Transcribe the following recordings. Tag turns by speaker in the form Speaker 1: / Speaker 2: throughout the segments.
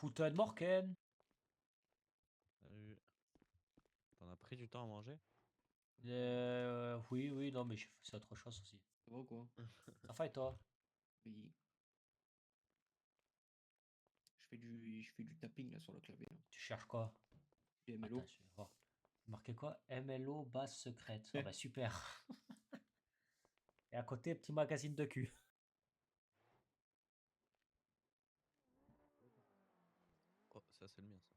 Speaker 1: Guten Morgen.
Speaker 2: Salut. T'en as pris du temps à manger?
Speaker 1: Oui, oui, non, mais c'est autre chose aussi.
Speaker 3: Ça va quoi?
Speaker 1: Ça fait et toi?
Speaker 3: Oui. Je fais du tapping là sur le clavier. Là.
Speaker 1: Tu cherches quoi?
Speaker 3: Du
Speaker 1: Attends,
Speaker 3: MLO.
Speaker 1: je vais voir. Marqué quoi? MLO base secrète. Ah bah super. Et à côté, petit magazine de cul.
Speaker 2: Oh, ça c'est le mien ça.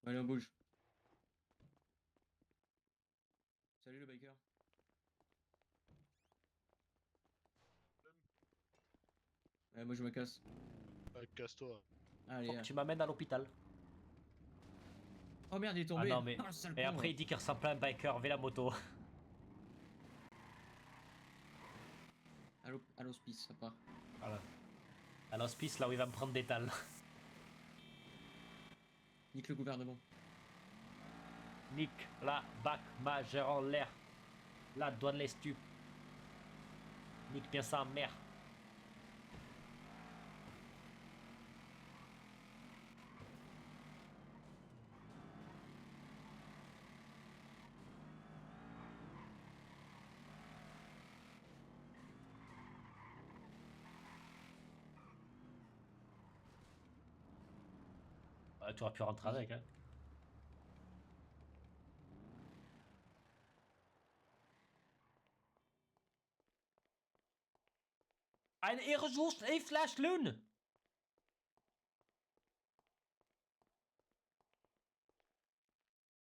Speaker 3: Allez, on bouge. Salut le biker. Moi je me casse.
Speaker 4: Casse-toi.
Speaker 3: Allez.
Speaker 1: Faut que tu m'amènes à l'hôpital.
Speaker 3: Oh merde, il est
Speaker 1: Ah
Speaker 3: tombé.
Speaker 1: non, mais.
Speaker 3: Ah, sale
Speaker 1: Et
Speaker 3: con,
Speaker 1: après,
Speaker 3: là.
Speaker 1: il dit qu'il ressemble à un biker, la moto.
Speaker 3: À l'hospice, ça part.
Speaker 1: Voilà. À l'hospice, là où il va me prendre des tales.
Speaker 3: Nique le gouvernement.
Speaker 1: Nique la bac majeure en l'air. La douane les stup. Nique bien sa mère. Tu aurais pu rentrer avec, hein. Ein Irrsus i Flashlun!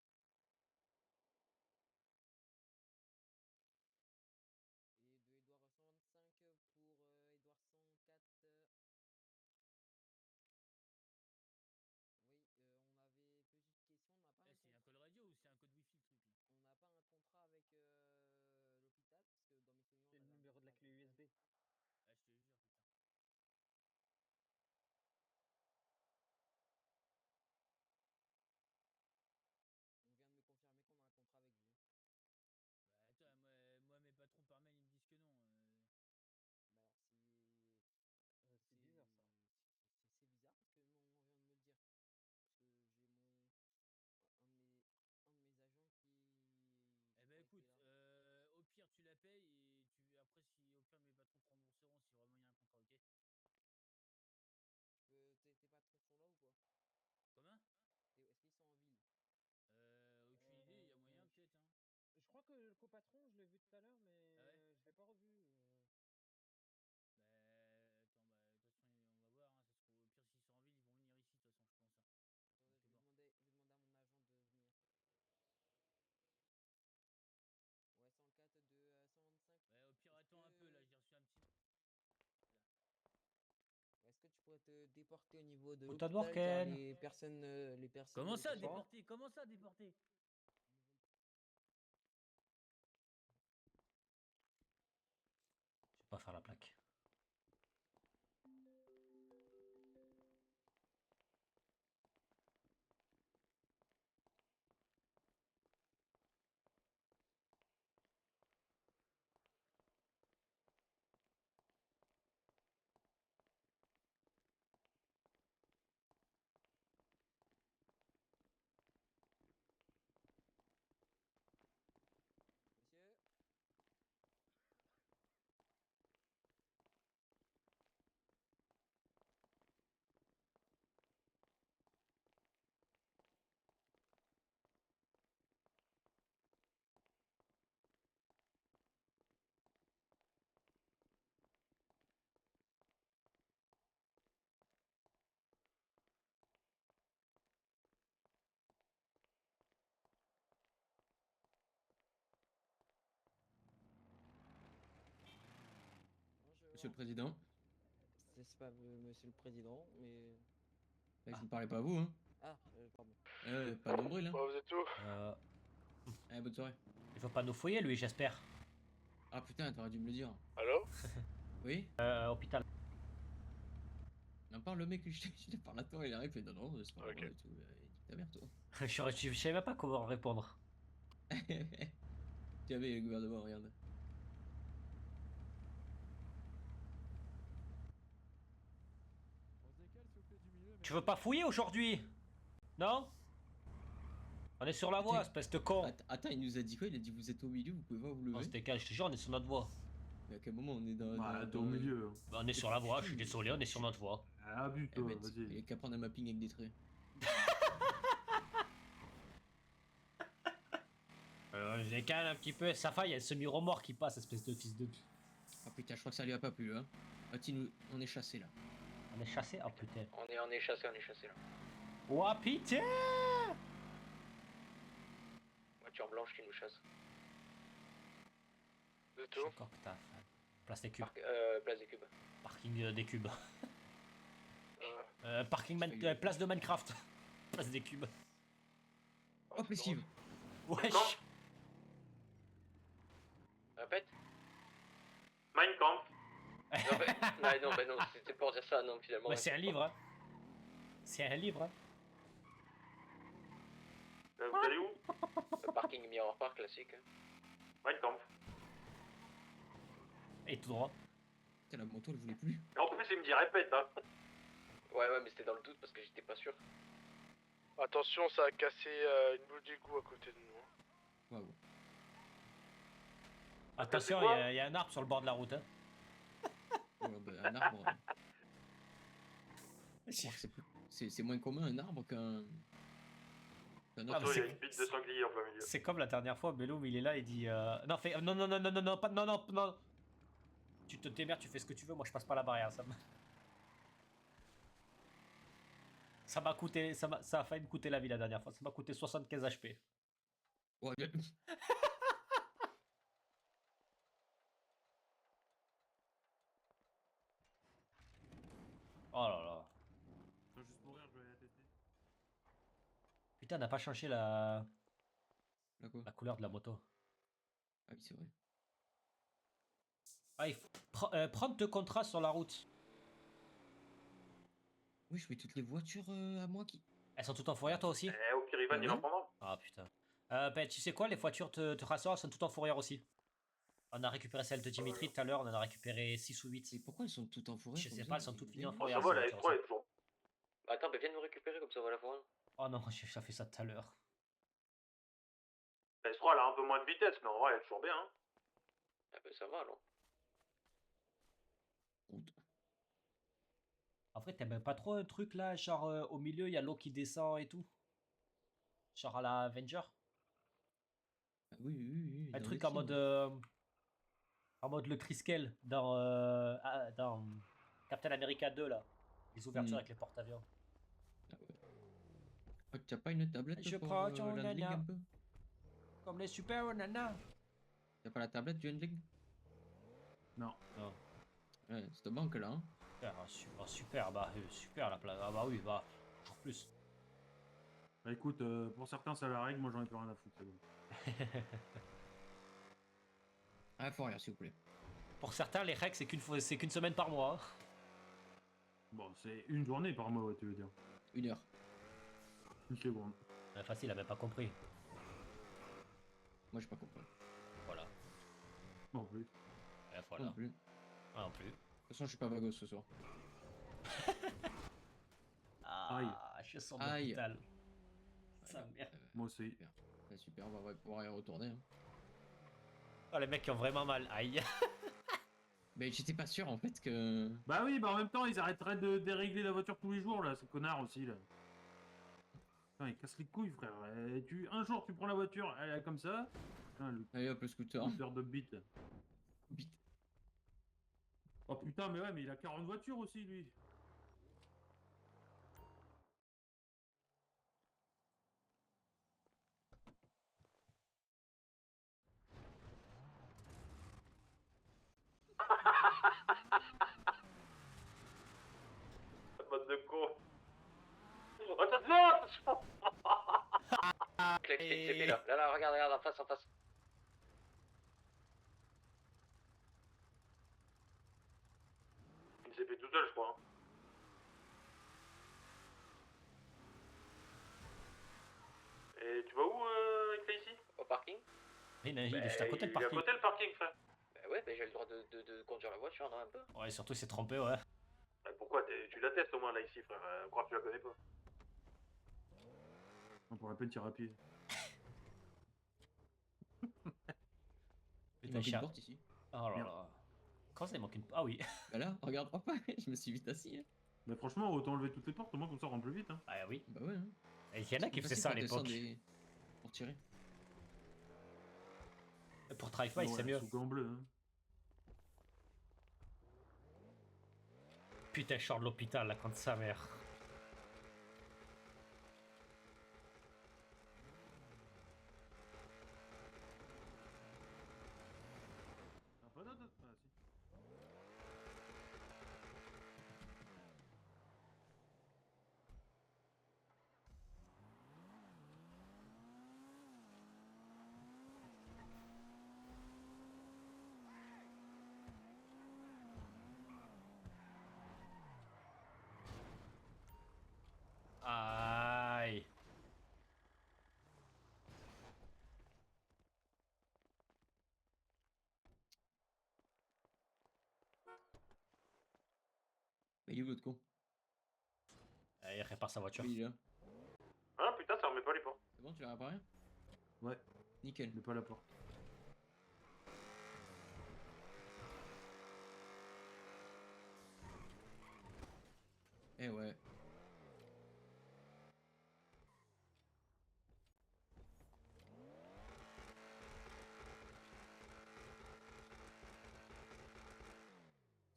Speaker 5: Et de Edouard 125 pour Edouard 104. Oui, on avait petite question, on n'a pas
Speaker 6: C'est un code radio ou c'est un code wifi le truc là?
Speaker 5: on n'a pas un contrat avec l'hôpital parce que dans mes souvenirs
Speaker 7: C'est
Speaker 5: on
Speaker 7: le
Speaker 5: avait un
Speaker 7: numéro de la
Speaker 5: contrat
Speaker 7: clé
Speaker 5: avec
Speaker 7: USB.
Speaker 6: Ah, je te jure, putain.
Speaker 5: On vient de me confirmer qu'on a un contrat avec vous.
Speaker 6: Bah attends, moi mes patrons par mail ils me disent que non.
Speaker 5: Bah alors si
Speaker 7: C'est bizarre ça.
Speaker 5: c'est bizarre parce que moi on vient de me le dire parce que j'ai mon un de mes agents qui
Speaker 6: Eh
Speaker 5: je
Speaker 6: bah
Speaker 5: crois était
Speaker 6: écoute,
Speaker 5: là.
Speaker 6: au pire tu la payes et après si au pire mes patrons te rembourseront si vraiment il y a un contrat, ok?
Speaker 5: Tes patrons sont là ou quoi?
Speaker 6: Comment?
Speaker 5: Est-ce qu'ils sont en ville?
Speaker 6: Aucune idée, il y a moyen peut-être, hein.
Speaker 7: Je crois que le copatron, je l'ai vu tout à l'heure, mais
Speaker 6: Ah ouais?
Speaker 7: je l'ai pas revu.
Speaker 6: Bah attends, bah de toute façon on va voir, hein, ça
Speaker 5: pourrait te déporter au niveau de
Speaker 1: Putain de
Speaker 5: l'hôpital car
Speaker 1: Morken.
Speaker 5: les personnes
Speaker 6: Comment ça,
Speaker 5: qui sont-
Speaker 6: déporté? Comment ça, déporté?
Speaker 1: Je vais pas faire la plaque.
Speaker 5: Monsieur, bonjour.
Speaker 3: Monsieur le Président.
Speaker 5: C'est pas Monsieur le Président, mais
Speaker 3: Je ne parlais pas à vous, hein.
Speaker 5: pardon.
Speaker 3: Pas de nombril, hein.
Speaker 4: Bon, vous êtes où?
Speaker 3: Bonne soirée.
Speaker 1: Il faut pas nous fouiller, lui, j'espère.
Speaker 3: Ah putain, t'aurais dû me le dire.
Speaker 4: Allô?
Speaker 3: Oui?
Speaker 1: Hôpital.
Speaker 3: Non, parle le mec, je te parle à toi, il arrive, il fait non, non, c'est pas
Speaker 4: Ok.
Speaker 3: vrai et tout. Dis ta mère, toi.
Speaker 1: Je savais même pas comment répondre.
Speaker 3: Tu avais le gouvernement, regarde.
Speaker 1: Tu veux pas fouiller aujourd'hui? Non? On est sur la voie,
Speaker 3: Attends,
Speaker 1: espèce de con.
Speaker 3: Attends, il nous a dit quoi? Il a dit vous êtes au milieu, vous pouvez pas vous
Speaker 1: Non,
Speaker 3: lever.
Speaker 1: c'était calme, je te jure, on est sur notre voie.
Speaker 3: Mais à quel moment on est dans.
Speaker 8: T'es au milieu.
Speaker 1: Bah, on est sur la voie, je suis désolé, on est sur notre voie.
Speaker 8: Ah, but, toi,
Speaker 3: Il
Speaker 8: vas-y.
Speaker 3: a qu'à prendre un mapping avec des traits.
Speaker 1: Je les calme un petit peu. Safa, il y a le semi-remords qui passe, espèce de fils de pute.
Speaker 3: Ah putain, je crois que ça lui a pas plu, hein. Ah, on est chassé là.
Speaker 1: On est chassé? Oh putain.
Speaker 3: On est chassé là.
Speaker 1: Oh putain!
Speaker 3: Voiture blanche qui nous chasse.
Speaker 4: Vous êtes
Speaker 1: Je
Speaker 4: où?
Speaker 1: suis encore que t'as. Place des cubes.
Speaker 3: Place des cubes.
Speaker 1: Parking des cubes. Place de Minecraft. Place des cubes.
Speaker 3: Oh, Steve.
Speaker 1: Wesh!
Speaker 3: Répète.
Speaker 4: Mein Kampf.
Speaker 3: Non, c'était pour dire ça, non, finalement.
Speaker 1: Ouais, c'est un livre, hein. C'est un livre, hein.
Speaker 4: Vous allez où?
Speaker 3: Le parking Mirror Park classique.
Speaker 4: Mein Kampf.
Speaker 1: Et tout droit.
Speaker 3: Putain, la moto elle voulait plus.
Speaker 4: Et en plus, il me dit répète, hein.
Speaker 3: Ouais, mais c'était dans le doute parce que j'étais pas sûr.
Speaker 4: Attention, ça a cassé une boule d'égout à côté de nous.
Speaker 3: Waouh.
Speaker 1: Attention,
Speaker 4: c'est quoi
Speaker 1: il y a un arbre sur le bord de la route, hein.
Speaker 3: Ouais, bah, un arbre. C'est moins commun un arbre qu'un.
Speaker 1: Ah,
Speaker 3: autre.
Speaker 1: bah,
Speaker 4: Attention, il y a
Speaker 1: c'est-
Speaker 4: une bite de sanglier en plein milieu.
Speaker 1: C'est comme la dernière fois, Belloum il est là, il dit non, fais. Non, non, non, non, non, non, pas. Non, non, non. Tu te démerdes, tu fais ce que tu veux, moi je passe pas la barrière, ça m'a. Ça m'a coûté. Ça a failli me coûter la vie la dernière fois, ça m'a coûté 75 HP.
Speaker 3: Ouais,
Speaker 1: Oh là là.
Speaker 8: Je vais juste mourir, je vais la têter.
Speaker 1: Putain, on n'a pas changé la
Speaker 3: Là quoi?
Speaker 1: couleur de la moto.
Speaker 3: Ah oui, c'est vrai.
Speaker 1: Ah, il faut prendre de contraste sur la route.
Speaker 3: Oui, je mets toutes les voitures à moi qui.
Speaker 1: Elles sont toutes en fourrière, toi aussi?
Speaker 4: Eh, au pire, Ivan, il en
Speaker 3: Ouais.
Speaker 4: prendra.
Speaker 1: Ah putain. Ben, tu sais quoi, les voitures te rassurent, elles sont toutes en fourrière aussi. On a récupéré celle de Dimitri tout à l'heure, on en a récupéré 6 ou 8.
Speaker 3: Et pourquoi elles sont toutes en forêt?
Speaker 1: Je
Speaker 3: comme
Speaker 1: sais
Speaker 3: ça,
Speaker 1: pas, elles sont toutes finies en
Speaker 4: Oh,
Speaker 1: fourrière.
Speaker 4: ça va,
Speaker 1: ces
Speaker 4: la
Speaker 1: voitures
Speaker 4: S3
Speaker 1: aussi.
Speaker 4: est toujours.
Speaker 3: Attends, viens nous récupérer comme ça, voilà voir.
Speaker 1: Oh non, ça fait ça tout à l'heure.
Speaker 4: La S3, elle a un peu moins de vitesse, mais en vrai, elle est toujours bien, hein.
Speaker 3: Ah bah ça va alors.
Speaker 1: En fait, t'aimes pas trop un truc là, genre au milieu, il y a l'eau qui descend et tout. Genre à la Avenger.
Speaker 3: Ah oui.
Speaker 1: Un
Speaker 3: dans
Speaker 1: truc
Speaker 3: les
Speaker 1: en mode,
Speaker 3: films.
Speaker 1: en mode le Triskel dans Captain America 2 là. Les ouvertures
Speaker 3: Hmm.
Speaker 1: avec les porte-avions.
Speaker 3: Ah ouais. Ah, t'as pas une tablette
Speaker 1: Je
Speaker 3: pour
Speaker 1: prends ton
Speaker 3: l'handling
Speaker 1: nana.
Speaker 3: un peu?
Speaker 1: Comme les super nana.
Speaker 3: T'as pas la tablette du handling?
Speaker 8: Non.
Speaker 1: Non.
Speaker 3: Ouais, c'est te manque là, hein.
Speaker 1: Super, bah super la place. Ah bah oui, bah toujours plus.
Speaker 8: Bah écoute, pour certains c'est la règle, moi j'en ai plus rien à foutre. c'est bon.
Speaker 3: Ah, faut rien, s'il vous plaît.
Speaker 1: Pour certains, les règles c'est qu'une semaine par mois. Hein.
Speaker 8: Bon, c'est une journée par mois, ouais, tu veux dire.
Speaker 3: 1 heure.
Speaker 8: Une seconde.
Speaker 1: Facile, il a même pas compris.
Speaker 3: Moi, j'ai pas compris.
Speaker 1: Voilà.
Speaker 8: Non plus.
Speaker 1: Et
Speaker 3: Moi
Speaker 1: voilà.
Speaker 3: non plus. De
Speaker 1: Ah, non plus.
Speaker 3: toute façon, je suis pas vagos ce soir.
Speaker 1: Ah, je sors de
Speaker 3: Aïe.
Speaker 1: l'hôpital. Ça merde.
Speaker 8: Moi aussi.
Speaker 3: Super. Ouais, super, on va pouvoir y retourner. Hein.
Speaker 1: Oh, les mecs qui ont vraiment mal. Aïe.
Speaker 3: Mais j'étais pas sûr en fait que.
Speaker 8: Bah oui, bah en même temps, ils arrêteraient de dérégler la voiture tous les jours, là, ces connards aussi, là. Putain, ils cassent les couilles, frère. Un jour, tu prends la voiture, elle est comme ça. Putain, le
Speaker 3: Allez hop, le scooter.
Speaker 8: scooter de bite, là.
Speaker 3: Bite.
Speaker 8: Oh putain, mais ouais, mais il a 40 voitures aussi, lui. Mode de con. Attention.
Speaker 1: Et-
Speaker 9: Là, regarde, en face.
Speaker 8: Il s'est fait tout seul, je crois. Hein. Et tu vas où avec ici?
Speaker 9: Au parking.
Speaker 1: Il est juste à côté
Speaker 8: Il
Speaker 1: le
Speaker 8: est à
Speaker 1: parking.
Speaker 8: côté le parking, frère.
Speaker 9: Bah ouais, j'ai le droit de conduire la voiture, non, un peu.
Speaker 1: Ouais, surtout il s'est trompé, ouais.
Speaker 8: Pourquoi tu la testes au moins là ici, frère. Crois que tu la connais pas. On pourrait peine tirer à pied.
Speaker 3: Il
Speaker 1: Putain,
Speaker 3: manque une
Speaker 1: chat.
Speaker 3: porte ici.
Speaker 1: Oh là
Speaker 8: Merde.
Speaker 1: là. Quand ça, il manque une. Ah oui.
Speaker 3: Bah là, regarde, papa, je me suis vite assis. Hein.
Speaker 8: Mais franchement, autant enlever toutes les portes, au moins comme ça on rentre plus vite. Hein.
Speaker 1: Ah oui.
Speaker 3: Bah ouais. Hein.
Speaker 1: Et il y en a
Speaker 3: C'est
Speaker 1: qui
Speaker 3: plus
Speaker 1: faisaient
Speaker 3: facile
Speaker 1: ça à
Speaker 3: pour
Speaker 1: l'époque.
Speaker 3: descendre pour tirer.
Speaker 1: Pour Drive-by, c'est mieux.
Speaker 8: Sous gants bleus. Hein.
Speaker 1: Putain, je sors de l'hôpital là, contre sa mère.
Speaker 8: Ah, pas d'autre. Ah, si.
Speaker 1: Aïe.
Speaker 3: Mais il est où l'autre con?
Speaker 1: Il répare sa voiture.
Speaker 3: Oui, il est là.
Speaker 8: Ah putain, ça remet pas les portes.
Speaker 3: C'est bon, tu l'as réparé?
Speaker 8: Ouais,
Speaker 3: Nickel.
Speaker 8: mais pas la porte.
Speaker 3: Eh ouais.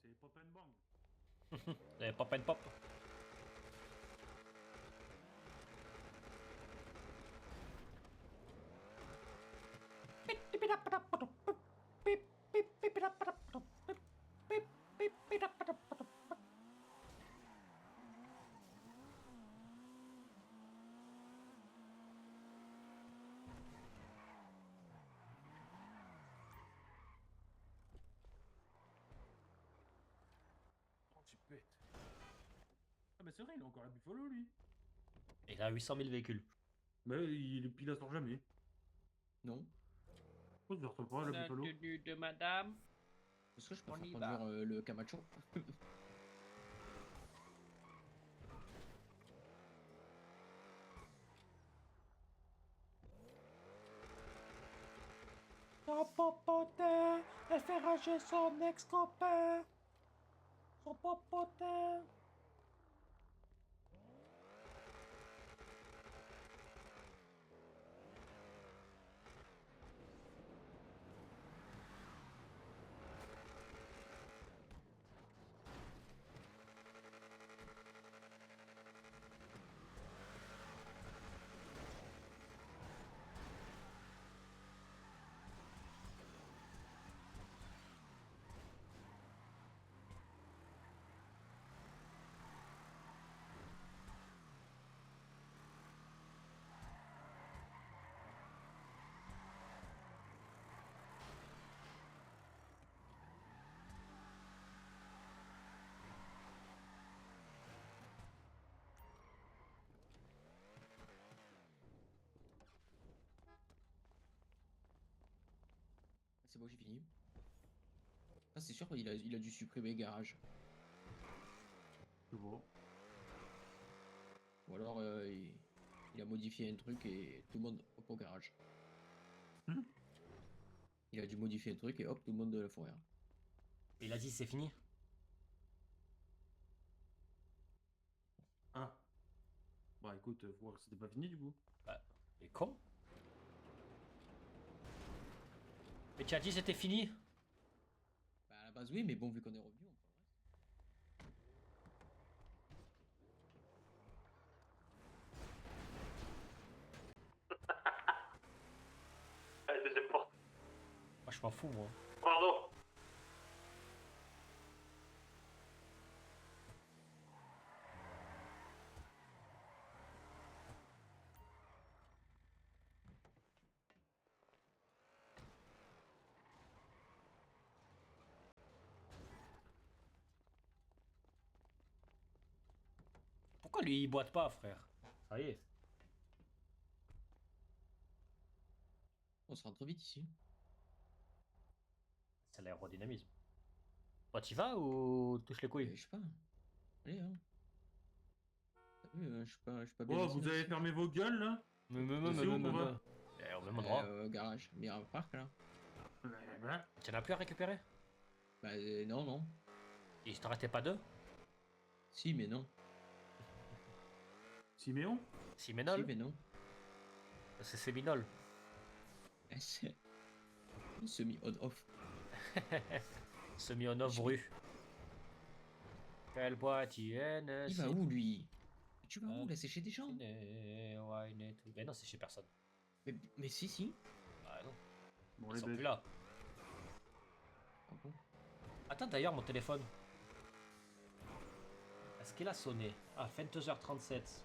Speaker 8: C'est pop and bang.
Speaker 1: Pop and pop.
Speaker 8: Oh, tu pètes. Ah bah c'est vrai, il a encore la Buffalo lui.
Speaker 1: Il a 800 000 véhicules.
Speaker 8: Bah il la sort jamais.
Speaker 3: Non.
Speaker 8: Pourquoi tu ne ressors pas la Buffalo?
Speaker 6: tenue de madame.
Speaker 3: Est-ce que je peux
Speaker 6: On
Speaker 3: faire
Speaker 6: y
Speaker 3: conduire
Speaker 6: va.
Speaker 3: le Camacho?
Speaker 1: Son popotin, elle fait rager son ex-copain. Son popotin.
Speaker 3: c'est bon, j'ai fini. Ah, c'est sûr, il a dû supprimer garage.
Speaker 8: C'est bon.
Speaker 3: Ou alors, il a modifié un truc et tout le monde hop au garage.
Speaker 8: Hmm.
Speaker 3: Il a dû modifier un truc et hop, tout le monde de la forêt.
Speaker 1: Il a dit c'est fini.
Speaker 8: Ah. Bah écoute, faut voir que c'était pas fini du coup.
Speaker 1: Bah, il est con. Mais tu as dit c'était fini.
Speaker 3: Bah, à la base, oui, mais bon, vu qu'on est revenu, on fait le reste.
Speaker 8: Allez, deuxième porte.
Speaker 1: Moi je m'en fous moi.
Speaker 8: Pardon.
Speaker 1: Pourquoi lui il boite pas frère? Ça y est.
Speaker 3: On se rentre vite ici.
Speaker 1: C'est l'aérodynamisme. Toi t'y vas ou touche les couilles?
Speaker 3: Je sais pas. Allez, hein. T'as vu, je suis pas bien.
Speaker 8: Oh,
Speaker 3: ici,
Speaker 8: vous avez
Speaker 3: ici.
Speaker 8: fermé vos gueules là? C'est où qu'on va?
Speaker 1: Eh, au même endroit.
Speaker 3: Garage. Mirror Park, là.
Speaker 8: Voilà.
Speaker 1: Tu n'as plus à récupérer?
Speaker 3: Bah, non, non.
Speaker 1: Et je t'arrêtais pas deux?
Speaker 3: Si, mais non.
Speaker 8: Siméon?
Speaker 1: Siménol?
Speaker 3: Si, mais non.
Speaker 1: C'est Séminol.
Speaker 3: C'est semi-on-off.
Speaker 1: Semi-on-off rue. Quelle boîte IN?
Speaker 3: Il va où, lui? Tu vas où, là? C'est chez des gens?
Speaker 1: Mais non, c'est chez personne.
Speaker 3: Mais si, si.
Speaker 1: Ah non,
Speaker 8: Bon,
Speaker 1: ils
Speaker 8: les
Speaker 1: sont
Speaker 8: bêtes.
Speaker 1: plus là.
Speaker 3: Ah bon?
Speaker 1: Attends, d'ailleurs, mon téléphone. Est-ce qu'il a sonné? Ah, 22h37.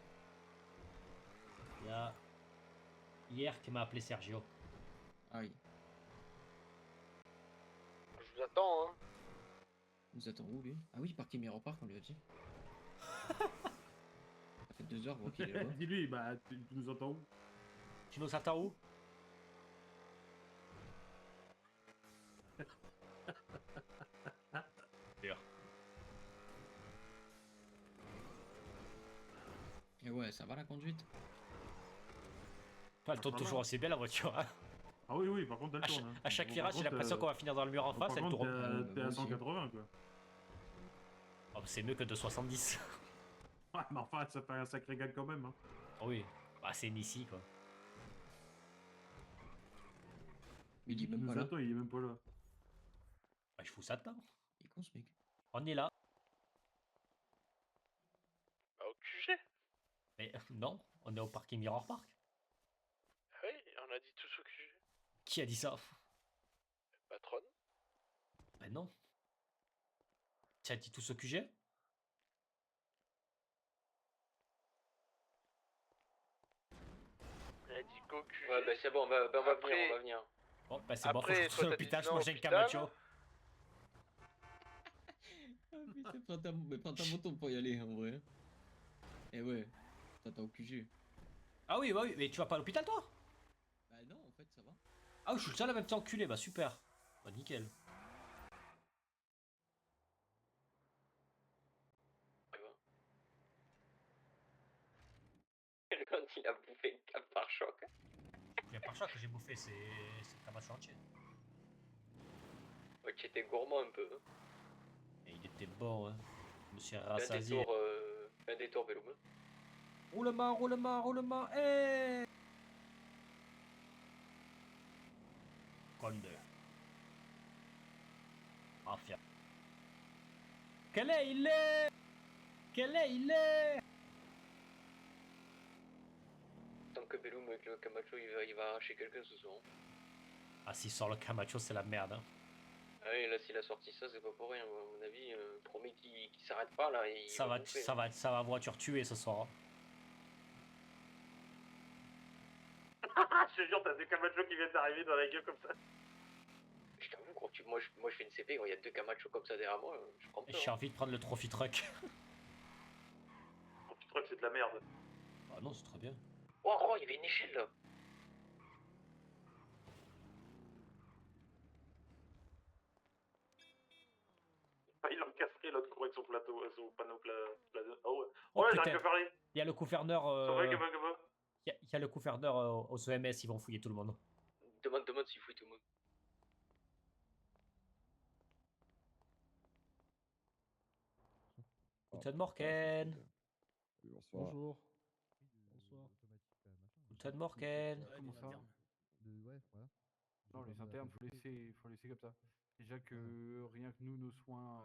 Speaker 1: Il y a hier qui m'a appelé Sergio.
Speaker 3: Ah oui.
Speaker 4: Je vous attends, hein.
Speaker 3: Il nous attend où, lui? Ah oui, parquet Mirror Park, on lui a dit. Ça fait 2 heures, qu'il est là-bas.
Speaker 8: Dis-lui, bah tu nous entends où?
Speaker 1: Tu nous attends où?
Speaker 3: Et ouais, ça va la conduite?
Speaker 1: Elle tourne toujours aussi bien la voiture. Hein.
Speaker 8: Ah oui, oui, par contre, elle
Speaker 1: À,
Speaker 8: tourne. Hein.
Speaker 1: à chaque
Speaker 8: Bon,
Speaker 1: virage,
Speaker 8: par
Speaker 1: j'ai
Speaker 8: contre,
Speaker 1: l'impression qu'on va finir dans le mur en
Speaker 8: par
Speaker 1: face, elle
Speaker 8: contre,
Speaker 1: tourne.
Speaker 8: t'es à
Speaker 3: moi aussi.
Speaker 8: 180 quoi.
Speaker 1: Oh, c'est mieux que de 70.
Speaker 8: Ouais, mais enfin, ça fait un sacré gag quand même. Hein.
Speaker 1: Oh oui, bah, c'est une ici quoi.
Speaker 3: Il est même
Speaker 8: nous
Speaker 3: pas là.
Speaker 8: attend, il est même pas là.
Speaker 1: Bah, je fous ça dedans.
Speaker 3: Il est con, ce mec.
Speaker 1: On est là.
Speaker 4: Bah, au QG.
Speaker 1: Mais non, on est au parking Mirror Park.
Speaker 4: Oui, on a dit tous au QG.
Speaker 1: Qui a dit ça?
Speaker 4: Patronne.
Speaker 1: Ben non. Tu as dit tout ce QG?
Speaker 4: Elle a dit qu'au QG.
Speaker 9: Ouais, bah c'est bon, on va
Speaker 4: Après-
Speaker 9: venir, on va venir.
Speaker 1: Bon, bah c'est bon, faut que
Speaker 4: Après,
Speaker 1: je
Speaker 4: toi,
Speaker 1: retourne à
Speaker 4: t'as dit
Speaker 1: l'hôpital, je
Speaker 4: non,
Speaker 1: mange un
Speaker 4: hôpital.
Speaker 1: Camacho.
Speaker 3: Ah putain, prends ta moto pour y aller, en vrai. Eh ouais, t'attends au QG.
Speaker 1: Ah oui, bah oui, mais tu vas pas à l'hôpital toi?
Speaker 3: Bah non, en fait, ça va.
Speaker 1: Ah oui, je suis le seul à même temps enculé, bah super. Bah nickel.
Speaker 9: Quand il a bouffé une cape par choc.
Speaker 1: Il y a pas ça que j'ai bouffé, c'est le Camacho entier.
Speaker 9: Ouais, tu étais gourmand un peu. Hein.
Speaker 1: Et il était bon, hein. Je me suis
Speaker 9: Fais
Speaker 1: rassasié.
Speaker 9: un détour, Veloum.
Speaker 1: Roulement, roulement, roulement, eh! Conde. Mafia. Quel est il est? Quel est il est?
Speaker 9: Tant que Veloum avec le Camacho, il va arracher quelqu'un ce soir.
Speaker 1: Ah, s'il sort le Camacho, c'est la merde, hein.
Speaker 9: Ah oui, là, s'il a sorti ça, c'est pas pour rien. À mon avis, promis qu'il s'arrête pas là. Il
Speaker 1: Ça va,
Speaker 9: bouffer,
Speaker 1: ça va voiture tuée ce soir.
Speaker 8: Je te jure, t'as deux Camacho qui viennent d'arriver dans la gueule comme ça.
Speaker 9: Je t'avoue, quand moi je fais une CP, quand il y a 2 Camacho comme ça derrière moi, je prends peur.
Speaker 1: J'ai envie de prendre le trophy truck.
Speaker 8: Oh putain, c'est de la merde.
Speaker 1: Ah non, c'est très bien.
Speaker 9: Oh, il y avait une échelle là.
Speaker 8: Il leur casserait l'autre cour avec son plateau, son panneau Oh ouais.
Speaker 1: Oh,
Speaker 8: Ouais,
Speaker 1: putain.
Speaker 8: j'arrive à faire les.
Speaker 1: Il y a le gouverneur.
Speaker 8: C'est vrai, gamin.
Speaker 1: Il y a le gouverneur aux EMS, ils vont fouiller tout le monde.
Speaker 9: Demande s'il fouille tout le monde.
Speaker 1: Guten Morgen.
Speaker 10: Bonsoir.
Speaker 5: Bonsoir.
Speaker 1: Guten Morgen.
Speaker 6: Ouais,
Speaker 10: Comment
Speaker 6: des
Speaker 10: ça
Speaker 6: internes.
Speaker 10: Ouais, voilà.
Speaker 5: Non, les internes, faut laisser comme ça. Déjà que rien que nous, nos soins,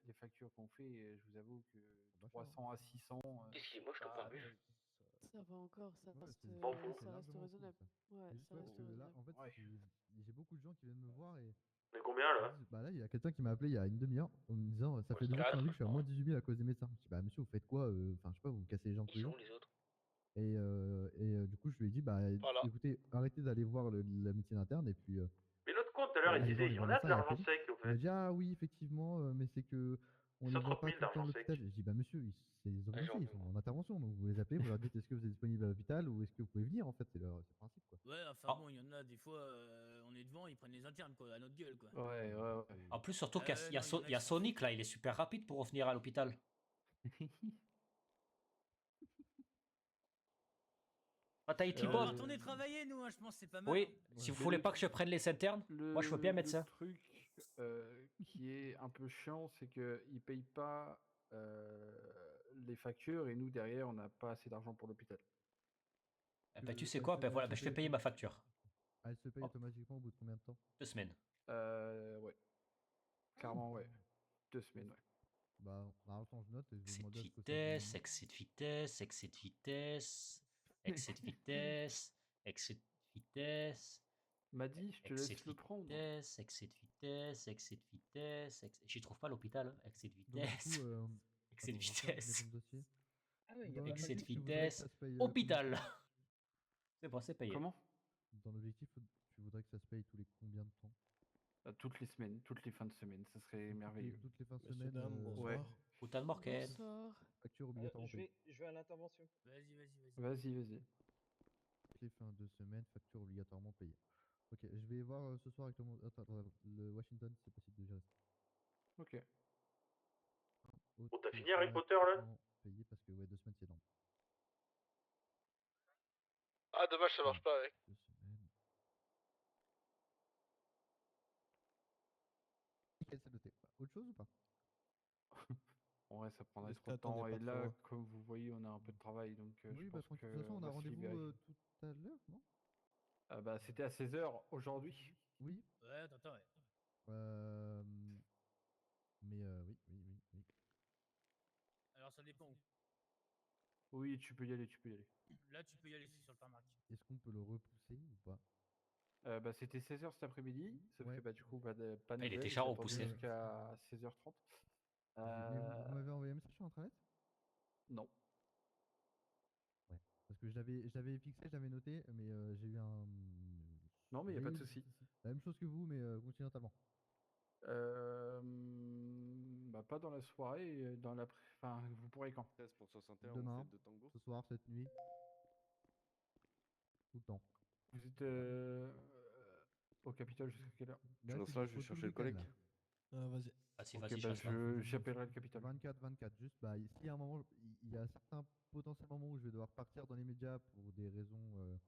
Speaker 5: les factures qu'on fait, je vous avoue que 300 à 600.
Speaker 9: Excuse-moi, je t'entends
Speaker 5: bah,
Speaker 9: plus.
Speaker 11: Ça va encore, ça reste,
Speaker 8: M'en fous.
Speaker 11: ça reste raisonnable. Ouais,
Speaker 10: C'est juste
Speaker 11: ça
Speaker 10: ouais,
Speaker 11: reste
Speaker 10: parce que là,
Speaker 11: raisonnable.
Speaker 10: en fait,
Speaker 5: Ouais.
Speaker 10: j'ai beaucoup de gens qui viennent me voir et
Speaker 8: On est combien là?
Speaker 10: bah là, il y a quelqu'un qui m'a appelé il y a une demi-heure en me disant ça
Speaker 9: Ouais,
Speaker 10: fait 2 jours que je suis en vie, je suis à
Speaker 9: quatre.
Speaker 10: moins 18 000 à cause des médecins. Je dis bah monsieur, vous faites quoi? Enfin, je sais pas, vous me cassez les jambes tous
Speaker 9: Ils
Speaker 10: les
Speaker 9: sont
Speaker 10: jours.
Speaker 9: où les autres?
Speaker 10: Et du coup, je lui ai dit bah
Speaker 4: Voilà.
Speaker 10: écoutez, arrêtez d'aller voir la médecine interne et puis
Speaker 8: Mais l'autre compte tout à l'heure, il
Speaker 10: allez
Speaker 8: disait,
Speaker 10: voir
Speaker 8: il y
Speaker 10: les
Speaker 8: en a de
Speaker 10: médecins et
Speaker 8: l'argent
Speaker 10: appelez.
Speaker 8: sec au
Speaker 10: Il m'a
Speaker 8: fait.
Speaker 10: dit ah oui, effectivement, mais c'est que on les voit
Speaker 8: 130
Speaker 10: pas
Speaker 8: 000
Speaker 10: tout le temps à
Speaker 8: d'argent sec.
Speaker 10: l'hôpital. Je dis bah monsieur, c'est les
Speaker 9: Ouais, j'en
Speaker 10: ambulanciers, ils sont en intervention, donc vous les appelez, vous leur dites est-ce que vous êtes disponible à l'hôpital ou est-ce que vous pouvez venir en fait, c'est le principe quoi.
Speaker 6: Ouais, enfin
Speaker 1: Ah.
Speaker 6: bon, il y en a des fois, on est devant, ils prennent les internes, quoi, à notre gueule, quoi.
Speaker 5: Ouais.
Speaker 1: En plus, surtout qu'il y a,
Speaker 6: non,
Speaker 1: il y a
Speaker 6: il y en a
Speaker 1: il y a
Speaker 6: qui s'en
Speaker 1: Sonic là, il est super rapide pour revenir à l'hôpital. Ah, t'as
Speaker 6: On va
Speaker 1: Bob.
Speaker 6: retourner travailler, nous, hein, je pense, c'est pas mal.
Speaker 1: Oui,
Speaker 6: hein.
Speaker 1: si vous
Speaker 5: Mais
Speaker 1: voulez
Speaker 5: le
Speaker 1: pas que je prenne les internes, moi je veux bien mettre
Speaker 5: le
Speaker 1: ça.
Speaker 5: truc qui est un peu chiant, c'est qu'ils payent pas les factures et nous, derrière, on n'a pas assez d'argent pour l'hôpital.
Speaker 1: Eh ben, tu sais quoi, ben voilà, ben, je fais payer ma facture.
Speaker 10: Elle se paye
Speaker 1: Oh.
Speaker 10: automatiquement au bout de combien de temps?
Speaker 1: 2 semaines.
Speaker 5: Ouais. Clairement, ouais. 2 semaines, ouais.
Speaker 10: Bah, attends, je note et je vais
Speaker 1: Excès de
Speaker 10: demander à ce que ça
Speaker 1: vitesse,
Speaker 10: diminue.
Speaker 1: excès de vitesse, excès de vitesse, excès de vitesse, excès de vitesse,
Speaker 5: M'a dit, je te
Speaker 1: excès
Speaker 5: laisse
Speaker 1: de
Speaker 5: le prendre.
Speaker 1: vitesse, excès de vitesse, excès de vitesse, j'y trouve pas l'hôpital, hein. Excès de
Speaker 10: Donc, du
Speaker 1: vitesse,
Speaker 10: coup,
Speaker 1: excès de
Speaker 10: attends, je referme
Speaker 1: vitesse,
Speaker 10: ton dossier.
Speaker 7: Ah oui, il y a
Speaker 10: Dans
Speaker 7: pas
Speaker 1: excès de
Speaker 10: l'objectif, tu voudrais que
Speaker 1: vitesse,
Speaker 10: ça se paye,
Speaker 1: hôpital. C'est bon, c'est payé.
Speaker 5: Comment?
Speaker 10: Dans l'objectif, tu voudrais que ça se paye tous les combien de temps?
Speaker 5: Toutes les semaines, toutes les fins de semaine, ça serait merveilleux.
Speaker 10: Toutes les fins de
Speaker 12: Messieurs,
Speaker 10: semaine,
Speaker 12: dames, bonsoir.
Speaker 5: Ouais.
Speaker 1: Guten Morgen.
Speaker 11: Bonsoir.
Speaker 10: facture obligatoirement payée.
Speaker 7: je vais à l'intervention.
Speaker 5: Vas-y.
Speaker 10: Toutes les fins de semaine, facture obligatoirement payée. Ok, je vais voir ce soir avec le Washington si c'est possible de gérer ça.
Speaker 5: Ok.
Speaker 8: Oh, t'as fini Harry Potter là?
Speaker 10: Payé parce que ouais, 2 semaines c'est énorme.
Speaker 4: Ah, dommage, ça marche pas avec.
Speaker 10: 2 semaines. Nickel, c'est noté. Autre chose ou pas?
Speaker 5: Ouais, ça prendrait
Speaker 12: Est-ce
Speaker 5: trop de
Speaker 12: qu'attendez
Speaker 5: temps.
Speaker 12: pas
Speaker 5: Et là,
Speaker 12: trop
Speaker 5: comme vous voyez, on a un peu de travail, donc
Speaker 10: Oui,
Speaker 5: je
Speaker 10: bah
Speaker 5: pense
Speaker 10: tranquille.
Speaker 5: que
Speaker 10: De toute façon, on a
Speaker 5: va se
Speaker 10: rendez-vous
Speaker 5: libérer.
Speaker 10: tout à l'heure, non?
Speaker 5: Bah, c'était à 16h aujourd'hui.
Speaker 10: Oui.
Speaker 6: Ouais, attends, ouais.
Speaker 10: Mais oui.
Speaker 6: Alors ça dépend où.
Speaker 5: Oui, tu peux y aller.
Speaker 6: Là, tu peux y aller, c'est sur le tarmac.
Speaker 10: Est-ce qu'on peut le repousser ou pas?
Speaker 5: Bah, c'était 16h cet après-midi, sauf
Speaker 10: Ouais.
Speaker 5: que bah, du coup, pas de
Speaker 1: Ah, il est
Speaker 5: nouvelles,
Speaker 1: déjà
Speaker 5: j'ai attendu
Speaker 1: repoussé.
Speaker 5: jusqu'à 16h30.
Speaker 10: Mais vous m'avez envoyé un message sur Intranet?
Speaker 5: Non.
Speaker 10: Ouais. Parce que je l'avais fixé, je l'avais noté, mais j'ai eu un.
Speaker 5: Non, mais y a pas de
Speaker 10: Oui,
Speaker 5: souci.
Speaker 10: La même chose que vous, mais continentalement.
Speaker 5: Bah, pas dans la soirée, dans l'après. Enfin, vous pourrez quand?
Speaker 12: 13 pour 61,
Speaker 10: Demain,
Speaker 12: vous faites de tango.
Speaker 10: ce soir, cette nuit. Tout le temps.
Speaker 5: Vous êtes au Capitole jusqu'à quelle heure?
Speaker 10: Là,
Speaker 12: lance
Speaker 10: c'est
Speaker 12: là,
Speaker 10: dispo
Speaker 12: je vais
Speaker 10: tout
Speaker 12: chercher le
Speaker 10: week-end,
Speaker 12: collègue.
Speaker 10: là.
Speaker 12: Ah, vas-y.
Speaker 1: Vas-y,
Speaker 5: Ok,
Speaker 1: vas-y,
Speaker 5: bah,
Speaker 1: chasse-là.
Speaker 5: j'appellerai le Capitole.
Speaker 10: 24, juste, bah, ici, à un moment, il y a certains potentiels moments où je vais devoir partir dans les médias pour des raisons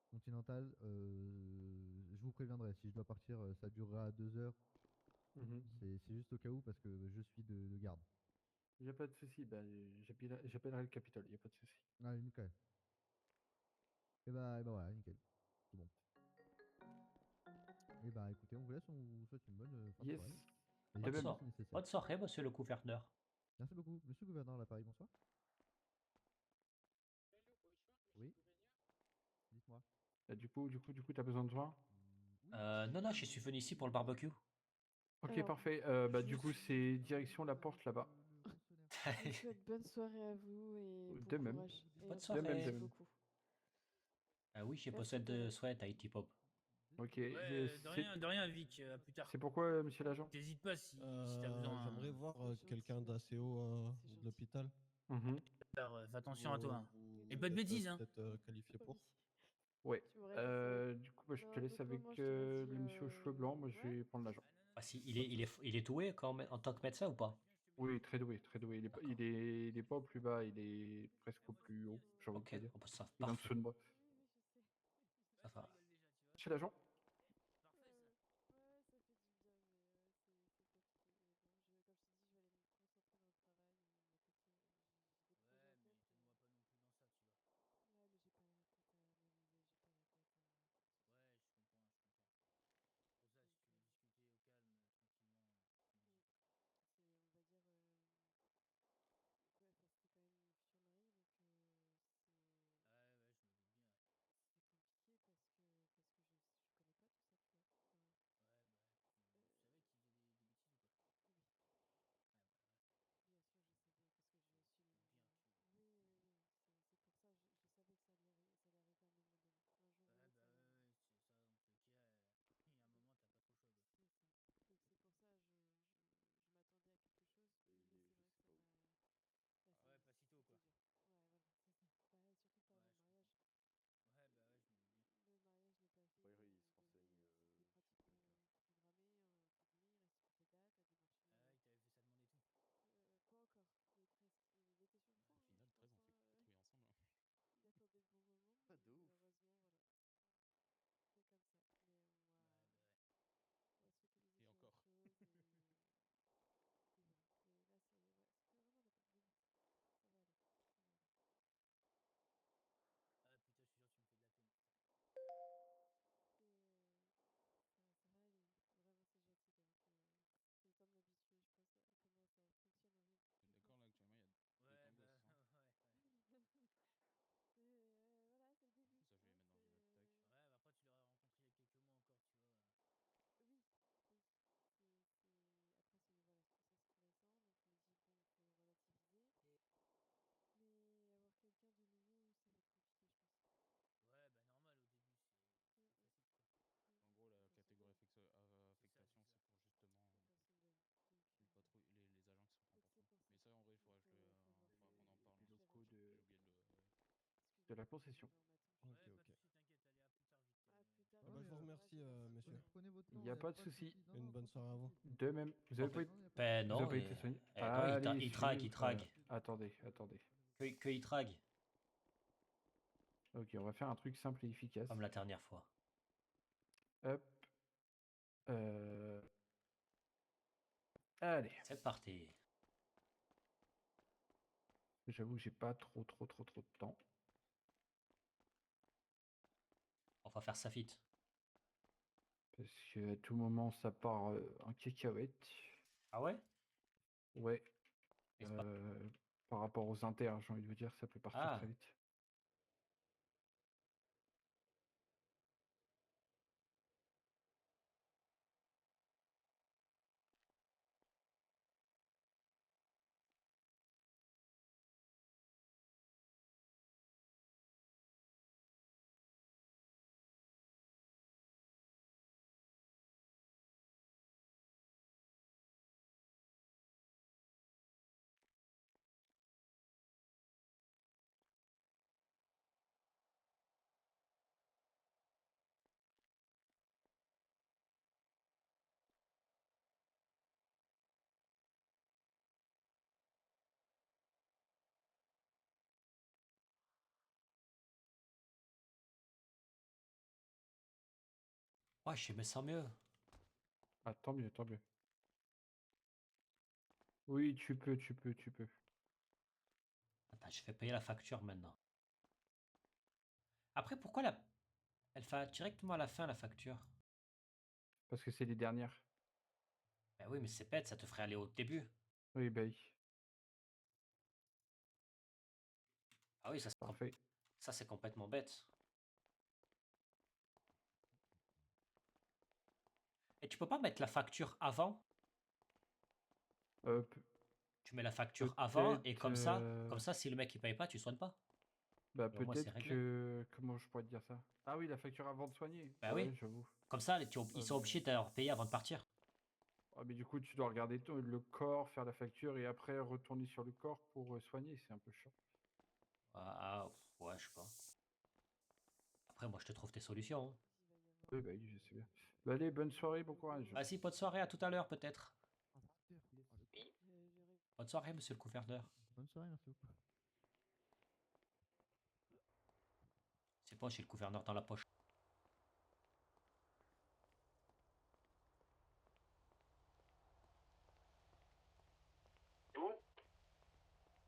Speaker 10: continentales. Je vous préviendrai. Si je dois partir, ça durera 2 heures.
Speaker 5: Mhm.
Speaker 10: C'est juste au cas où parce que je suis de garde.
Speaker 5: Y a pas de souci, bah, j'appellerai le Capitole, y a pas de souci.
Speaker 10: Ah, nickel. Et bah voilà, nickel. C'est bon. Et bah écoutez, on vous laisse, on vous souhaite une bonne fin de
Speaker 5: Yes.
Speaker 10: soirée. Et
Speaker 5: De
Speaker 10: je
Speaker 5: même.
Speaker 10: pense que c'est nécessaire.
Speaker 1: Bonne soirée, monsieur le gouverneur.
Speaker 10: Merci beaucoup. Monsieur le gouverneur, l'appareil, bonsoir. Oui. Dites-moi.
Speaker 5: Bah, du coup, t'as besoin de toi?
Speaker 1: Non, je suis venu ici pour le barbecue.
Speaker 5: Ok,
Speaker 11: Alors,
Speaker 5: parfait. Bah, du coup, c'est direction la porte là-bas.
Speaker 11: Je vous souhaite bonne soirée à vous et
Speaker 5: De
Speaker 11: bon
Speaker 5: même.
Speaker 11: courage. Et
Speaker 1: Bonne
Speaker 11: encore merci
Speaker 1: soirée.
Speaker 11: beaucoup.
Speaker 1: Ah oui, j'ai
Speaker 11: Merci
Speaker 1: besoin de
Speaker 11: beaucoup.
Speaker 1: soins d'Haïti Pop.
Speaker 5: Ok.
Speaker 6: Ouais, de rien, Vic, à plus tard.
Speaker 5: C'est pourquoi, monsieur l'agent?
Speaker 6: T'hésites pas si t'as besoin.
Speaker 12: J'aimerais voir
Speaker 11: C'est gentil.
Speaker 12: quelqu'un d'assez haut
Speaker 11: C'est
Speaker 12: de l'hôpital.
Speaker 5: Mhm.
Speaker 6: Fais attention à toi. hein.
Speaker 12: Vous
Speaker 6: Et pas de
Speaker 12: êtes
Speaker 6: bêtises, hein.
Speaker 12: peut-être qualifié pour.
Speaker 5: Ouais.
Speaker 11: Tu m'aurais pas fait
Speaker 5: Du coup, bah, je
Speaker 11: Non,
Speaker 5: te laisse
Speaker 11: beaucoup,
Speaker 5: avec
Speaker 11: moi, je te l'ai
Speaker 5: le
Speaker 11: dit,
Speaker 5: monsieur aux cheveux blancs. Moi, je vais prendre l'agent.
Speaker 1: Ah, Si, il est doué en tant que médecin ou pas?
Speaker 5: Oui, très doué, très doué. Il est pas au plus bas, il est presque au plus haut, j'ai envie de
Speaker 1: Ok,
Speaker 5: te dire.
Speaker 1: oh, bah, ça,
Speaker 5: Il est en
Speaker 1: parfait.
Speaker 5: dessous de moi.
Speaker 1: Ça va.
Speaker 5: Chez l'agent?
Speaker 11: Ouais, ça fait du bien, mais c'est fatigant. Mais bon, comme je te dis, je vais aller me concentrer dans le travail. Ma tête, j'ai des projets en
Speaker 6: Ouais, mais
Speaker 11: tête.
Speaker 6: je me vois pas non plus dans ça, tu vois.
Speaker 11: Ouais, mais j'ai pas la tête à m'amuser, j'ai pas la tête à tout ça.
Speaker 6: Ouais, je comprends, je comprends. C'est pour ça, si tu veux discuter au calme, tranquillement, tu me dis.
Speaker 11: On va dire, ouais, c'est quand même une future mariée, donc faut.
Speaker 6: Ouais, ouais, je me doute bien.
Speaker 11: C'est compliqué parce que je connais pas tout ça, tu vois. Enfin,
Speaker 6: Ouais, bah ouais. Tu savais qu'il faisait des bêtises ou pas?
Speaker 11: oui.
Speaker 6: Ouais, bah ouais.
Speaker 11: Bien sûr, je savais parce que je suis.
Speaker 6: Tu te doutes bien que.
Speaker 11: Oui. C'est pour ça, je savais que ça allait arriver à un moment donné. Un jour ou
Speaker 6: Ouais,
Speaker 11: l'autre,
Speaker 6: bah
Speaker 11: ça allait arriver.
Speaker 6: ouais, c'est ça, dans tous les cas, il y a un moment, t'as pas trop le choix, quoi.
Speaker 11: C'est ça. Donc c'est pour ça, je m'attendais à quelque chose, mais c'est vrai que ça m'a. Là,
Speaker 6: Ah ouais, pas si tôt,
Speaker 11: c'était
Speaker 6: quoi.
Speaker 11: dur. Ouais, voilà, c'est ça. Bah, surtout pas avant
Speaker 6: Ouais,
Speaker 11: le
Speaker 6: je
Speaker 11: mariage.
Speaker 6: comprends. Ouais, bah ouais, je me doute bien.
Speaker 11: Le mariage n'est pas fait. C'était pratiquement programmé, entre guillemets. Il restait quelques dates, la démarche
Speaker 6: Ah ouais, il t'avait fait sa demande et tout.
Speaker 11: pas encore, mais il était sur le
Speaker 2: Au
Speaker 11: point, hein,
Speaker 2: final,
Speaker 11: je
Speaker 2: 13,
Speaker 11: pense.
Speaker 2: on fait que patrouiller ensemble.
Speaker 11: Il attendait le bon moment,
Speaker 2: Pas
Speaker 11: mais
Speaker 2: de ouf.
Speaker 11: malheureusement, voilà. C'est comme ça. Mais
Speaker 6: Ouais, bah ouais.
Speaker 11: on va se focaliser
Speaker 2: Et
Speaker 11: sur autre
Speaker 2: encore.
Speaker 11: chose et voilà. Mais là, c'est vraiment la peine. Mais bon, ça va aller. Ça va aller.
Speaker 6: Ah putain, je suis sûr, tu me fais de la peine.
Speaker 11: Ça va aller. Vraiment, c'est gentil. Hein. C'est le temps de m'habituer, je pense, à comment ça fonctionne en vrai.
Speaker 2: D'accord, là, actuellement, il y a 2
Speaker 6: Ouais,
Speaker 2: tangos,
Speaker 6: bah
Speaker 2: c'est ça?
Speaker 6: ouais, ouais.
Speaker 11: Voilà, c'est le début.
Speaker 2: Ça, je vais les mettre dans le tac.
Speaker 6: Ouais, bah après, tu l'aurais rencontré il y a quelques mois encore, tu vois.
Speaker 11: Oui. Après, voilà, ça c'est tout récent, donc je me dis, bon, faut relativiser. Mais avoir quelqu'un de nouveau, ça va être compliqué, je pense.
Speaker 6: Ouais, bah normal, au début, c'est classique, quoi.
Speaker 2: En gros, la
Speaker 11: Personne
Speaker 2: catégorie
Speaker 11: d'aime.
Speaker 2: affectation, c'est pour justement
Speaker 11: Personne d'aime. Donc,
Speaker 2: les agents qui sont pas
Speaker 11: c'est
Speaker 2: importants.
Speaker 11: pour ça.
Speaker 2: Mais ça, en vrai, il
Speaker 11: Donc,
Speaker 2: faudra
Speaker 11: faut voir.
Speaker 2: qu'on en parle.
Speaker 5: Les
Speaker 2: Hein.
Speaker 5: locaux
Speaker 2: J'ai oublié de le.
Speaker 5: de la
Speaker 11: Excusez-moi,
Speaker 5: concession.
Speaker 11: on m'a touché.
Speaker 6: Ouais, pas de soucis, t'inquiète, allez, à plus tard, vite.
Speaker 11: À plus tard.
Speaker 12: Ah bah, je vous remercie, messieurs.
Speaker 10: Prenez votre temps.
Speaker 5: Il n'y a pas de souci.
Speaker 12: Une bonne soirée à vous.
Speaker 5: De même. Vous avez pas,
Speaker 1: Ben
Speaker 5: vous avez
Speaker 1: non,
Speaker 5: pas été soigné.
Speaker 1: non, il trague, il
Speaker 5: suivez.
Speaker 1: trague.
Speaker 5: Attendez.
Speaker 1: Que il trague,
Speaker 5: Ok, on va faire un truc simple et efficace.
Speaker 1: comme la dernière fois.
Speaker 5: Hop. Allez.
Speaker 1: C'est parti.
Speaker 5: J'avoue que j'ai pas trop de temps.
Speaker 1: On va faire ça vite.
Speaker 5: Parce que à tout moment, ça part en cacahuète.
Speaker 1: Ah ouais?
Speaker 5: Ouais.
Speaker 1: Et c'est pas-
Speaker 5: Par rapport aux inters, j'ai envie de vous dire, ça peut partir
Speaker 1: Ah.
Speaker 5: très vite.
Speaker 1: Ouais, je me sens mieux.
Speaker 5: Ah, tant mieux. Oui, tu peux.
Speaker 1: Attends, je fais payer la facture maintenant. Après, pourquoi elle fait directement à la fin la facture?
Speaker 5: Parce que c'est les dernières.
Speaker 1: Ben oui, mais c'est bête, ça te ferait aller au début.
Speaker 5: Oui, bah oui.
Speaker 1: Ah oui,
Speaker 5: Parfait.
Speaker 1: ça c'est complètement bête. Et tu peux pas mettre la facture avant? Tu mets la facture avant et comme ça, si le mec il paye pas, tu soignes pas.
Speaker 5: Bah
Speaker 1: Et au moins, c'est
Speaker 5: peut-être
Speaker 1: réglé.
Speaker 5: que... Comment je pourrais te dire ça? Ah oui, la facture avant de soigner.
Speaker 1: Bah
Speaker 5: Ouais,
Speaker 1: oui.
Speaker 5: j'avoue.
Speaker 1: Comme ça, ils sont obligés d'avoir payé avant de partir.
Speaker 5: Ah, mais du coup, tu dois regarder le corps, faire la facture et après retourner sur le corps pour soigner. C'est un peu chiant.
Speaker 1: Ouais, je sais pas. Après, moi, je te trouve tes solutions. Hein.
Speaker 5: Oui, bah oui, je sais bien. Bah, allez, bonne soirée, bon courage.
Speaker 1: Vas-y, bonne soirée, à tout à l'heure peut-être.
Speaker 9: Oui.
Speaker 1: Bonne soirée, monsieur le gouverneur.
Speaker 10: Bonne soirée, merci beaucoup.
Speaker 1: C'est bon, j'ai le gouverneur dans la poche.
Speaker 8: Où?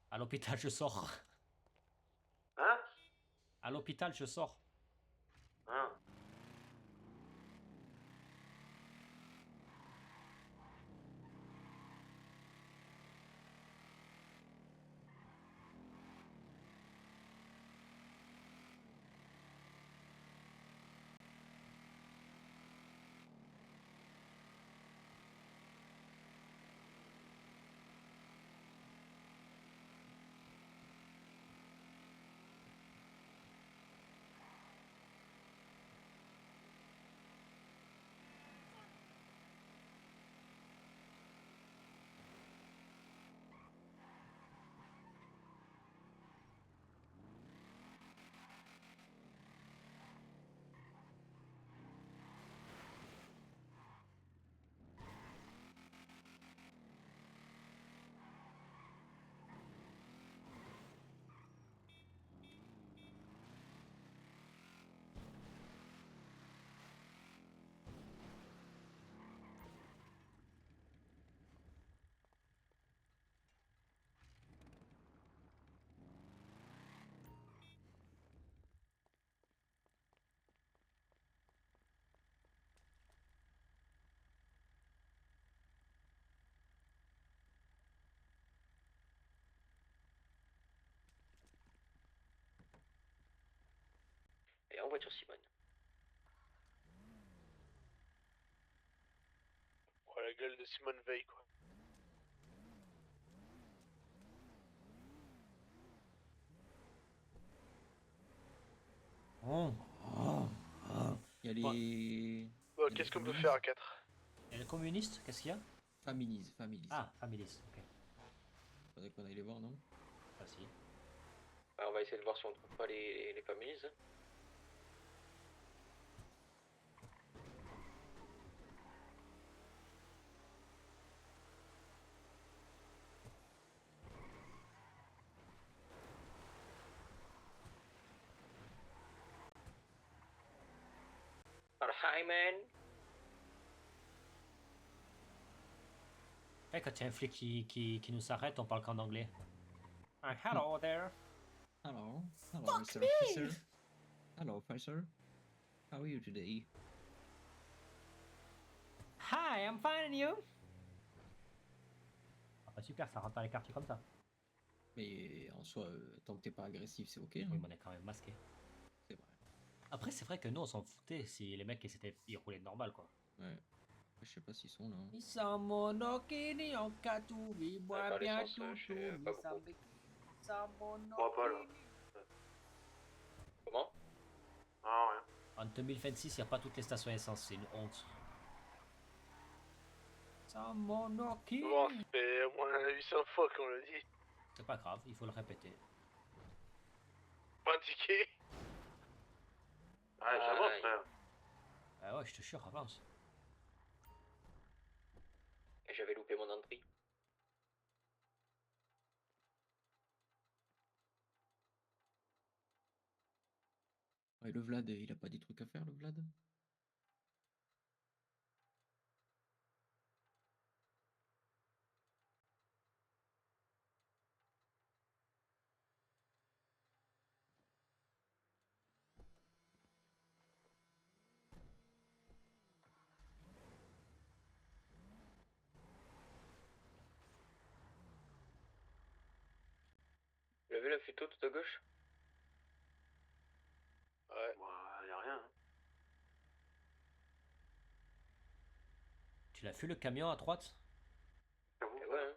Speaker 1: À l'hôpital, je sors.
Speaker 8: Hein?
Speaker 1: À l'hôpital, je sors.
Speaker 8: Hein?
Speaker 9: Et en voiture, Simone.
Speaker 4: Oh, la gueule de Simone Veil, quoi.
Speaker 3: Il y a les.
Speaker 4: Bon,
Speaker 3: il y a
Speaker 4: qu'est-ce
Speaker 3: les
Speaker 4: qu'on peut
Speaker 3: families.
Speaker 4: faire à 4?
Speaker 1: Et les communistes, qu'est-ce qu'il y a?
Speaker 3: Families.
Speaker 1: Ah, families, ok.
Speaker 3: Faudrait qu'on aille les voir, non?
Speaker 1: Vas-y.
Speaker 9: On va essayer de voir si on trouve pas les familles. Hein. Alors, hi man.
Speaker 1: Et quand il y a un flic qui nous arrête, on parle qu'en anglais. Ah, hello there.
Speaker 3: Hello. Hello,
Speaker 1: Fuck
Speaker 3: Mr.
Speaker 1: me!
Speaker 3: Officer. Hello, officer. How are you today?
Speaker 1: Hi, I'm fine and you? Ah bah super, ça rentre dans les quartiers comme ça.
Speaker 3: Mais en soi, tant que t'es pas agressif, c'est ok.
Speaker 1: Oui,
Speaker 3: Hein.
Speaker 1: mais on est quand même masqué.
Speaker 3: C'est vrai.
Speaker 1: Après, c'est vrai que nous, on s'en foutait si les mecs ils roulaient normal, quoi.
Speaker 3: Ouais. Je sais pas s'ils sont là. Hein.
Speaker 9: D'accord, l'essence, je sais pas beaucoup.
Speaker 8: Crois pas là.
Speaker 9: Comment?
Speaker 8: Ah, rien.
Speaker 1: En 2026, il n'y a pas toutes les stations essence, c'est une honte.
Speaker 4: Bon, ça fait au moins 800 fois qu'on le dit.
Speaker 1: C'est pas grave, il faut le répéter.
Speaker 4: Pas un ticket.
Speaker 8: Ouais, j'avance, frère.
Speaker 1: Ah ouais, je te jure, avance.
Speaker 9: J'avais loupé mon entrée.
Speaker 3: Ouais, le Vlad, il a pas des trucs à faire, le Vlad?
Speaker 9: Tu as vu la photo tout à gauche?
Speaker 4: Ouais.
Speaker 8: Bah, y'a rien. Hein.
Speaker 1: Tu l'as vu le camion à droite?
Speaker 8: J'avoue.
Speaker 9: Ouais, hein.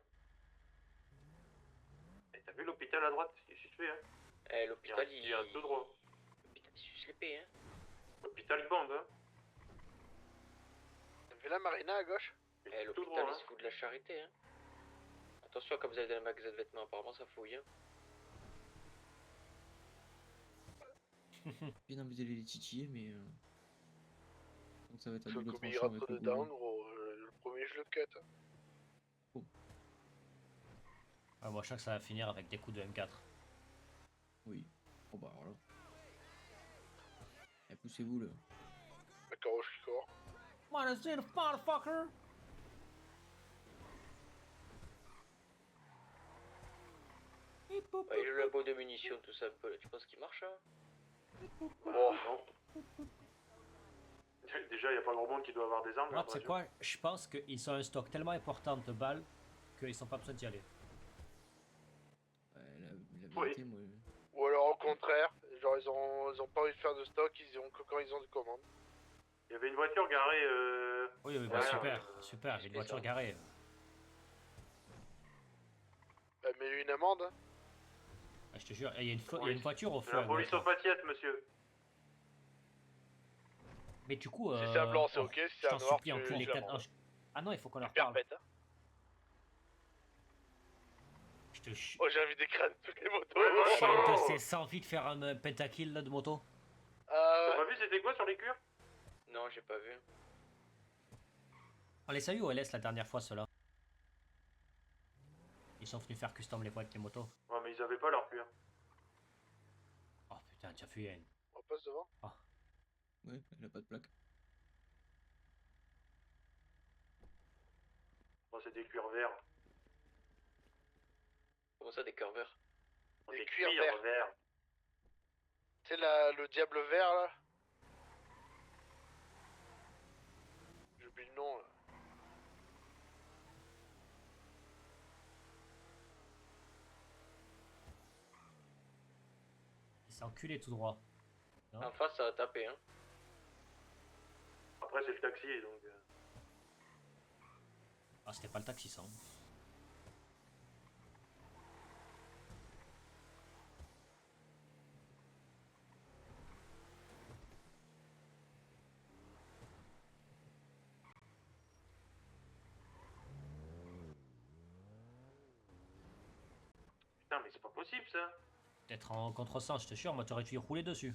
Speaker 8: Et t'as vu l'hôpital à droite? Il est situé, hein.
Speaker 9: Eh, l'hôpital,
Speaker 8: Il y a tout droit.
Speaker 9: L'hôpital, il suce l'épée, hein.
Speaker 8: L'hôpital, il bande, hein.
Speaker 4: T'as vu la marina à gauche?
Speaker 8: Il
Speaker 9: Eh,
Speaker 8: est tout
Speaker 9: l'hôpital,
Speaker 8: droit,
Speaker 9: il
Speaker 8: hein.
Speaker 9: se fout de la charité, hein. Attention, quand vous allez dans le magasin de vêtements, apparemment, ça fouille, hein.
Speaker 3: Bien envie d'aller les titiller, mais. Donc ça va être à
Speaker 4: Parce que
Speaker 3: double
Speaker 4: comme il
Speaker 3: tranchant
Speaker 4: rentre
Speaker 3: avec le
Speaker 4: dedans,
Speaker 3: goulot.
Speaker 4: gros, le premier je le cut.
Speaker 1: Ouais, moi, je sens que ça va finir avec des coups de M4.
Speaker 3: Oui. Oh bah alors là. Eh, poussez-vous là.
Speaker 4: D'accord, je suis corps.
Speaker 1: Wanna see the motherfucker?
Speaker 9: Ouais, le labo de munitions, tout ça, tu penses qu'il marche, hein?
Speaker 4: Bon,
Speaker 8: Déjà, il n'y a pas grand monde qui doit avoir des armes.
Speaker 1: Moi, tu sais quoi? Je pense qu'ils ont un stock tellement important de balles qu'ils sont pas besoin d'y aller.
Speaker 3: Ouais, la vérité, moi.
Speaker 4: ou alors au contraire, genre ils ont pas envie de faire de stock, ils ont que quand ils ont des commandes.
Speaker 8: Il y avait une voiture garée.
Speaker 1: Oui, oui, bah,
Speaker 8: derrière,
Speaker 1: super, j'ai une voiture garée.
Speaker 4: Bah, mais une amende, hein.
Speaker 1: Ah, je te jure, il y a une voiture au feu.
Speaker 8: La
Speaker 1: à
Speaker 8: police
Speaker 1: gauche,
Speaker 8: au faciès, monsieur.
Speaker 1: Mais du coup,
Speaker 4: Si c'est un blanc, c'est ok, si
Speaker 1: je
Speaker 4: c'est un
Speaker 1: t'en
Speaker 4: noir,
Speaker 1: supplie,
Speaker 4: tu
Speaker 1: encule les
Speaker 4: tu
Speaker 1: 4.
Speaker 4: l'amendes.
Speaker 1: Ah non, il faut qu'on leur
Speaker 4: Super
Speaker 1: parle.
Speaker 4: bête, hein.
Speaker 1: Je te chie.
Speaker 4: Oh, j'ai envie d'écraser toutes les motos.
Speaker 1: Chien de ces sans envie de faire un pentakill là, de moto.
Speaker 8: T'as pas vu c'était quoi sur les cuirs?
Speaker 9: Non, j'ai pas vu.
Speaker 1: On les a eu au LS la dernière fois, ceux-là. Ils sont venus faire custom les boîtes, les motos.
Speaker 8: Ouais, mais ils avaient pas leur cuir.
Speaker 1: Oh putain, tu as fait une.
Speaker 4: On passe devant.
Speaker 3: Ouais, elle a pas de plaque.
Speaker 8: Bon, c'est des cuirs verts.
Speaker 9: Comment ça, des cœurs verts?
Speaker 4: Des
Speaker 8: cuirs
Speaker 4: cuirs
Speaker 8: verts.
Speaker 4: C'est le diable vert là. J'ai oublié le nom là.
Speaker 1: Il s'est enculé tout droit. Non.
Speaker 9: En face, ça va taper, hein.
Speaker 8: Après, c'est le taxi, donc.
Speaker 1: Ah, c'était pas le taxi, ça. Hein.
Speaker 8: Putain, mais c'est pas possible ça.
Speaker 1: Peut-être en contresens, je te jure, moi, tu aurais dû y rouler dessus.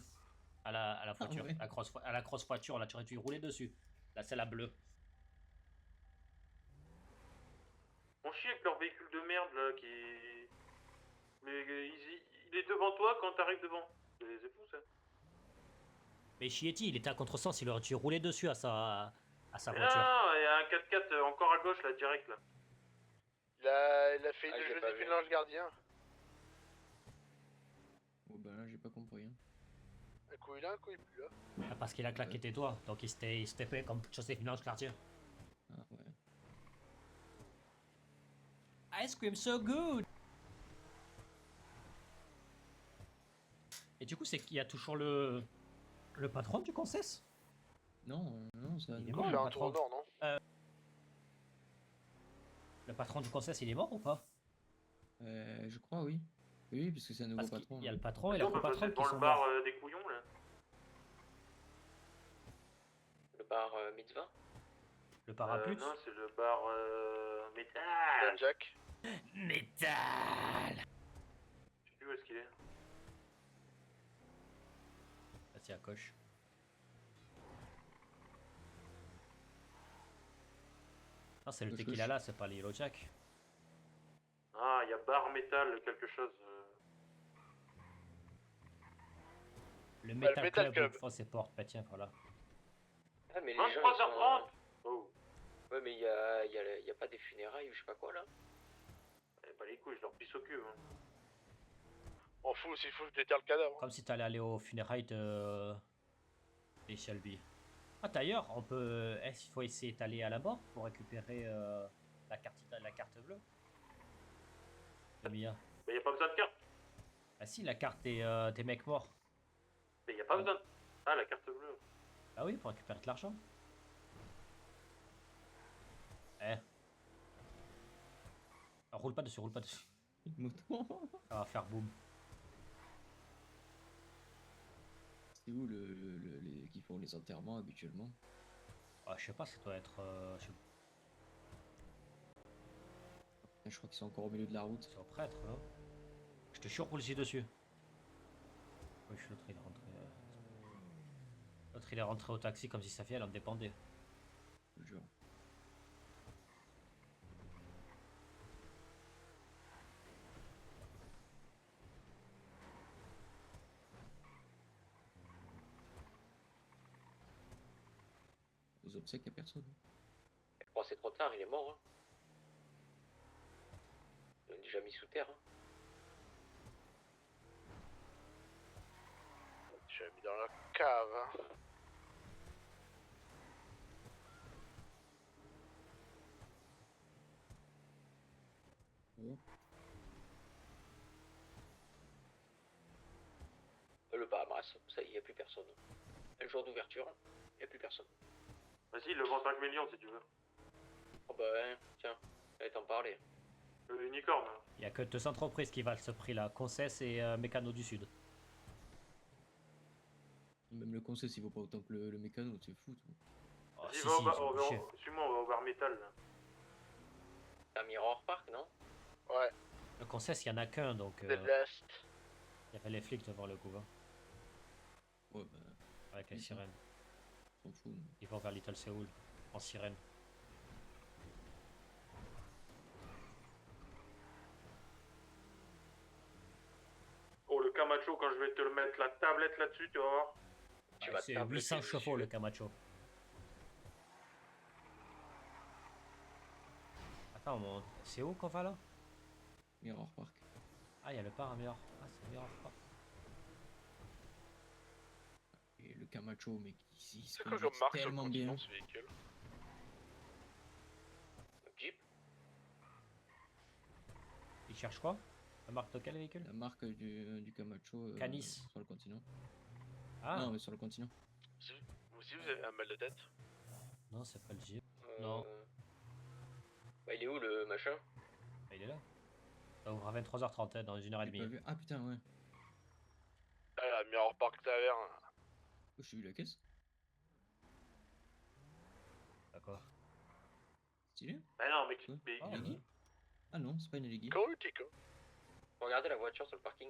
Speaker 1: À la voiture,
Speaker 3: ouais.
Speaker 1: à la cross voiture, là, tu aurais dû y rouler dessus. Là, c'est la bleue.
Speaker 8: On chie avec leur véhicule de merde là qui. Mais il est devant toi quand t'arrives devant. C'est fou ça.
Speaker 1: Mais Chieti, il était à contresens, il aurait dû rouler dessus à sa
Speaker 8: Mais
Speaker 1: voiture.
Speaker 8: non, il y a un 4x4 encore à gauche là, direct là.
Speaker 4: Il a fait
Speaker 9: Ah,
Speaker 4: une
Speaker 9: je l'ai
Speaker 4: jeu
Speaker 9: pas
Speaker 4: des
Speaker 9: vu.
Speaker 4: l'ange gardien.
Speaker 3: Oh bah là, j'ai pas compris. Hein.
Speaker 4: Un coup il a, un coup il plus là.
Speaker 1: Ah, parce qu'il a claqué tes doigts, donc il s'était fait comme Joseph Finange Cartier.
Speaker 3: Ah ouais.
Speaker 1: Ice cream so good! Et du coup, c'est qu'il y a toujours le patron du Concess?
Speaker 3: Non, non, ça.
Speaker 1: Il est
Speaker 4: On
Speaker 1: mort,
Speaker 4: fait
Speaker 1: le
Speaker 4: un
Speaker 1: patron.
Speaker 4: tour au nord, non?
Speaker 1: Le patron du Concess, il est mort ou pas?
Speaker 3: Je crois, oui. Oui, parce que c'est un nouveau
Speaker 1: Parce
Speaker 3: patron.
Speaker 1: qu'il y a
Speaker 3: là.
Speaker 1: le patron et
Speaker 8: Sinon,
Speaker 1: le
Speaker 8: on peut
Speaker 1: patron
Speaker 8: passer
Speaker 1: qui
Speaker 8: devant
Speaker 1: sont
Speaker 8: le bar
Speaker 1: morts.
Speaker 8: des couillons là.
Speaker 9: Le bar mitzvah.
Speaker 1: Le parapluie.
Speaker 8: Non, c'est le bar métal.
Speaker 4: Jack.
Speaker 1: Métal!
Speaker 8: Je sais plus où est-ce qu'il est.
Speaker 1: Là, c'est à gauche. Non, c'est le
Speaker 3: Gauche,
Speaker 1: tequila
Speaker 3: gauche.
Speaker 1: là, c'est pas le Yellow Jack.
Speaker 8: Ah, il y a bar métal quelque chose.
Speaker 1: Le Metal,
Speaker 4: Metal
Speaker 1: Club,
Speaker 4: Club.
Speaker 1: une fois c'est porte. Bah tiens, voilà.
Speaker 9: Ah, mais les gens, ils
Speaker 8: 23h30.
Speaker 9: sont...
Speaker 8: Oh.
Speaker 9: Ouais, mais il y a pas des funérailles ou je sais pas quoi, là.
Speaker 8: Eh bah les couilles, je leur pisse au cul. Hein.
Speaker 4: On fout, s'il faut, je déterre le cadavre.
Speaker 1: Comme si t'allais aller au funérailles de Shelby. Ah d'ailleurs, on peut. Est-ce qu'il faut essayer d'aller à la mort pour récupérer la carte bleue de Mia?
Speaker 8: Mais y a pas besoin de carte.
Speaker 1: Ah si, la carte des mecs morts.
Speaker 8: Mais y a pas besoin de... Ah, la carte bleue.
Speaker 1: Ah oui, pour récupérer de l'argent. Eh. Ah, roule pas dessus, roule pas dessus.
Speaker 3: Une moto.
Speaker 1: Ça va faire boum.
Speaker 3: C'est où les qui font les enterrements habituellement?
Speaker 1: Ah, je sais pas, ça doit être.
Speaker 3: Je crois qu'ils sont encore au milieu de la route.
Speaker 1: C'est au prêtre, là. Je te jure, roule dessus. Oui, je suis l'autre, il est rentré. L'autre il est rentré au taxi comme si sa fille elle en dépendait.
Speaker 3: Je te jure. Aux obsèques, y'a personne.
Speaker 9: Je crois que c'est trop tard, il est mort. Hein. Il est déjà mis sous terre. Hein.
Speaker 4: Je l'ai mis dans la cave. Hein.
Speaker 3: Bon.
Speaker 9: Le Bahamas, ça y est, y a plus personne. Un jour d'ouverture, y a plus personne.
Speaker 8: Vas-y, il le vend 5 millions si tu veux.
Speaker 9: Oh bah, hein, tiens, allez t'en parler.
Speaker 8: L'unicorne. Hein.
Speaker 1: Il y a que 2 entreprises qui valent ce prix-là, Concess et Mécano du Sud.
Speaker 3: Même le conseil, s'il vaut pas autant que le mécano, c'est fou. Toi.
Speaker 1: Oh,
Speaker 8: Vas-y,
Speaker 1: si,
Speaker 8: va au
Speaker 1: si,
Speaker 8: bar,
Speaker 1: ils sont obligés.
Speaker 8: suis-moi, on va au bar métal là.
Speaker 9: T'as Mirror Park, non?
Speaker 4: Ouais,
Speaker 1: Le Concess, il y en a qu'un, donc
Speaker 4: de l'Est.
Speaker 1: il y avait les flics devant le couvent.
Speaker 3: Ouais, bah,
Speaker 1: Avec les
Speaker 3: Oui, ça.
Speaker 1: sirènes.
Speaker 3: on s'en fout.
Speaker 1: Ils vont vers Little Seoul, en sirène.
Speaker 8: Oh, le Camacho, quand je vais te le mettre la tablette là-dessus, tu vas voir.
Speaker 9: Tu
Speaker 1: Ouais,
Speaker 9: vas
Speaker 1: c'est
Speaker 9: tabletter
Speaker 1: 800 chevaux le
Speaker 9: dessus.
Speaker 1: Camacho. Attends, c'est où qu'on va là?
Speaker 3: Mirror Park.
Speaker 1: Ah, il y a le parc à Mirror. Ah, c'est Mirror Park.
Speaker 3: Et le Camacho, mais il se
Speaker 4: C'est quoi
Speaker 3: conduit
Speaker 4: comme marque sur le
Speaker 3: tellement bien.
Speaker 4: continent, ce véhicule?
Speaker 9: Jeep.
Speaker 1: Il cherche quoi? La marque de quel véhicule?
Speaker 3: La marque du Camacho
Speaker 1: Canis.
Speaker 3: sur le continent.
Speaker 1: Ah,
Speaker 3: Non, mais sur le continent.
Speaker 4: Vous aussi, vous avez un mal de tête?
Speaker 1: non, c'est pas le Jeep. Non.
Speaker 9: Bah, il est où le machin?
Speaker 1: Ah, il est là. Ça ouvre à 23h30, dans
Speaker 3: J'ai
Speaker 1: 1h30.
Speaker 3: pas vu. Ah putain, ouais.
Speaker 4: Ah, la Mirror Park Taverne.
Speaker 3: Oh, j'ai vu la caisse.
Speaker 1: D'accord.
Speaker 3: Stylé.
Speaker 8: Bah non, mais.
Speaker 3: Ouais.
Speaker 8: mais-
Speaker 1: Ah,
Speaker 3: Légui.
Speaker 1: ouais.
Speaker 3: Ah non, c'est pas une Légui.
Speaker 4: Comment Tico?
Speaker 9: Regardez la voiture sur le parking.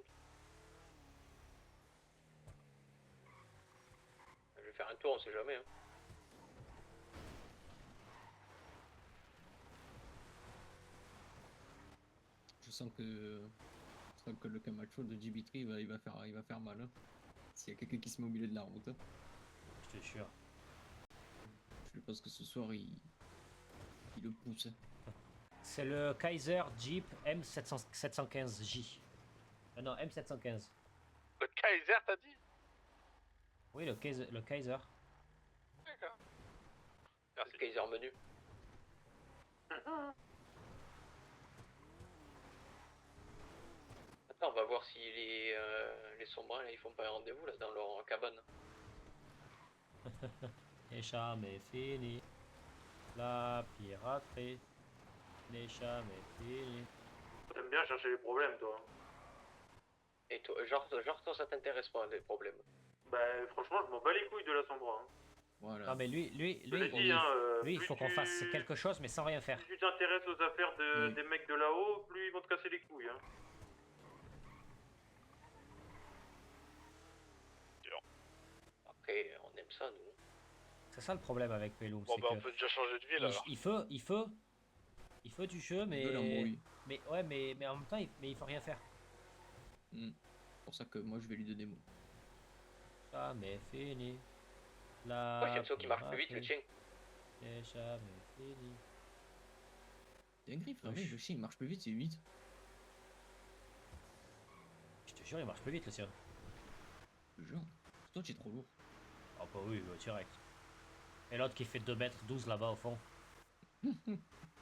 Speaker 9: Je vais faire un tour, on sait jamais. Hein.
Speaker 3: Je sens que le Camacho de Djibitri, il va faire mal. Hein. S'il y a quelqu'un qui se met au milieu de la route. Hein.
Speaker 1: Je te jure.
Speaker 3: Je pense que ce soir, il le pousse. Hein.
Speaker 1: C'est le Kaiser Jeep M715J. Non, M715.
Speaker 4: Le Kaiser, t'as dit?
Speaker 1: Oui, le Kaiser.
Speaker 4: D'accord.
Speaker 9: Le
Speaker 4: Merci.
Speaker 9: Kaiser menu. Attends, on va voir si les sombres là, ils font pas un rendez-vous là dans leur cabane.
Speaker 1: n'est jamais fini. La piraterie n'est jamais finie.
Speaker 8: T'aimes bien chercher les problèmes, toi.
Speaker 9: Et toi, genre toi ça t'intéresse pas les problèmes.
Speaker 8: Bah, franchement, je m'en bats les couilles de la Sombra. Hein.
Speaker 3: Voilà.
Speaker 1: Non, mais lui,
Speaker 8: Je l'ai dit, hein,
Speaker 1: lui, il
Speaker 8: plus
Speaker 1: faut qu'on
Speaker 8: tu-
Speaker 1: fasse quelque chose, mais sans rien faire.
Speaker 8: Plus tu t'intéresses aux affaires
Speaker 3: Oui.
Speaker 8: des mecs de là-haut, plus ils vont te casser les couilles. Hein.
Speaker 9: Après, on aime ça nous.
Speaker 1: C'est ça le problème avec Pelum,
Speaker 4: Bon,
Speaker 1: c'est
Speaker 4: bah, on
Speaker 1: que
Speaker 4: peut déjà changer de ville alors.
Speaker 1: il faut du jeu,
Speaker 3: De l'embrouille.
Speaker 1: mais ouais, mais en même temps, il faut rien faire.
Speaker 3: C'est pour ça que moi, je vais lui donner mot.
Speaker 1: Jamais fini. La
Speaker 9: Moi j'aime ça qui marche plus vite, le tien.
Speaker 1: n'est jamais fini.
Speaker 3: Dinguerie, frère.
Speaker 1: Oui.
Speaker 3: Le chien, il marche plus vite, c'est 8.
Speaker 1: Je te jure, il marche plus vite le sien.
Speaker 3: Je te jure. Toi, tu es trop lourd.
Speaker 1: Ah bah oui, bah, direct. Et l'autre qui fait 2m12 là-bas au fond. Et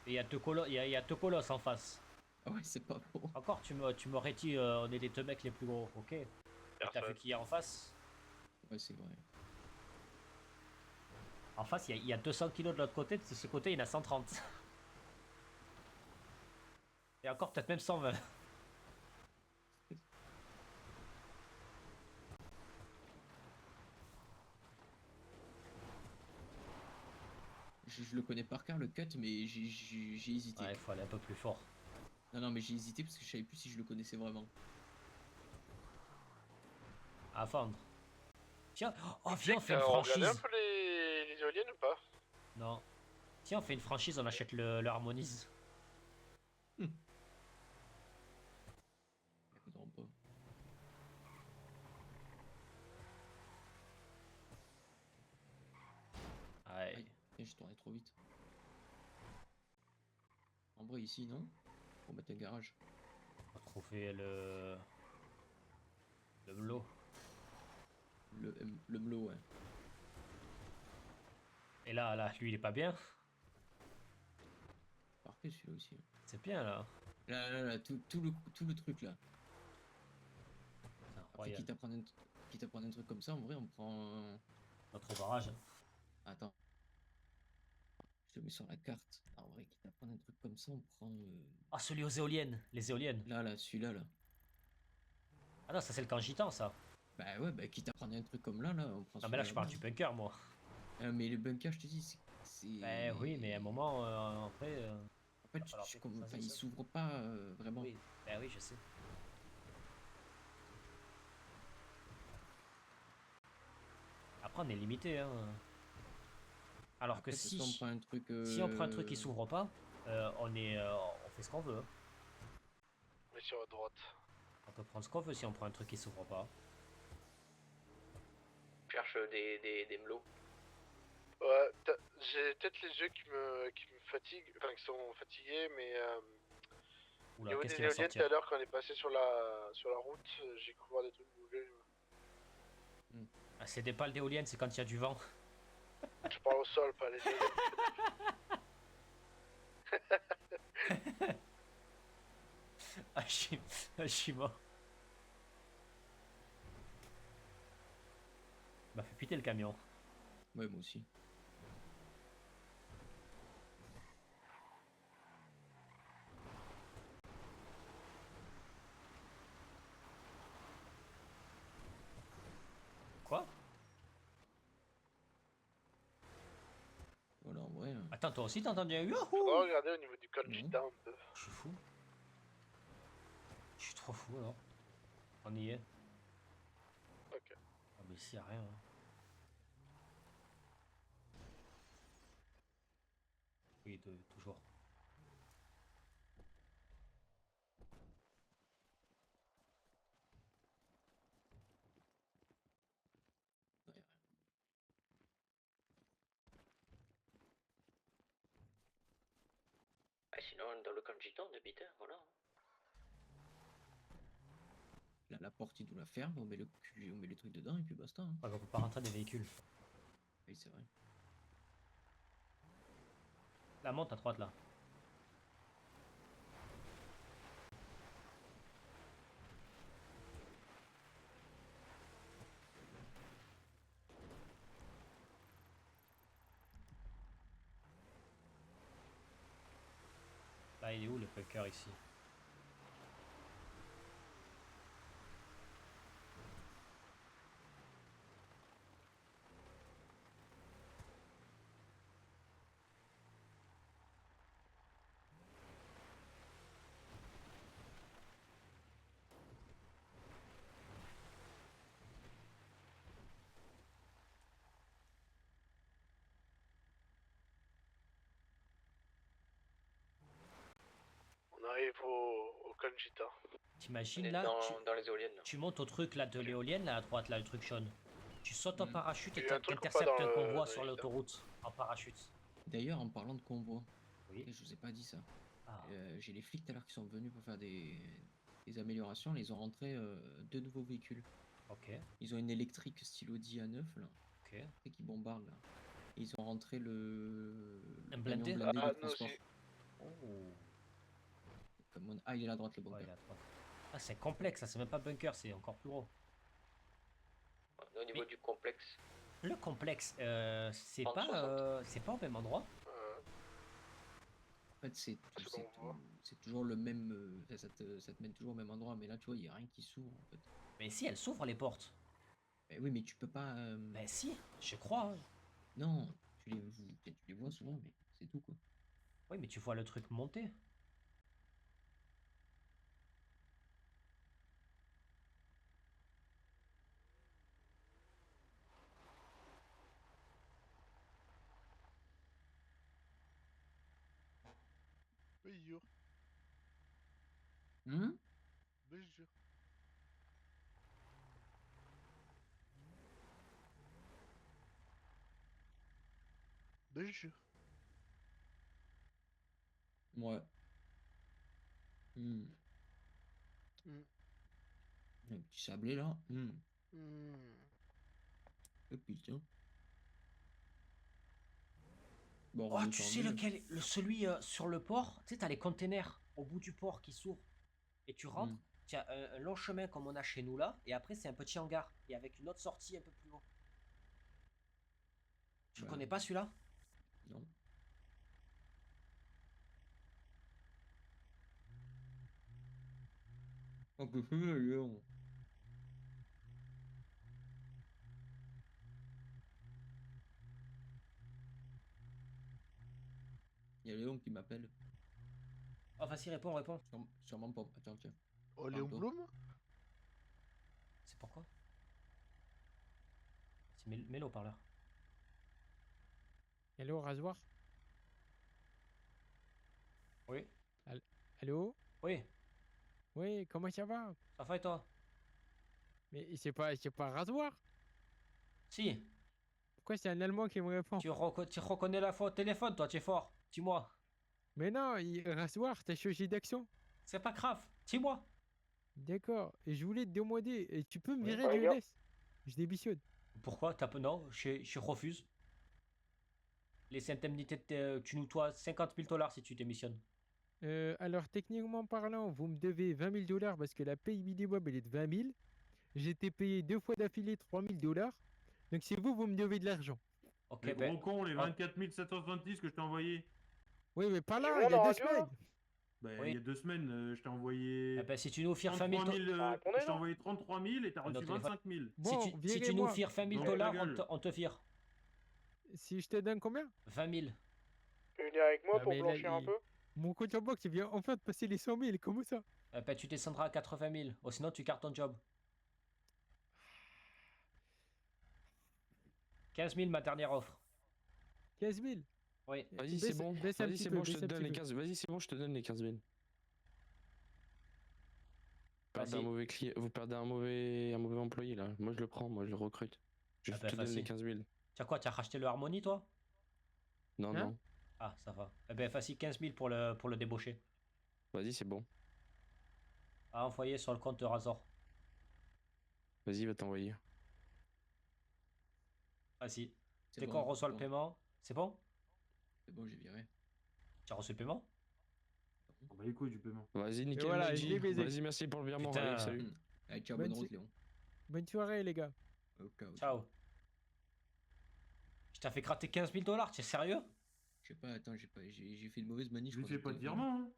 Speaker 1: il y a deux colosses en face.
Speaker 3: Ah ouais, c'est pas beau.
Speaker 1: Encore, tu m'aurais dit on est les 2 mecs les plus gros, ok. Et t'as vu
Speaker 4: Personne.
Speaker 1: qui y a en face?
Speaker 3: Ouais, c'est vrai.
Speaker 1: En face, il y a 200 kilos de l'autre côté, de ce côté, il y en a 130. Et encore, peut-être même 120.
Speaker 3: Je le connais par cœur, le cut, mais j'ai hésité.
Speaker 1: Ouais, il faut aller un peu plus fort.
Speaker 3: Non, mais j'ai hésité parce que je savais plus si je le connaissais vraiment.
Speaker 1: À fendre. Tiens, oh viens, on fait une
Speaker 4: T'as regardé un
Speaker 1: franchise.
Speaker 4: peu les éoliennes ou pas?
Speaker 1: Non. Tiens, on fait une franchise, on achète le Harmonise.
Speaker 3: Ils voudront pas.
Speaker 1: Ouais.
Speaker 3: Aïe, j'ai tourné trop vite. En vrai, ici, non? Pour mettre un garage.
Speaker 1: On va trouver le mlo.
Speaker 3: Le mlo, ouais.
Speaker 1: Et là, lui, il est pas bien.
Speaker 3: Parfait, celui-là aussi.
Speaker 1: C'est bien, là.
Speaker 3: Là, tout le truc, là.
Speaker 1: C'est
Speaker 3: Après,
Speaker 1: incroyable.
Speaker 3: quitte à prendre un truc comme ça, en vrai, on prend...
Speaker 1: Notre barrage.
Speaker 3: Attends. Je le mets sur la carte. En vrai, quitte à prendre un truc comme ça, on prend...
Speaker 1: Ah, celui aux éoliennes. Les éoliennes.
Speaker 3: Là, celui-là, là.
Speaker 1: Ah non, ça, c'est le camp gitan, ça.
Speaker 3: Bah ouais, bah quitte à prendre un truc comme là, on prend
Speaker 1: Non, mais là, je
Speaker 3: celui-là,
Speaker 1: parle
Speaker 3: là.
Speaker 1: du bunker, moi.
Speaker 3: Mais le bunker, je te dis, c'est...
Speaker 1: Ben oui, mais à un moment, après...
Speaker 3: En fait,
Speaker 1: va falloir peut-être qu'on fasse
Speaker 3: il
Speaker 1: ça.
Speaker 3: s'ouvre pas vraiment.
Speaker 1: Oui, ben oui, je sais. Après, on est limité, hein. Alors
Speaker 3: Après,
Speaker 1: que
Speaker 3: c'est soit on prend un truc...
Speaker 1: si on prend un truc qui s'ouvre pas, on fait ce qu'on veut. Hein.
Speaker 4: Mais sur la droite.
Speaker 1: On peut prendre ce qu'on veut si on prend un truc qui s'ouvre pas.
Speaker 9: Cherche des mlots.
Speaker 4: Ouais, j'ai peut-être les yeux qui me fatiguent, enfin qui sont fatigués, mais au
Speaker 1: Oula,
Speaker 4: niveau
Speaker 1: qu'est-ce
Speaker 4: des
Speaker 1: qui va
Speaker 4: éoliennes tout
Speaker 1: sortir?
Speaker 4: à l'heure quand on est passé sur la route, j'ai couvert des trucs bouger.
Speaker 1: Ah, c'est des pales d'éoliennes, c'est quand il y a du vent.
Speaker 4: Je parle au sol, pas les éoliennes.
Speaker 1: Ah, je suis mort. Il m'a fait péter le camion.
Speaker 3: Ouais, moi aussi.
Speaker 1: Quoi?
Speaker 3: Voilà, en vrai.
Speaker 1: Attends, toi aussi t'as entendu un youhou?
Speaker 4: Faudra regarder au niveau du Conchita un peu.
Speaker 1: Je suis fou. Je suis trop fou alors. On y est.
Speaker 4: Ok.
Speaker 1: Ah, mais ici y'a rien. Hein. Oui, toujours.
Speaker 9: Ah, sinon, dans le camp de gitan, on habite, voilà.
Speaker 3: Là, la porte, il doit la ferme, on met le truc dedans et puis basta. Hein.
Speaker 1: Ouais, on peut pas rentrer des véhicules.
Speaker 3: Oui, c'est vrai.
Speaker 1: La monte à droite là. Là, il est où le bunker ici?
Speaker 4: On arrive au Conchita.
Speaker 1: T'imagines
Speaker 9: On est
Speaker 1: là,
Speaker 9: dans les éoliennes. Là.
Speaker 1: tu montes au truc là de l'éolienne là à droite là, le truc jaune. Tu sautes en parachute et
Speaker 4: Il y a un truc ou pas
Speaker 1: t'interceptes
Speaker 4: dans
Speaker 1: un
Speaker 4: le-
Speaker 1: convoi
Speaker 4: dans
Speaker 1: sur
Speaker 4: les
Speaker 1: l'autoroute en parachute.
Speaker 3: D'ailleurs, en parlant de convoi,
Speaker 1: Oui.
Speaker 3: je vous ai pas dit ça.
Speaker 1: Ah.
Speaker 3: J'ai les flics tout à l'heure qui sont venus pour faire des améliorations. Ils ont rentré 2 nouveaux véhicules.
Speaker 1: Ok.
Speaker 3: Ils ont une électrique stylo A9 là.
Speaker 1: Ok.
Speaker 3: Et qui bombarde là. Et ils ont rentré
Speaker 1: Un
Speaker 3: camion
Speaker 1: blindé?
Speaker 3: blindé
Speaker 4: Ah,
Speaker 3: de
Speaker 4: nous
Speaker 3: transport.
Speaker 4: aussi.
Speaker 1: Oh.
Speaker 3: Ah, il est là à droite le
Speaker 1: Ouais,
Speaker 3: bunker.
Speaker 1: il est à droite. Ah, c'est complexe, ça c'est même pas bunker, c'est encore plus gros.
Speaker 9: Au niveau du complexe.
Speaker 1: Le complexe, c'est
Speaker 9: En
Speaker 1: pas,
Speaker 9: 60.
Speaker 1: c'est pas au même endroit.
Speaker 3: En fait, c'est toujours le même. Ça te mène toujours au même endroit, mais là, tu vois, il n'y a rien qui s'ouvre en fait.
Speaker 1: Mais si, elles s'ouvrent les portes.
Speaker 3: Oui, mais tu peux pas.
Speaker 1: Mais si, je crois. Hein.
Speaker 3: Non, tu les vois souvent, mais c'est tout quoi.
Speaker 1: Oui, mais tu vois le truc monter.
Speaker 4: Oui, jure.
Speaker 3: Hum
Speaker 4: Oui, jure. Oui, jure.
Speaker 3: Ouais.
Speaker 4: Hmm.
Speaker 3: Un petit sablé là.
Speaker 4: Hmm.
Speaker 3: Oh putain. Bon,
Speaker 1: Oh,
Speaker 3: on est
Speaker 1: tu
Speaker 3: sur
Speaker 1: sais
Speaker 3: 1000.
Speaker 1: lequel, celui sur le port, tu sais, t'as les containers au bout du port qui s'ouvrent et tu rentres. Tu as un long chemin comme on a chez nous là, et après c'est un petit hangar et avec une autre sortie un peu plus haut. Tu le
Speaker 3: Bah,
Speaker 1: connais pas celui-là?
Speaker 3: non. On peut fumer Léon. Il y a Léon qui m'appelle.
Speaker 1: Oh, vas-y, réponds, réponds.
Speaker 3: Sûrement pas. Attends, tiens.
Speaker 4: Oh, Léon
Speaker 3: Parle-toi.
Speaker 4: Blum?
Speaker 1: C'est pourquoi? C'est mets le haut-parleur.
Speaker 13: Allô, rasoir?
Speaker 1: Oui.
Speaker 13: Allô?
Speaker 1: Oui.
Speaker 13: Oui, comment ça va?
Speaker 1: Ça va et toi?
Speaker 13: Mais c'est pas rasoir?
Speaker 1: Si.
Speaker 13: Pourquoi c'est un Allemand qui me répond?
Speaker 1: Tu reconnais la fois au téléphone, toi, tu es fort. Dis-moi.
Speaker 13: Mais non, rasoir, t'as changé d'action.
Speaker 1: C'est pas grave. Dis-moi.
Speaker 13: D'accord, et je voulais te demander, et tu peux me
Speaker 1: Oui.
Speaker 13: virer du LS? Je démissionne.
Speaker 1: Pourquoi? Non, je refuse. Les indemnités, tu nous dois 50 000 $ si tu démissionnes.
Speaker 13: Alors, techniquement parlant, vous me devez 20 000 $ parce que la paye minimum, elle est de 20 000. J'ai été payé 2 fois d'affilée 3 000 $. Donc, c'est vous me devez de l'argent.
Speaker 1: Ok,
Speaker 8: Les gros cons, les 24 770 que je t'ai envoyé.
Speaker 13: Oui, mais pas
Speaker 4: Tu
Speaker 13: là,
Speaker 4: viens
Speaker 13: il y a
Speaker 4: la
Speaker 13: 2
Speaker 4: radio,
Speaker 13: semaines.
Speaker 8: Bah,
Speaker 1: Oui.
Speaker 8: il y a 2 semaines, je t'ai envoyé.
Speaker 1: Eh ben, si tu nous fires 20
Speaker 8: 33
Speaker 1: 000
Speaker 8: 000,
Speaker 4: Ça répondait,
Speaker 8: je t'ai
Speaker 4: non?
Speaker 8: envoyé 33 000 et t'as
Speaker 1: à notre
Speaker 8: reçu
Speaker 1: téléphone.
Speaker 8: 25 000.
Speaker 13: Bon,
Speaker 1: Si tu nous
Speaker 13: virez-moi.
Speaker 1: fires 20 000
Speaker 8: Donc, ta
Speaker 1: $,
Speaker 8: gueule.
Speaker 1: on te vire.
Speaker 13: Si je te donne combien?
Speaker 1: 20 000.
Speaker 4: Tu veux venir avec moi
Speaker 13: Ah,
Speaker 4: pour
Speaker 13: mais là,
Speaker 4: blanchir un peu?
Speaker 13: mon compte en banque, il vient enfin de passer les 100 000. Comment ça?
Speaker 1: Eh ben, tu descendras à 80 000. Oh, sinon, tu cartes ton job. 15 000, ma dernière offre.
Speaker 13: 15 000?
Speaker 1: Oui.
Speaker 2: Vas-y, c'est bon.
Speaker 13: Baisse un
Speaker 2: Vas-y,
Speaker 13: petit
Speaker 2: c'est
Speaker 13: peu,
Speaker 2: bon, je
Speaker 13: baisse
Speaker 2: te
Speaker 13: un
Speaker 2: donne
Speaker 13: petit
Speaker 2: les
Speaker 13: peu.
Speaker 2: 15. Vas-y, c'est bon, je te donne les 15 000. Perdez un
Speaker 1: Vas-y.
Speaker 2: mauvais client, vous perdez un mauvais employé là. Moi je le prends, moi je le recrute. Je
Speaker 1: Ah
Speaker 2: te
Speaker 1: ben,
Speaker 2: donne les
Speaker 1: facile.
Speaker 2: 15 000.
Speaker 1: Tu as quoi? Tu as racheté le Harmony, toi?
Speaker 2: Non,
Speaker 13: Hein?
Speaker 2: non.
Speaker 1: Ah, ça va. Eh ben, facile, 15 000 pour le débaucher.
Speaker 2: Vas-y, c'est bon.
Speaker 1: À envoyer sur le compte de Razor.
Speaker 2: Vas-y, va t'envoyer.
Speaker 1: Vas-y.
Speaker 3: C'est
Speaker 1: Dès
Speaker 3: bon,
Speaker 1: qu'on reçoit
Speaker 3: c'est
Speaker 1: le
Speaker 3: bon.
Speaker 1: paiement, c'est bon?
Speaker 3: C'est bon, j'ai viré.
Speaker 1: Tu as reçu le paiement?
Speaker 8: On va les couilles du paiement.
Speaker 2: Vas-y,
Speaker 13: Et
Speaker 2: nickel,
Speaker 13: voilà, je
Speaker 2: Mikey.
Speaker 13: l'ai baisé.
Speaker 2: Vas-y, merci pour le virement.
Speaker 1: Putain.
Speaker 2: Allez, salut.
Speaker 3: Allez, ciao,
Speaker 13: Bonne
Speaker 3: bonne
Speaker 13: su-
Speaker 3: route, Léon.
Speaker 13: Bonne soirée, les gars.
Speaker 1: Ciao. Je t'ai fait gratter 15 000 $, tu es sérieux?
Speaker 3: Je sais pas, attends, j'ai fait une mauvaise manip.
Speaker 8: Lui, c'est pas de virement, hein.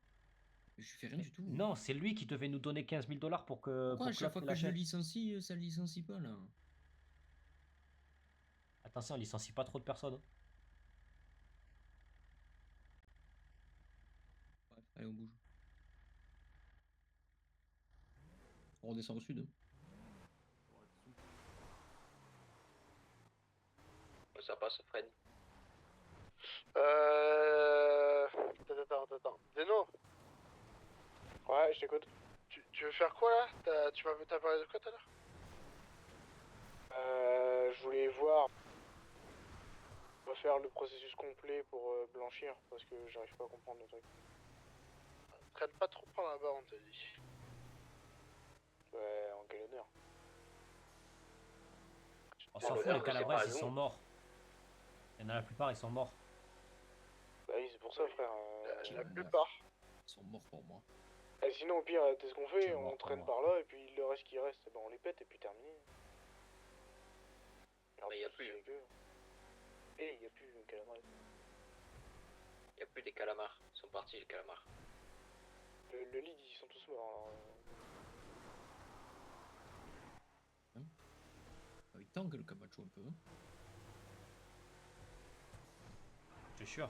Speaker 3: Je fais rien du tout.
Speaker 1: Non, c'est lui qui devait nous donner 15 000 $ pour que.
Speaker 3: Pourquoi à
Speaker 1: Pour
Speaker 3: chaque fois
Speaker 1: Club
Speaker 3: que je le
Speaker 1: l'achète.
Speaker 3: licencie, ça le licencie pas là?
Speaker 1: Attention, on licencie pas trop de personnes.
Speaker 3: Bref, allez, on bouge. On redescend au sud.
Speaker 9: Ça passe, Fred.
Speaker 4: Attends. Deno? Ouais, je t'écoute. Tu veux faire quoi là? T'as parlé de quoi tout à l'heure? Je voulais voir. Refaire le processus complet pour blanchir parce que j'arrive pas à comprendre le truc. Traîne pas trop par là-bas, on t'a dit. Ouais, en quel honneur.
Speaker 1: On s'en fout, les Calabres, ils sont morts. Il y en a la plupart, ils sont morts.
Speaker 4: Bah oui, c'est pour ça, frère. La plupart.
Speaker 3: Ils sont morts pour moi.
Speaker 4: Et sinon, au pire, t'es ce qu'on fait,
Speaker 3: C'est
Speaker 4: on
Speaker 3: mort,
Speaker 4: traîne
Speaker 3: mort.
Speaker 4: par là et puis le reste qui reste, ben on les pète et puis terminé.
Speaker 9: Mais y a plus.
Speaker 4: Et y a plus de calamar.
Speaker 9: Y a plus des calamars. Ils sont partis, les calamars.
Speaker 4: Le lead, ils sont tous morts. Alors,
Speaker 3: Ah, il tangue le Camacho un peu. Hein.
Speaker 1: Je suis sûr.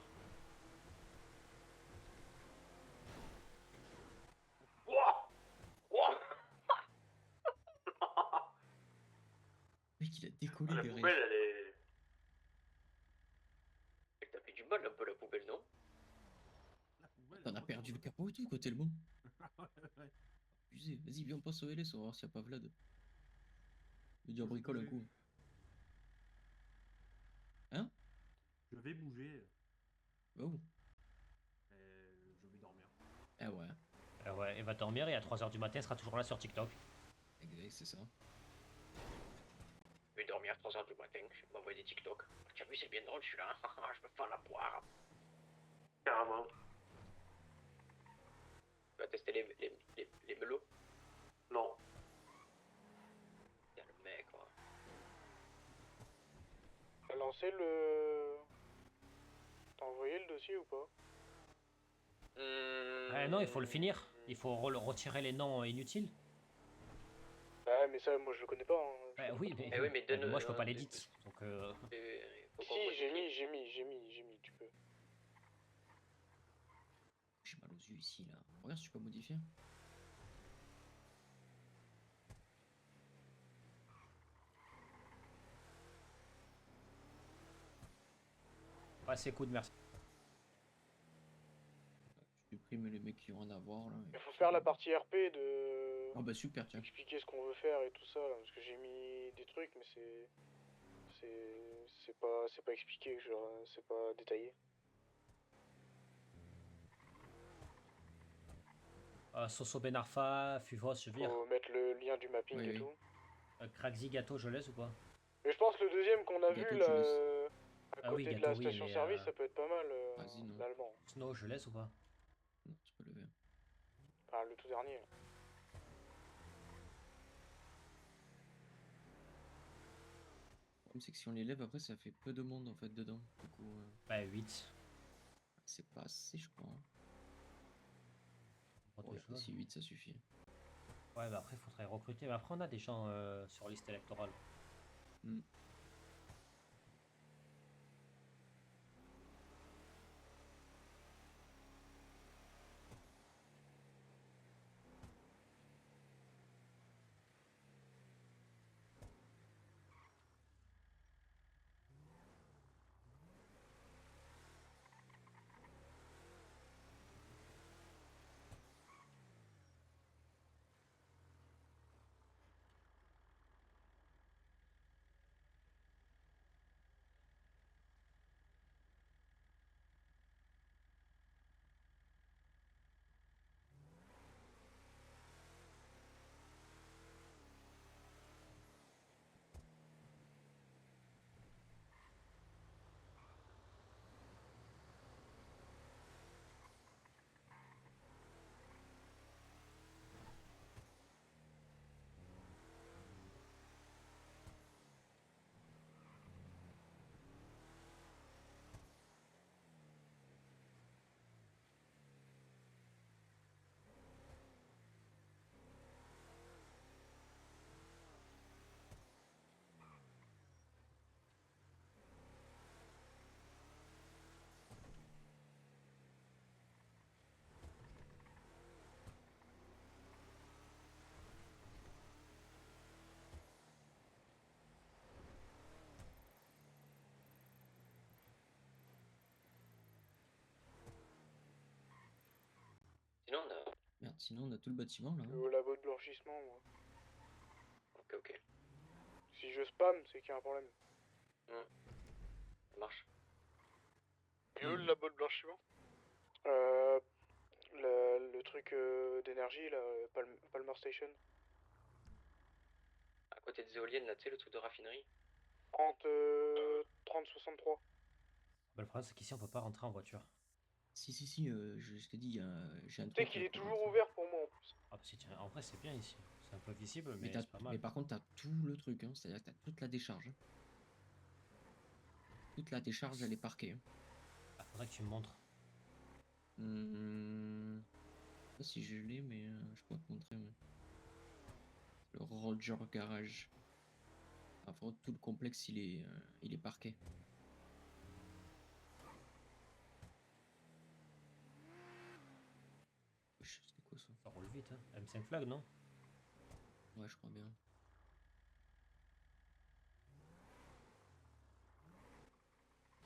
Speaker 3: Mec, il a décollé
Speaker 9: La
Speaker 3: des
Speaker 9: poubelle,
Speaker 3: rêves.
Speaker 9: elle est. T'as fait du mal un peu la poubelle, non?
Speaker 8: La poubelle,
Speaker 3: T'en as perdu le capot et tout, quoi, tellement.
Speaker 8: Ouais.
Speaker 3: Abusé. Vas-y, viens, on passe au LS, on va voir s'il n'y a pas Vlad. Je vais dire
Speaker 8: Je
Speaker 3: bricole un
Speaker 8: bouger.
Speaker 3: coup. Hein?
Speaker 8: Je vais bouger.
Speaker 3: Oh.
Speaker 8: Je vais dormir.
Speaker 3: Ah ouais,
Speaker 1: Ouais, il va dormir et à 3h du matin, il sera toujours là sur TikTok.
Speaker 3: exact, c'est ça.
Speaker 9: Je vais dormir à 3h du matin, je vais m'envoyer des TikTok. Tu as vu, c'est bien drôle celui-là. Je me fais la poire.
Speaker 8: Carrément.
Speaker 9: Tu vas tester les melos?
Speaker 8: Non.
Speaker 9: Y'a le mec, quoi.
Speaker 4: T'as lancé le... T'as envoyé le dossier ou pas?
Speaker 1: Non, il faut le finir. Il faut retirer les noms inutiles.
Speaker 4: Ouais, mais ça, moi je le connais pas. Hein.
Speaker 1: Oui, mais,
Speaker 9: Eh oui, mais donne,
Speaker 1: moi je peux pas l'édit. Donc,
Speaker 4: Si, j'ai mis, tu peux.
Speaker 3: J'ai mal aux yeux ici, là. Regarde si tu peux modifier.
Speaker 1: ouais, c'est cool, merci.
Speaker 3: Tu supprimes les mecs qui ont rien à voir, là.
Speaker 4: Il faut faire la partie RP de...
Speaker 3: Ah bah super, tiens.
Speaker 4: Expliquer ce qu'on veut faire et tout ça, là, parce que j'ai mis des trucs, mais c'est pas expliqué, genre, c'est pas détaillé.
Speaker 1: Soso Benarfa, Fuvos, je vire.
Speaker 4: Faut mettre le lien du mapping
Speaker 3: Oui,
Speaker 4: et
Speaker 3: oui.
Speaker 4: tout.
Speaker 1: Craxy, Gâteau, je laisse ou pas?
Speaker 4: Mais je pense que le deuxième qu'on a
Speaker 3: Gâteau,
Speaker 4: vu,
Speaker 3: tu
Speaker 4: là,
Speaker 3: laisses.
Speaker 4: à
Speaker 1: Ah
Speaker 4: côté
Speaker 1: oui,
Speaker 4: de la
Speaker 1: Gâteau, oui,
Speaker 4: station-service,
Speaker 1: mais,
Speaker 4: ça peut être pas mal,
Speaker 3: Vas-y, non.
Speaker 4: l'allemand.
Speaker 1: Snow, je laisse ou pas?
Speaker 3: Non, tu peux lever.
Speaker 4: Enfin, le tout dernier. Là.
Speaker 3: Le problème, c'est que si on les lève, après, ça fait peu de monde, en fait, dedans. Du coup,
Speaker 1: Bah, 8.
Speaker 3: c'est pas assez, je crois.
Speaker 1: Autre
Speaker 3: Ouais,
Speaker 1: chose.
Speaker 3: si 8, ça suffit.
Speaker 1: Ouais, bah après, il faudrait recruter. Mais après, on a des gens sur liste électorale.
Speaker 3: Hmm.
Speaker 9: Sinon, on a...
Speaker 3: Merde, sinon, on a tout le bâtiment, là.
Speaker 4: Je vais au labo de blanchissement, moi.
Speaker 9: Ok, ok.
Speaker 4: Si je spam, c'est qu'il y a un problème.
Speaker 9: Ça marche.
Speaker 4: Et où le labo de blanchiment? Le truc d'énergie, là, Palmer Station.
Speaker 9: À côté des éoliennes, là, tu sais, le truc de raffinerie.
Speaker 4: 30-63.
Speaker 1: Bah, le problème, c'est qu'ici, on peut pas rentrer en voiture.
Speaker 3: Si, je t'ai dit, j'ai un
Speaker 4: Tu sais
Speaker 3: truc.
Speaker 4: qu'il
Speaker 3: là,
Speaker 4: est
Speaker 3: pour
Speaker 4: toujours
Speaker 3: rentrer.
Speaker 4: ouvert pour moi, en plus.
Speaker 1: Ah, bah, tiens, en vrai, c'est bien ici. C'est un peu visible,
Speaker 3: Mais,
Speaker 1: mais c'est pas mal.
Speaker 3: mais par contre, t'as tout le truc, hein. C'est-à-dire que t'as toute la décharge. Hein. Toute la décharge, elle est parquée. Hein.
Speaker 1: Ah, faudrait que tu me montres.
Speaker 3: Je sais pas si je l'ai, mais je pourrais te montrer. Mais... Le Roger Garage. Enfin, tout le complexe, il est parqué. C'était quoi ça?
Speaker 1: Ça roule vite, hein. M5 flag, non?
Speaker 3: Ouais, je crois bien.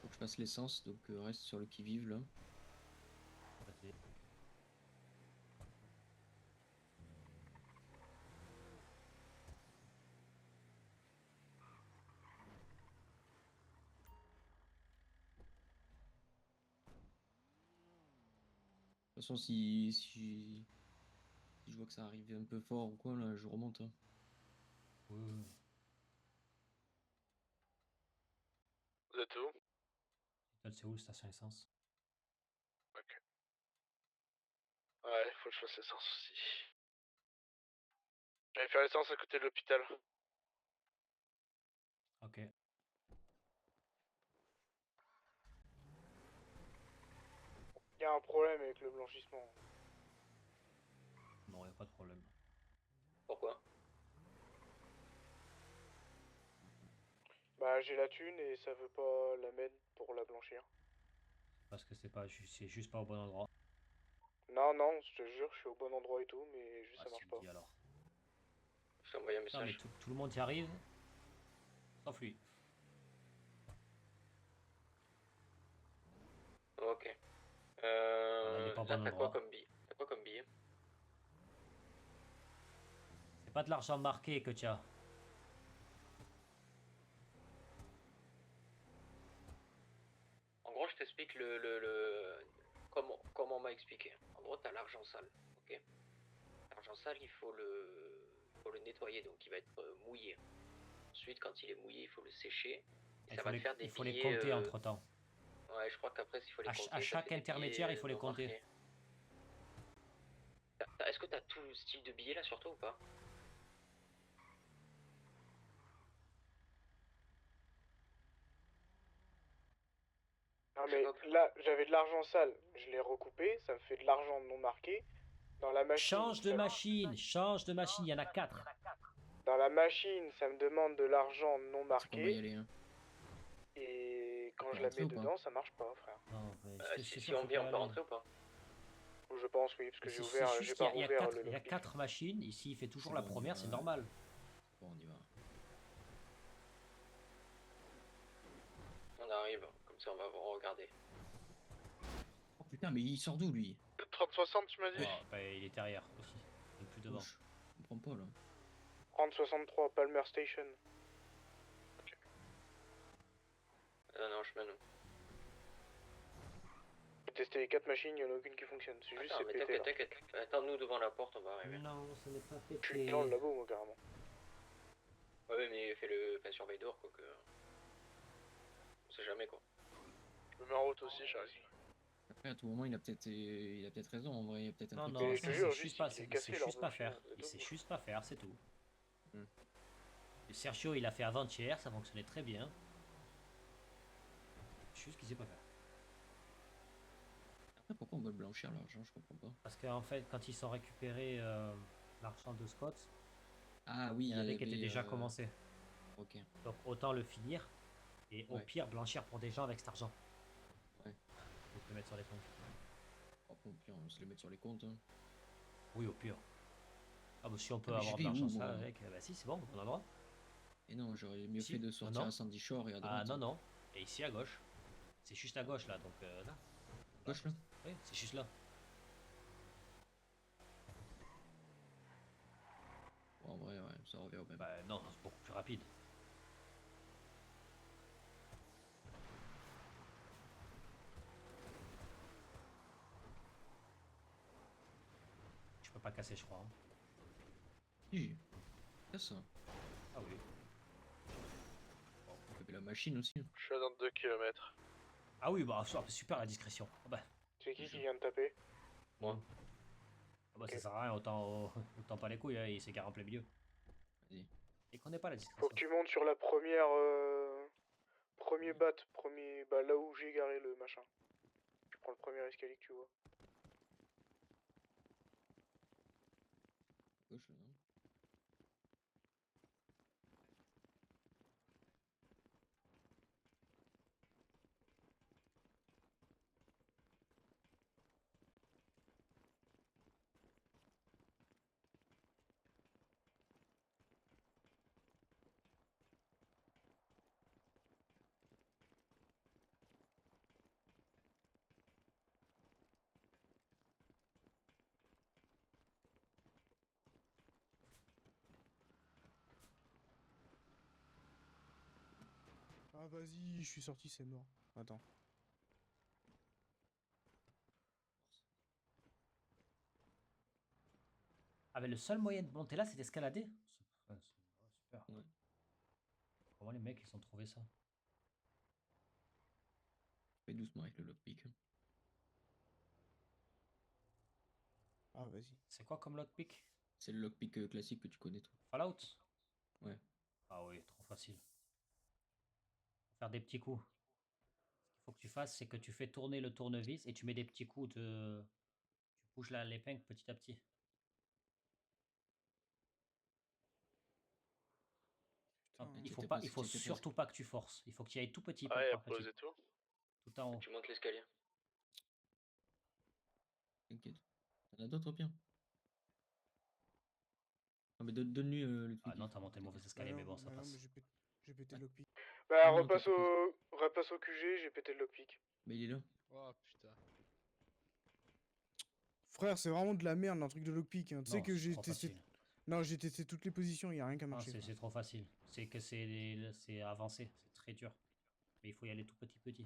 Speaker 3: Faut que je fasse l'essence, donc reste sur le qui-vive là.
Speaker 1: Vas-y.
Speaker 3: toute façon, si je vois que ça arrive un peu fort ou quoi, là, je remonte. Hein.
Speaker 1: Oui.
Speaker 4: Vous êtes où?
Speaker 1: C'est où, station essence?
Speaker 4: Ok. Ouais, faut que je fasse l'essence aussi. J'allais faire l'essence à côté de l'hôpital.
Speaker 1: Ok.
Speaker 14: Il y a un problème avec le blanchissement.
Speaker 1: Non, y a pas de problème.
Speaker 9: Pourquoi?
Speaker 14: Bah j'ai la thune et ça veut pas la mettre pour la blanchir.
Speaker 1: Parce que c'est juste pas au bon endroit.
Speaker 14: Non, non, je te jure, je suis au bon endroit et tout, mais juste ça marche pas.
Speaker 1: Alors.
Speaker 9: Je t'ai envoyé un
Speaker 1: Non, mais
Speaker 9: message.
Speaker 1: tout le monde y arrive. Sauf lui.
Speaker 9: Ok.
Speaker 1: Voilà, il est pas au
Speaker 9: Là,
Speaker 1: bon
Speaker 9: t'as quoi
Speaker 1: endroit.
Speaker 9: comme billet? T'as quoi comme billet?
Speaker 1: C'est pas de l'argent marqué que tu as.
Speaker 9: En gros, je t'explique comment on m'a expliqué. En gros, t'as l'argent sale, ok? L'argent sale, il faut le nettoyer, donc il va être mouillé. Ensuite, quand il est mouillé, il faut le sécher. Et ça va te faire des
Speaker 1: Il faut
Speaker 9: billets.
Speaker 1: les compter entre temps.
Speaker 9: Ouais, je crois qu'après, s'il faut les compter.
Speaker 1: À chaque intermédiaire, il faut les compter.
Speaker 9: Est-ce que t'as tout le style de billet là sur toi ou pas?
Speaker 14: Non mais là, j'avais de l'argent sale, je l'ai recoupé, ça me fait de l'argent non marqué. Dans la machine...
Speaker 1: Change de machine, il y en a 4.
Speaker 14: Dans la machine, ça me demande de l'argent non
Speaker 3: On va y
Speaker 14: marqué.
Speaker 3: aller. Hein.
Speaker 14: Et quand je
Speaker 3: peut
Speaker 14: la
Speaker 3: rentrer
Speaker 14: mets
Speaker 3: ou pas?
Speaker 14: dedans, ça marche pas, frère.
Speaker 1: Non, mais
Speaker 9: Si on vient, on peut rentrer ou pas?
Speaker 14: Je pense oui, parce que j'ai ouvert, j'ai pas
Speaker 1: Il
Speaker 14: rouvert le
Speaker 1: y a
Speaker 14: lock.
Speaker 1: 4 machines, ici il fait toujours
Speaker 3: C'est
Speaker 1: la
Speaker 3: bon, on y
Speaker 1: première,
Speaker 3: va.
Speaker 1: c'est normal.
Speaker 3: Bon, on y va.
Speaker 9: On arrive, comme ça on va regarder.
Speaker 3: Oh putain, mais il sort d'où lui?
Speaker 4: 30-60, tu m'as dit?
Speaker 1: Oh, bah, il est derrière aussi, il est plus devant.
Speaker 3: Je comprends pas là.
Speaker 14: 30-63, Palmer Station.
Speaker 9: Non, chemin nous.
Speaker 14: J'ai testé les 4 machines, il y en a aucune qui fonctionne. C'est juste
Speaker 9: Attends,
Speaker 14: c'est
Speaker 9: mais
Speaker 14: pété.
Speaker 9: t'inquiète. Attends-nous devant la porte, on va arriver.
Speaker 1: Non, ce n'est pas
Speaker 14: Je suis
Speaker 1: pété.
Speaker 14: dans le labo, moi, carrément.
Speaker 9: Ouais, mais fais le surveille dehors, quoi, que... On sait jamais, quoi.
Speaker 4: Je me mets en route aussi, j'arrive.
Speaker 3: Après, à tout moment, il a peut-être raison. En vrai, il y a peut-être un
Speaker 1: Non,
Speaker 3: truc.
Speaker 1: non,
Speaker 14: je te
Speaker 1: il
Speaker 14: jure,
Speaker 1: sait
Speaker 14: juste,
Speaker 1: juste pas,
Speaker 14: il est
Speaker 1: il
Speaker 14: cassé
Speaker 1: sait
Speaker 14: leur
Speaker 1: juste pas
Speaker 14: blanchiment,
Speaker 1: faire.
Speaker 14: c'est
Speaker 1: Il
Speaker 14: tout.
Speaker 1: sait juste pas faire, c'est tout.
Speaker 3: Hmm.
Speaker 1: Et Sergio, il a fait avant-hier, ça fonctionnait très bien. Juste qu'il sait pas faire.
Speaker 3: Après, pourquoi on veut blanchir l'argent? Je comprends pas.
Speaker 1: Parce qu'en fait, quand ils sont récupérés l'argent de Scott,
Speaker 3: Ah oui,
Speaker 1: il y en avait qui étaient déjà commencés.
Speaker 3: Ok.
Speaker 1: Donc autant le finir et au
Speaker 3: Ouais.
Speaker 1: pire blanchir pour des gens avec cet argent.
Speaker 3: Ouais.
Speaker 1: Donc le mettre sur les comptes.
Speaker 3: Oh, au pire, on va se les mettre sur les comptes. Hein.
Speaker 1: Oui, au pire. Ah bah si on peut
Speaker 3: Ah, mais
Speaker 1: avoir
Speaker 3: je
Speaker 1: de
Speaker 3: vais
Speaker 1: l'argent
Speaker 3: où,
Speaker 1: ça
Speaker 3: moi
Speaker 1: avec, bah si c'est bon, on a le droit.
Speaker 3: Et non, j'aurais mieux
Speaker 1: Si.
Speaker 3: fait de sortir
Speaker 1: Non.
Speaker 3: à Sandy Shore et à droite.
Speaker 1: Ah non, non. Et ici à gauche. C'est juste à gauche là, donc là.
Speaker 3: Gauche là?
Speaker 1: Oui, c'est juste là.
Speaker 3: Bon, en vrai, ouais, ça revient au même.
Speaker 1: Bah non, c'est beaucoup plus rapide. Je peux pas casser, je crois. Hein.
Speaker 3: Si, c'est ça.
Speaker 1: Ah oui.
Speaker 3: Bon, on peut la machine aussi.
Speaker 4: Je suis à 22 km.
Speaker 1: Ah oui, bah super la discrétion. Ah bah.
Speaker 14: C'est qui vient de taper?
Speaker 9: Moi.
Speaker 1: Ah bah ça sert à rien, autant pas les couilles, hein, il s'est garé en plein milieu.
Speaker 3: Vas-y.
Speaker 1: Et qu'on n'ait pas la discrétion.
Speaker 14: Faut que tu montes sur la première... Premier bat, bah là où j'ai garé le machin. Tu prends le premier escalier que tu vois.
Speaker 3: Gauche là, non?
Speaker 12: Ah vas-y, je suis sorti, c'est mort. Attends.
Speaker 1: Ah, mais le seul moyen de monter là, c'est d'escalader. Super.
Speaker 3: Ouais.
Speaker 1: Comment les mecs, ils ont trouvé ça?
Speaker 3: Fais doucement avec le lockpick.
Speaker 12: Ah, vas-y.
Speaker 1: C'est quoi comme lockpick?
Speaker 3: C'est le lockpick classique que tu connais, toi.
Speaker 1: Fallout?
Speaker 3: Ouais.
Speaker 1: Ah oui, trop facile. Faire des petits coups. Ce qu'il faut que tu fasses, c'est que tu fais tourner le tournevis et tu mets des petits coups de... Tu bouges l'épingle petit à petit. Non,
Speaker 3: Putain,
Speaker 1: il faut
Speaker 3: t'étais
Speaker 1: pas,
Speaker 3: presque,
Speaker 1: il faut
Speaker 3: t'étais
Speaker 1: surtout pas que tu forces. Il faut que tu y ailles tout petit pour
Speaker 4: Ah, et
Speaker 1: par petit.
Speaker 4: pause et tout.
Speaker 1: Tout en haut.
Speaker 9: Tu montes l'escalier.
Speaker 3: T'inquiète. T'en as d'autres, bien. Ah, mais donne-lui le
Speaker 1: Ah
Speaker 3: truc.
Speaker 1: non, t'as monté le mauvais
Speaker 12: Bah
Speaker 1: escalier,
Speaker 12: non,
Speaker 1: mais bon, ça
Speaker 12: bah non,
Speaker 1: passe.
Speaker 12: mais j'ai pété le lockpick.
Speaker 14: Bah,
Speaker 3: Non, t'as pas
Speaker 14: repasse au QG, j'ai pété le lockpick.
Speaker 3: Mais il est là.
Speaker 2: Oh putain.
Speaker 12: Frère, c'est vraiment de la merde, un truc de lockpick. Hein. Tu sais
Speaker 1: Non,
Speaker 12: que
Speaker 1: c'est
Speaker 12: j'ai
Speaker 1: trop
Speaker 12: testé.
Speaker 1: facile.
Speaker 12: Non, j'ai testé toutes les positions, y a rien qui a
Speaker 1: Non,
Speaker 12: marché. frère.
Speaker 1: c'est trop facile. C'est que c'est avancé, c'est très dur. Mais il faut y aller tout petit.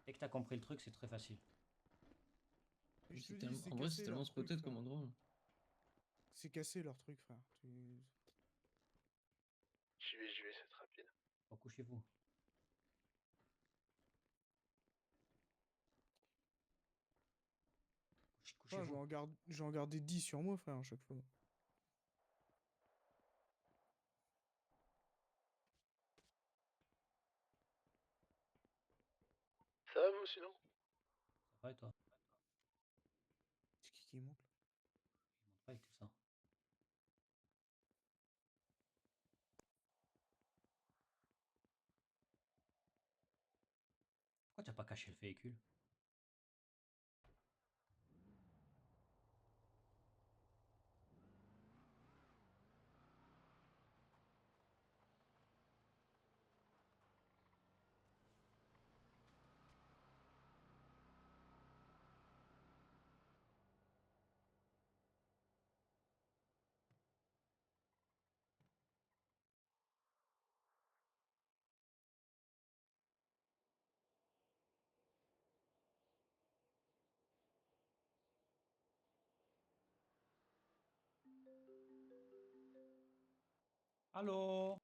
Speaker 1: Dès que t'as compris le truc, c'est très facile.
Speaker 12: Et je te
Speaker 3: C'est
Speaker 12: dis,
Speaker 3: tellement...
Speaker 12: c'est
Speaker 3: En vrai, c'est
Speaker 12: cassé
Speaker 3: tellement
Speaker 12: leur truc,
Speaker 3: spotted
Speaker 12: frère.
Speaker 3: comme endroit. Là.
Speaker 12: C'est cassé leur truc, frère.
Speaker 4: J'y vais, c'est rapide.
Speaker 1: Recouchez-vous.
Speaker 12: Enfin, j'en gardais 10 sur moi, frère, à chaque fois.
Speaker 4: Ça va vous sinon?
Speaker 1: Ça va et toi?
Speaker 12: C'est qui monte là?
Speaker 1: Je monte pas avec tout ça. Pourquoi t'as pas caché le véhicule? Allô?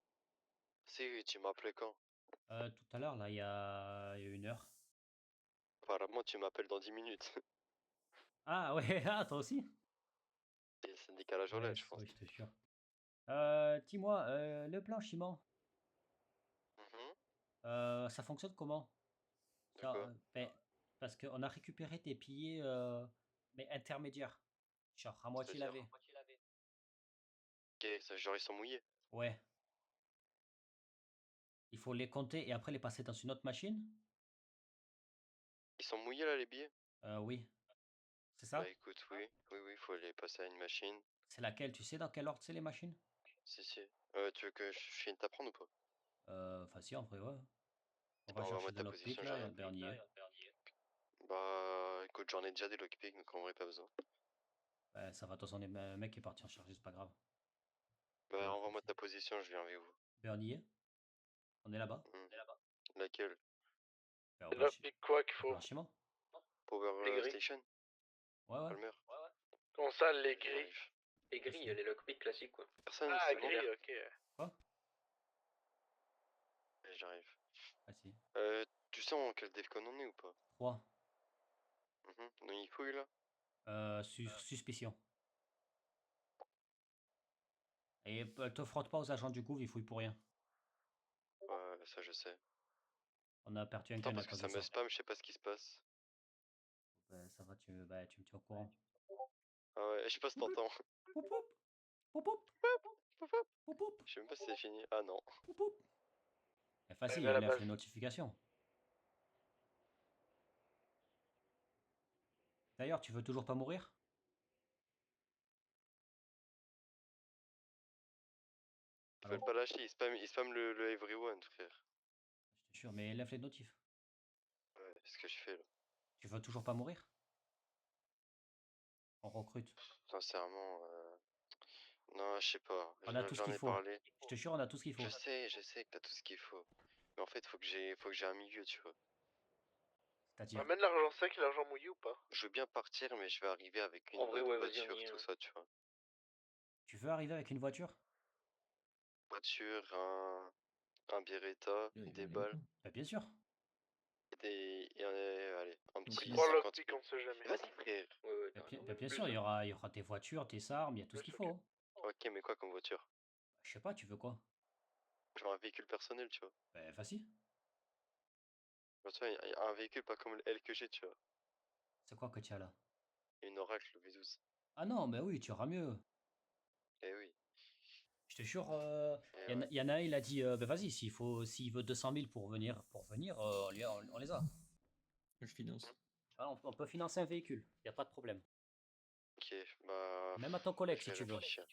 Speaker 15: Si, tu m'appelais quand?
Speaker 1: Tout à l'heure, là, il y a 1 heure.
Speaker 15: Apparemment, tu m'appelles dans 10 minutes.
Speaker 1: Ah ouais, ah, toi aussi?
Speaker 15: C'est un décalage horaire, je pense.
Speaker 1: Oui, je te jure. Dis-moi, le blanchiment, ça fonctionne comment? Ça, ben, parce qu'on a récupéré tes billets, mais intermédiaires. Genre à moitié
Speaker 15: C'est-à-dire?
Speaker 1: lavés.
Speaker 15: Ok, ça, genre ils sont mouillés.
Speaker 1: Ouais. Il faut les compter et après les passer dans une autre machine?
Speaker 15: Ils sont mouillés là, les billets?
Speaker 1: Oui. C'est ça?
Speaker 15: Bah écoute, oui, il faut les passer à une machine.
Speaker 1: C'est laquelle? Tu sais dans quel ordre c'est les machines?
Speaker 15: Si. Tu veux que je vienne t'apprendre ou pas?
Speaker 1: Enfin si, en vrai, ouais. On va
Speaker 15: Bah,
Speaker 1: chercher
Speaker 15: envoie-moi
Speaker 1: dans
Speaker 15: ta
Speaker 1: lockpick
Speaker 15: position,
Speaker 1: là, il y a
Speaker 15: j'arrive.
Speaker 1: Bernier.
Speaker 15: Bah écoute, j'en ai déjà des lockpicks, donc en vrai pas besoin.
Speaker 1: Ouais, ça va, de toute façon, le mec est parti en charger, c'est pas grave.
Speaker 15: Bah envoie-moi ta position, je viens avec vous.
Speaker 1: Bernier? On est là-bas?
Speaker 15: Laquelle?
Speaker 1: Ben,
Speaker 4: Lockpick quoi qu'il faut?
Speaker 1: blanchiment?
Speaker 15: Power
Speaker 4: Les grilles.
Speaker 15: Station?
Speaker 1: Ouais.
Speaker 15: Palmer?
Speaker 4: Comment ça, les grilles?
Speaker 9: Les grilles, les lockpicks classiques quoi.
Speaker 15: Personne,
Speaker 4: Ah,
Speaker 15: c'est bon.
Speaker 4: grilles, ok.
Speaker 1: Quoi?
Speaker 15: J'arrive.
Speaker 1: Vas-y.
Speaker 15: Tu sais en quel Defcon on est ou pas?
Speaker 1: 3.
Speaker 15: Dans les couilles là?
Speaker 1: Suspicion. Et te frotte pas aux agents du Gouv, ils fouillent pour rien.
Speaker 15: Ouais, ça je sais.
Speaker 1: On a perdu un
Speaker 15: Attends,
Speaker 1: gun à
Speaker 15: parce que
Speaker 1: cause
Speaker 15: ça
Speaker 1: de
Speaker 15: me
Speaker 1: ça.
Speaker 15: spam, je sais pas ce qui se passe.
Speaker 1: Ça va, tu me tiens au courant.
Speaker 15: Ah ouais, je sais pas si t'entends. Je sais même pas si c'est fini. Ah non.
Speaker 1: C'est facile,
Speaker 4: Arrivé à la
Speaker 1: il a fait
Speaker 4: base.
Speaker 1: une notification. D'ailleurs, tu veux toujours pas mourir?
Speaker 15: Ils veulent pas lâcher, ils spam le everyone, frère.
Speaker 1: Je te jure, mais lève les notifs.
Speaker 15: Ouais, c'est ce que je fais là.
Speaker 1: Tu veux toujours pas mourir? On recrute.
Speaker 15: Sincèrement, non, je sais pas.
Speaker 1: On a tout ce
Speaker 15: J'en
Speaker 1: qu'il
Speaker 15: ai
Speaker 1: faut.
Speaker 15: parlé.
Speaker 1: Je te jure, on a tout ce qu'il faut.
Speaker 15: Je sais que t'as tout ce qu'il faut. Mais en fait, faut que j'ai un milieu, tu vois.
Speaker 1: C'est-à-dire
Speaker 4: Amène l'argent sec et l'argent mouillé ou pas?
Speaker 15: Je veux bien partir, mais je vais arriver avec une
Speaker 9: En vrai, ouais, vas-y,
Speaker 15: voiture,
Speaker 9: on y est,
Speaker 15: tout
Speaker 9: hein.
Speaker 15: ça, tu vois.
Speaker 1: Tu veux arriver avec une voiture?
Speaker 15: Voiture, un Beretta, des balles,
Speaker 1: Bah, bien sûr.
Speaker 15: allez, un
Speaker 4: Tu
Speaker 15: petit
Speaker 4: prends
Speaker 15: 50
Speaker 4: l'optique,
Speaker 15: 000.
Speaker 4: on sait jamais.
Speaker 15: Vas-y, frère.
Speaker 9: Ouais,
Speaker 1: Bien sûr, il y aura tes voitures, tes armes, il y a tout ce qu'il faut. Hein.
Speaker 15: Ok, mais quoi comme voiture?
Speaker 1: Je sais pas, tu veux quoi?
Speaker 15: Genre un véhicule personnel, tu vois.
Speaker 1: Bah, facile.
Speaker 15: Genre, tu vois, un véhicule pas comme L que j'ai, tu vois.
Speaker 1: C'est quoi que tu as là?
Speaker 15: Une Oracle V12.
Speaker 1: Ah non, bah oui, tu auras mieux.
Speaker 15: Eh oui.
Speaker 1: Je te jure,
Speaker 15: Eh ouais.
Speaker 1: y en a un, il a dit, bah vas-y, s'il veut 200 000 pour venir, on les a.
Speaker 3: Je finance.
Speaker 1: Ah, on peut financer un véhicule, y a pas de problème.
Speaker 15: Ok, bah...
Speaker 1: Même à ton collègue,
Speaker 15: je
Speaker 1: si
Speaker 15: vais
Speaker 1: tu veux.
Speaker 15: réfléchir.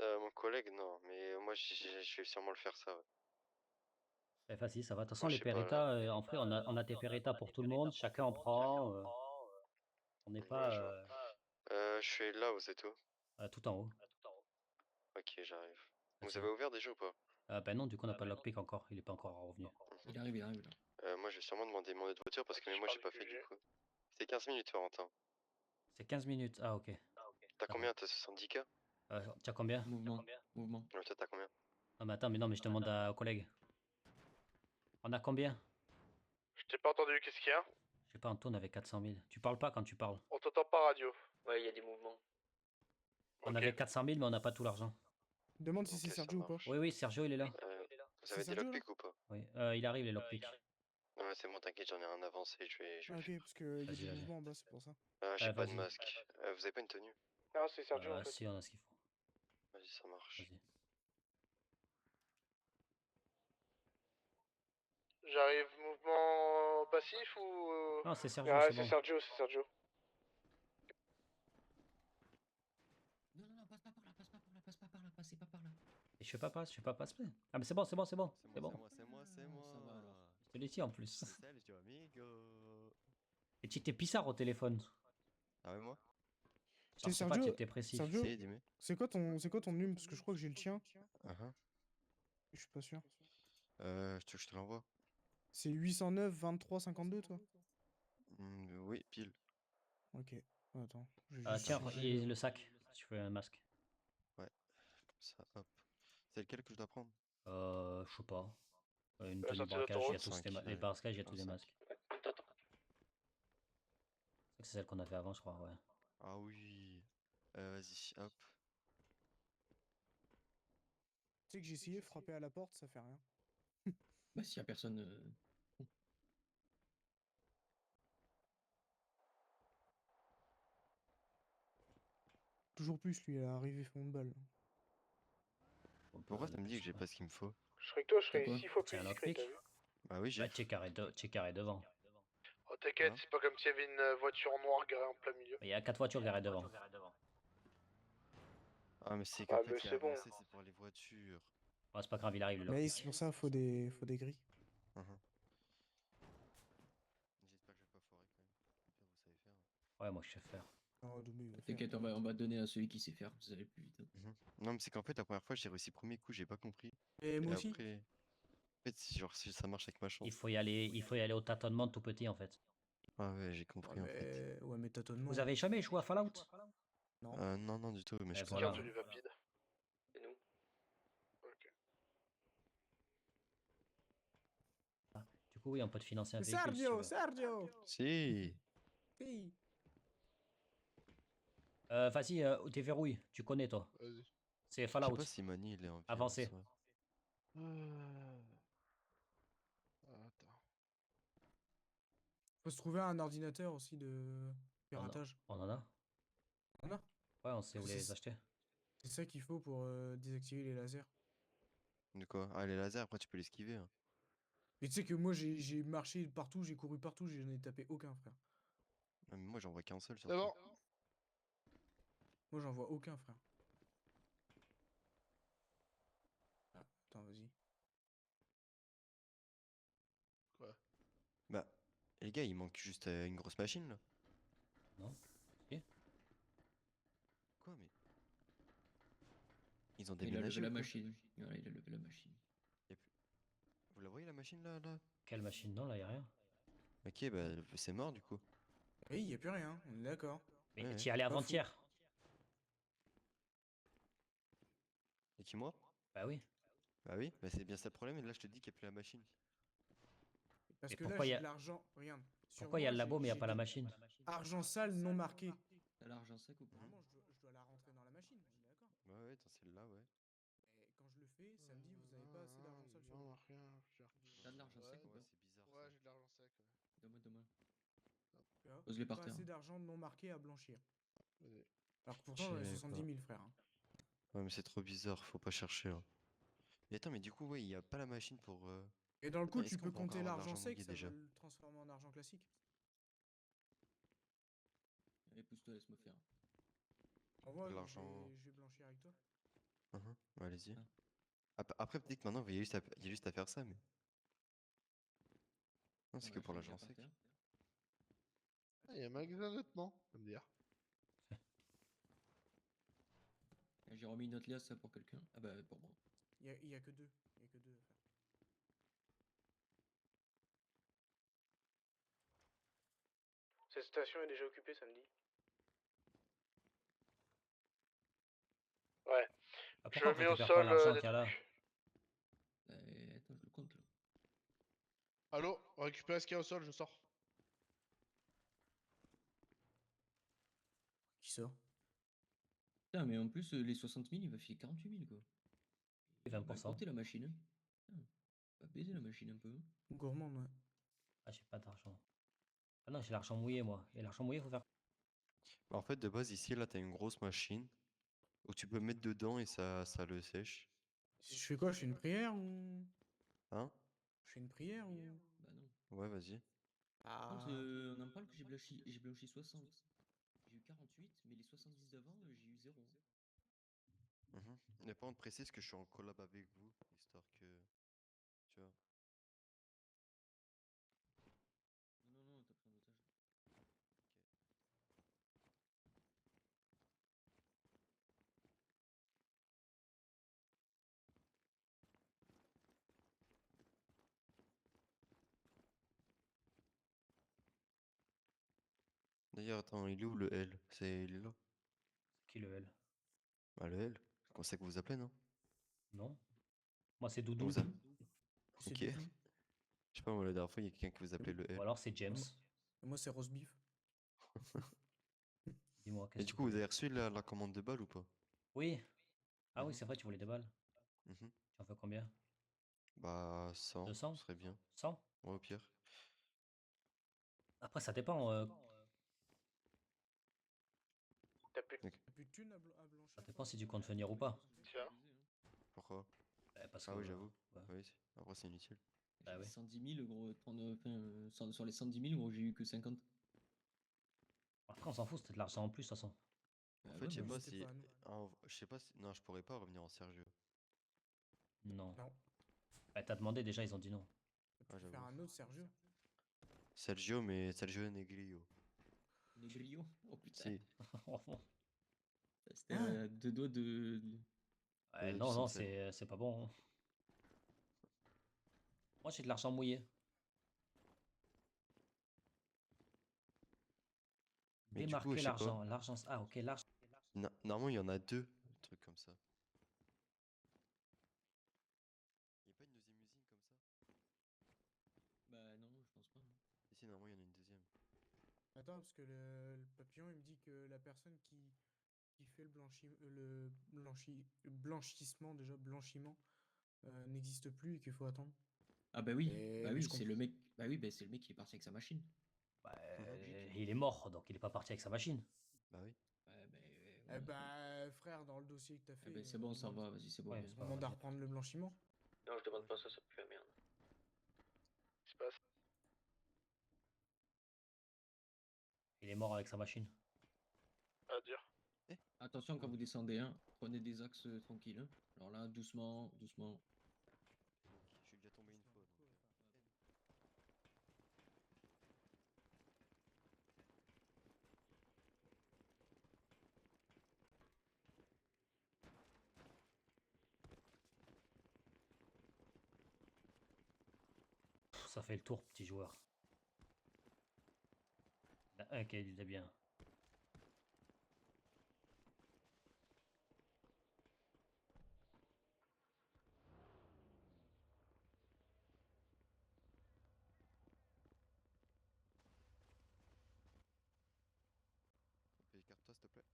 Speaker 15: Mon collègue, non, mais moi, je vais sûrement le faire, ça, ouais.
Speaker 1: Bah, vas-y, ça va. De toute façon,
Speaker 15: Moi, je
Speaker 1: les
Speaker 15: sais pas,
Speaker 1: Peretta, en vrai, on a des Peretta pour tout le monde, chacun en prend. On n'est
Speaker 15: Ouais,
Speaker 1: pas
Speaker 15: je vois. Je suis là, vous êtes où?
Speaker 1: tout en haut.
Speaker 15: Ok, j'arrive. Vous
Speaker 1: Vas-y.
Speaker 15: avez ouvert déjà ou pas?
Speaker 1: Ben non, du coup, on n'a pas le lockpick encore, il est pas encore revenu.
Speaker 3: Il arrive là.
Speaker 15: Moi, je vais sûrement demander mon autre voiture parce que moi, j'ai pas fait du coup. C'était 15 minutes, Valentin.
Speaker 1: C'est 15 minutes, ah ok.
Speaker 15: T'as combien? T'as 70K?
Speaker 1: Tu as combien?
Speaker 3: Mouvement.
Speaker 15: Ouais, toi, t'as combien?
Speaker 1: Non, mais attends, mais je demande au collègue. On a combien?
Speaker 4: Je t'ai pas entendu, qu'est-ce qu'il y a?
Speaker 1: Je sais pas, Antoine avait 400 000. Tu parles pas quand tu parles.
Speaker 4: On t'entend pas radio.
Speaker 9: Ouais, il y a des mouvements.
Speaker 1: On avait 400 000, mais on n'a pas tout l'argent.
Speaker 12: Demande si c'est Sergio ou pas.
Speaker 1: Oui, Sergio, il est là.
Speaker 15: Vous avez des lockpicks ou pas?
Speaker 1: Oui, il arrive les lockpicks.
Speaker 15: Ouais, c'est bon, t'inquiète, j'en ai un avancé, je vais
Speaker 12: Ah, ok, parce qu'il y a
Speaker 1: Vas-y,
Speaker 12: du
Speaker 1: vas-y.
Speaker 12: mouvement en bas, c'est pour ça.
Speaker 15: j'ai pas de
Speaker 1: vas-y.
Speaker 15: masque. Vous avez pas une tenue?
Speaker 14: Ah, c'est Sergio en fait.
Speaker 1: Si, on a ce qu'il faut.
Speaker 15: Vas-y, ça marche.
Speaker 1: Vas-y.
Speaker 4: J'arrive mouvement passif ou...
Speaker 1: Non, c'est Sergio,
Speaker 14: Ah,
Speaker 1: c'est
Speaker 14: c'est
Speaker 1: bon.
Speaker 14: Sergio, c'est Sergio.
Speaker 3: Non, passe pas par là, passez pas par là.
Speaker 1: Et je fais pas passe. Ah, mais c'est bon. C'est bon.
Speaker 2: C'est moi.
Speaker 3: Ça va alors.
Speaker 1: Je te l'ai dit en plus.
Speaker 2: Salut, amigo.
Speaker 1: Et tu étais pissard au téléphone.
Speaker 2: Ah ouais, moi?
Speaker 12: C'est
Speaker 1: Je sais pas,
Speaker 12: Sergio.
Speaker 1: tu étais précis.
Speaker 12: Sergio,
Speaker 2: Si, dis-moi.
Speaker 12: c'est quoi ton nume? Parce que je crois que j'ai le tien. Je suis pas sûr.
Speaker 2: Je te l'envoie.
Speaker 12: C'est 809 23 52, toi?
Speaker 2: Oui, pile.
Speaker 12: Ok. Attends. je vais
Speaker 1: Ah,
Speaker 12: juste
Speaker 1: tiens,
Speaker 12: changer
Speaker 1: et le sac, si tu veux un masque.
Speaker 2: Ouais, comme ça, hop. C'est lequel que je dois prendre?
Speaker 1: Je sais pas. Une
Speaker 4: La
Speaker 1: tenue
Speaker 4: sortie
Speaker 1: braquage, il y a
Speaker 4: d'autoroute.
Speaker 1: tous les braquages, il y a tous les masques.
Speaker 9: Attends.
Speaker 1: C'est celle qu'on avait avant, je crois, ouais.
Speaker 2: Ah oui. Vas-y, hop.
Speaker 12: Tu sais que j'ai essayé de frapper à la porte, ça fait rien.
Speaker 3: Bah, s'il y a personne.
Speaker 12: Toujours plus, lui, il est arrivé fond de balle.
Speaker 2: Pourquoi ça me dit que j'ai pas ce qu'il me faut?
Speaker 14: Je serais que toi, je
Speaker 3: T'as
Speaker 14: serais
Speaker 3: quoi
Speaker 14: 6 fois
Speaker 1: C'est
Speaker 14: plus
Speaker 1: un
Speaker 14: discret,
Speaker 1: lockpick.
Speaker 14: t'as vu?
Speaker 2: Bah oui, j'ai.
Speaker 1: Bah, t'es carré devant.
Speaker 4: Oh t'inquiète,
Speaker 2: Hein?
Speaker 4: c'est pas comme s'il y avait une voiture noire garée en plein milieu.
Speaker 1: Il y a 4 voitures garées devant.
Speaker 2: Ah, mais c'est
Speaker 14: Ah,
Speaker 2: qu'après
Speaker 14: mais
Speaker 2: qu'il a
Speaker 14: c'est bon.
Speaker 2: avancé, c'est pour les voitures.
Speaker 1: Ouais, c'est pas grave, il arrive le
Speaker 12: Mais
Speaker 1: lockpick.
Speaker 12: c'est pour ça, faut des grilles.
Speaker 2: J'espère que je vais pas foirer quand même. Bien, vous savez faire.
Speaker 1: Ouais, moi je sais faire.
Speaker 12: Oh, Doumé, il va faire.
Speaker 3: T'inquiète, on va donner à celui qui sait faire, ça va plus vite.
Speaker 2: Non, mais c'est qu'en fait, la première fois, j'ai réussi premier coup, j'ai pas compris.
Speaker 12: Et moi aussi.
Speaker 2: Après. En fait, genre, si ça marche avec ma chance.
Speaker 1: Il faut y aller au tâtonnement tout petit en fait.
Speaker 2: Ah ouais, j'ai compris en fait.
Speaker 12: Ouais, mais tâtonnement.
Speaker 1: Vous avez jamais joué à Fallout?
Speaker 12: Non.
Speaker 2: Non, du tout, mais je
Speaker 1: voilà.
Speaker 4: Carte du vapide.
Speaker 9: C'est nous.
Speaker 4: Ok.
Speaker 1: Du coup, oui, on peut te financer un
Speaker 12: Mais
Speaker 1: véhicule. si tu veux.
Speaker 12: Sergio
Speaker 2: Si.
Speaker 12: Si.
Speaker 1: Vas-y, déverrouille, tu connais toi.
Speaker 4: Vas-y.
Speaker 1: C'est
Speaker 2: Je sais
Speaker 1: Fallout.
Speaker 2: pas si Mani il est en vie.
Speaker 1: Avancez.
Speaker 2: en soi.
Speaker 4: Attends.
Speaker 12: Faut se trouver un ordinateur aussi de piratage.
Speaker 1: On en a?
Speaker 12: On en a?
Speaker 1: Ouais, on sait où les acheter.
Speaker 12: C'est ça qu'il faut pour désactiver les lasers.
Speaker 2: De quoi? Ah, les lasers, après tu peux l'esquiver. Hein.
Speaker 12: Mais tu sais que moi j'ai marché partout, j'ai couru partout, j'en ai tapé aucun, frère.
Speaker 2: Ah, mais moi j'en vois qu'un seul sur
Speaker 4: C'est bon.
Speaker 12: Moi j'en vois aucun, frère. Ah, attends, vas-y.
Speaker 4: Quoi?
Speaker 2: Bah, les gars, il manque juste une grosse machine là.
Speaker 1: Non? Si.
Speaker 2: Quoi, mais. Ils ont
Speaker 3: Il a
Speaker 2: déménagé.
Speaker 3: levé la
Speaker 2: ou quoi?
Speaker 3: machine. Voilà, il a levé la machine.
Speaker 2: Vous la voyez la machine là?
Speaker 1: Quelle machine? Non, là, y a rien.
Speaker 15: Ok, bah c'est mort du coup.
Speaker 12: Oui, y a plus rien, on est d'accord.
Speaker 1: Mais
Speaker 15: Ouais,
Speaker 1: t'y allais
Speaker 12: Pas faux.
Speaker 1: avant-hier.
Speaker 15: Et qui moi?
Speaker 1: Bah oui.
Speaker 15: Bah oui, bah c'est bien ça le problème, et là je te dis qu'il n'y a plus la machine.
Speaker 12: Parce
Speaker 1: Mais
Speaker 12: que là,
Speaker 1: pourquoi
Speaker 12: j'ai
Speaker 1: y a-
Speaker 12: de l'argent. Regarde. Sur
Speaker 1: Pourquoi il y a
Speaker 12: moi,
Speaker 1: le labo mais il n'y a
Speaker 12: j'ai
Speaker 1: pas la
Speaker 12: des
Speaker 1: machine?
Speaker 12: argent sale non marqué.
Speaker 3: T'as l'argent sec ou pas?
Speaker 12: Normalement, je dois la rentrer dans la machine, on est d'accord.
Speaker 15: Ouais, ouais, dans celle-là, ouais.
Speaker 12: Et quand je le fais, ça me dit vous avez pas assez d'argent sale sur vous.
Speaker 8: Non, rien, je cherche.
Speaker 3: T'as de l'argent sec ou
Speaker 15: Ouais,
Speaker 3: pas?
Speaker 15: c'est bizarre
Speaker 4: Ouais,
Speaker 15: ça.
Speaker 4: j'ai de l'argent sec. Ouais.
Speaker 3: Donne-moi.
Speaker 12: Tu vois,
Speaker 3: Pose-les par
Speaker 12: pas
Speaker 3: terre.
Speaker 12: assez d'argent non marqué à blanchir.
Speaker 8: Vas-y.
Speaker 12: Alors que pourtant, j'en ai
Speaker 15: Je sais
Speaker 12: 70
Speaker 15: pas.
Speaker 12: 000, frère. hein.
Speaker 15: Ouais, mais c'est trop bizarre, faut pas chercher. Hein. Mais attends, mais du coup, ouais, il n'y a pas la machine pour.
Speaker 12: Et dans le
Speaker 15: Attends,
Speaker 12: coup,
Speaker 15: est-ce
Speaker 12: tu
Speaker 15: qu'on
Speaker 12: peux
Speaker 15: peut encore
Speaker 12: compter
Speaker 15: avoir de
Speaker 12: l'argent
Speaker 15: l'argent
Speaker 12: sec,
Speaker 15: mouillé
Speaker 12: ça va
Speaker 15: déjà?
Speaker 12: le transformer en argent classique.
Speaker 3: Allez, pousse-toi, laisse-moi faire.
Speaker 12: En vrai,
Speaker 15: De
Speaker 12: je
Speaker 15: l'argent.
Speaker 12: vais blanchir avec toi.
Speaker 15: Ouais, allez-y.
Speaker 3: Ah.
Speaker 15: Après, peut-être que maintenant, il y a juste à faire ça, mais. Non, c'est que
Speaker 3: Ouais,
Speaker 15: pour
Speaker 3: je l'ai
Speaker 15: l'argent
Speaker 3: déjà par
Speaker 15: sec.
Speaker 3: terre.
Speaker 8: Ah, il y a un magasin de vêtements, ça me dire.
Speaker 3: Et j'ai remis une autre liasse pour quelqu'un. Ah bah pour moi.
Speaker 12: Il y a que deux. Il y a que deux à faire. Cette station est déjà occupée samedi.
Speaker 4: Ouais.
Speaker 1: Ah,
Speaker 4: Je
Speaker 1: pourquoi on
Speaker 4: mets au
Speaker 1: récupère pas
Speaker 4: sol
Speaker 1: l'argent
Speaker 4: des
Speaker 1: qu'il y a là?
Speaker 4: trucs.
Speaker 3: Attends, je le compte là.
Speaker 8: Allô, récupérez ce qu'il y a au sol, je sors.
Speaker 12: Qui sort?
Speaker 3: Putain, mais en plus, les 60 000, il va filer 48 000 quoi. Il va
Speaker 1: 20%.
Speaker 3: compter la machine. Hein. Putain, va baiser la machine un peu. Hein.
Speaker 12: Gourmand, ouais.
Speaker 1: Ah, j'ai pas d'argent. Ah non, j'ai l'argent mouillé, moi. Et l'argent mouillé, faut faire.
Speaker 15: Bah, en fait, de base, ici, là, t'as une grosse machine où tu peux mettre dedans et ça le sèche.
Speaker 12: Je fais quoi? Je fais une prière ou.
Speaker 15: Hein?
Speaker 12: Je fais une prière ou.
Speaker 3: Bah non.
Speaker 15: Ouais, vas-y.
Speaker 12: Ah.
Speaker 3: Par contre, on en parle que j'ai blanchi 60. J'ai eu 48, mais les 70 d'avant, j'ai eu 0.
Speaker 15: Mais pas on te précise que je suis en collab avec vous, histoire que. Tu vois.
Speaker 3: Non, t'as pris un otage.
Speaker 15: D'ailleurs, attends, il est où le L? Il est là.
Speaker 1: Qui le L?
Speaker 15: Bah, le L. C'est comme ça que vous vous appelez, non?
Speaker 1: Non. Moi, c'est
Speaker 15: On
Speaker 1: Doudou.
Speaker 15: vous a-
Speaker 12: C'est
Speaker 15: Ok.
Speaker 12: Doudou.
Speaker 15: Je sais pas, moi, la dernière fois, il y a quelqu'un qui vous appelait le L.
Speaker 1: Ou alors c'est James.
Speaker 12: Moi, c'est roast beef.
Speaker 1: Dis-moi,
Speaker 15: Et
Speaker 1: qu'est-ce
Speaker 15: du
Speaker 1: que
Speaker 15: coup, vous avez reçu la commande de balle ou pas?
Speaker 1: Oui. Ah oui, c'est vrai, tu voulais des balles.
Speaker 15: Mhm.
Speaker 1: Tu en fais combien?
Speaker 15: Bah, 100,
Speaker 1: 200?
Speaker 15: ce serait bien.
Speaker 1: 100?
Speaker 15: Ouais, au pire.
Speaker 1: Après, ça dépend.
Speaker 12: T'as plus
Speaker 15: Ok.
Speaker 12: de thunes à blanchir?
Speaker 1: Ça dépend si tu comptes venir ou pas.
Speaker 4: Tiens.
Speaker 15: Pourquoi?
Speaker 1: Parce
Speaker 15: Ah
Speaker 1: que.
Speaker 15: oui, j'avoue.
Speaker 1: Ouais.
Speaker 15: Oui, après, c'est inutile.
Speaker 1: Bah
Speaker 3: J'ai
Speaker 1: oui.
Speaker 3: 110 000 gros, sur les 110 000 gros, j'ai eu que 50.
Speaker 1: Après, on s'en fout, c'était de l'argent en plus, de toute façon.
Speaker 15: En
Speaker 3: Ah
Speaker 15: fait,
Speaker 3: ouais,
Speaker 15: je sais
Speaker 3: bah
Speaker 15: pas
Speaker 3: oui.
Speaker 15: si. Je sais pas si. Non, je pourrais pas revenir en Sergio.
Speaker 1: Non.
Speaker 12: Non.
Speaker 1: Bah, t'as demandé déjà, ils ont dit non.
Speaker 12: Tu
Speaker 15: Ah,
Speaker 12: peux faire un autre Sergio?
Speaker 15: Sergio, mais Sergio Negrillo.
Speaker 3: Negrillo? Oh putain.
Speaker 15: Si.
Speaker 3: C'était à 2 doigts de.
Speaker 1: Ouais,
Speaker 15: du
Speaker 1: non, non,
Speaker 15: Sincel.
Speaker 1: c'est pas bon. Hein. Moi, j'ai de l'argent mouillé.
Speaker 15: Mais du coup,
Speaker 1: Démarquer
Speaker 15: je sais pas.
Speaker 1: l'argent. L'argent. Ah, ok, l'argent.
Speaker 15: Normalement, il y en a deux trucs comme ça. Il n'y a pas une deuxième usine comme ça?
Speaker 3: Bah non, je pense pas. Hein.
Speaker 15: Ici, normalement, il y en a une deuxième.
Speaker 12: Attends, parce que le papillon, il me dit que la personne qui fait le blanchissement, déjà, blanchiment, n'existe plus et qu'il faut attendre.
Speaker 3: Ah bah oui,
Speaker 12: Mais je
Speaker 3: c'est le mec. Bah oui, bah c'est le mec qui est parti avec sa machine.
Speaker 1: Bah, il est mort, donc il est pas parti avec sa machine.
Speaker 15: Bah oui.
Speaker 12: Eh bah, frère, dans le dossier que t'as fait.
Speaker 3: bah c'est bon, ça va, vas-y, c'est bon.
Speaker 1: Ouais,
Speaker 3: viens.
Speaker 1: c'est
Speaker 12: On
Speaker 1: pas
Speaker 12: demande à
Speaker 1: grave.
Speaker 12: reprendre le blanchiment.
Speaker 9: Non, je demande pas ça, ça pue la merde.
Speaker 4: Qu'est-ce qui se passe?
Speaker 1: Il est mort avec sa machine.
Speaker 4: À dire.
Speaker 3: Attention quand vous descendez, hein, prenez des axes tranquilles. Hein. Alors là, doucement, doucement.
Speaker 15: Je suis déjà tombé une fois. Donc,
Speaker 1: Ça fait le tour, petit joueur. Ok, c'est bien.
Speaker 15: Écarte-toi, s'il te plaît.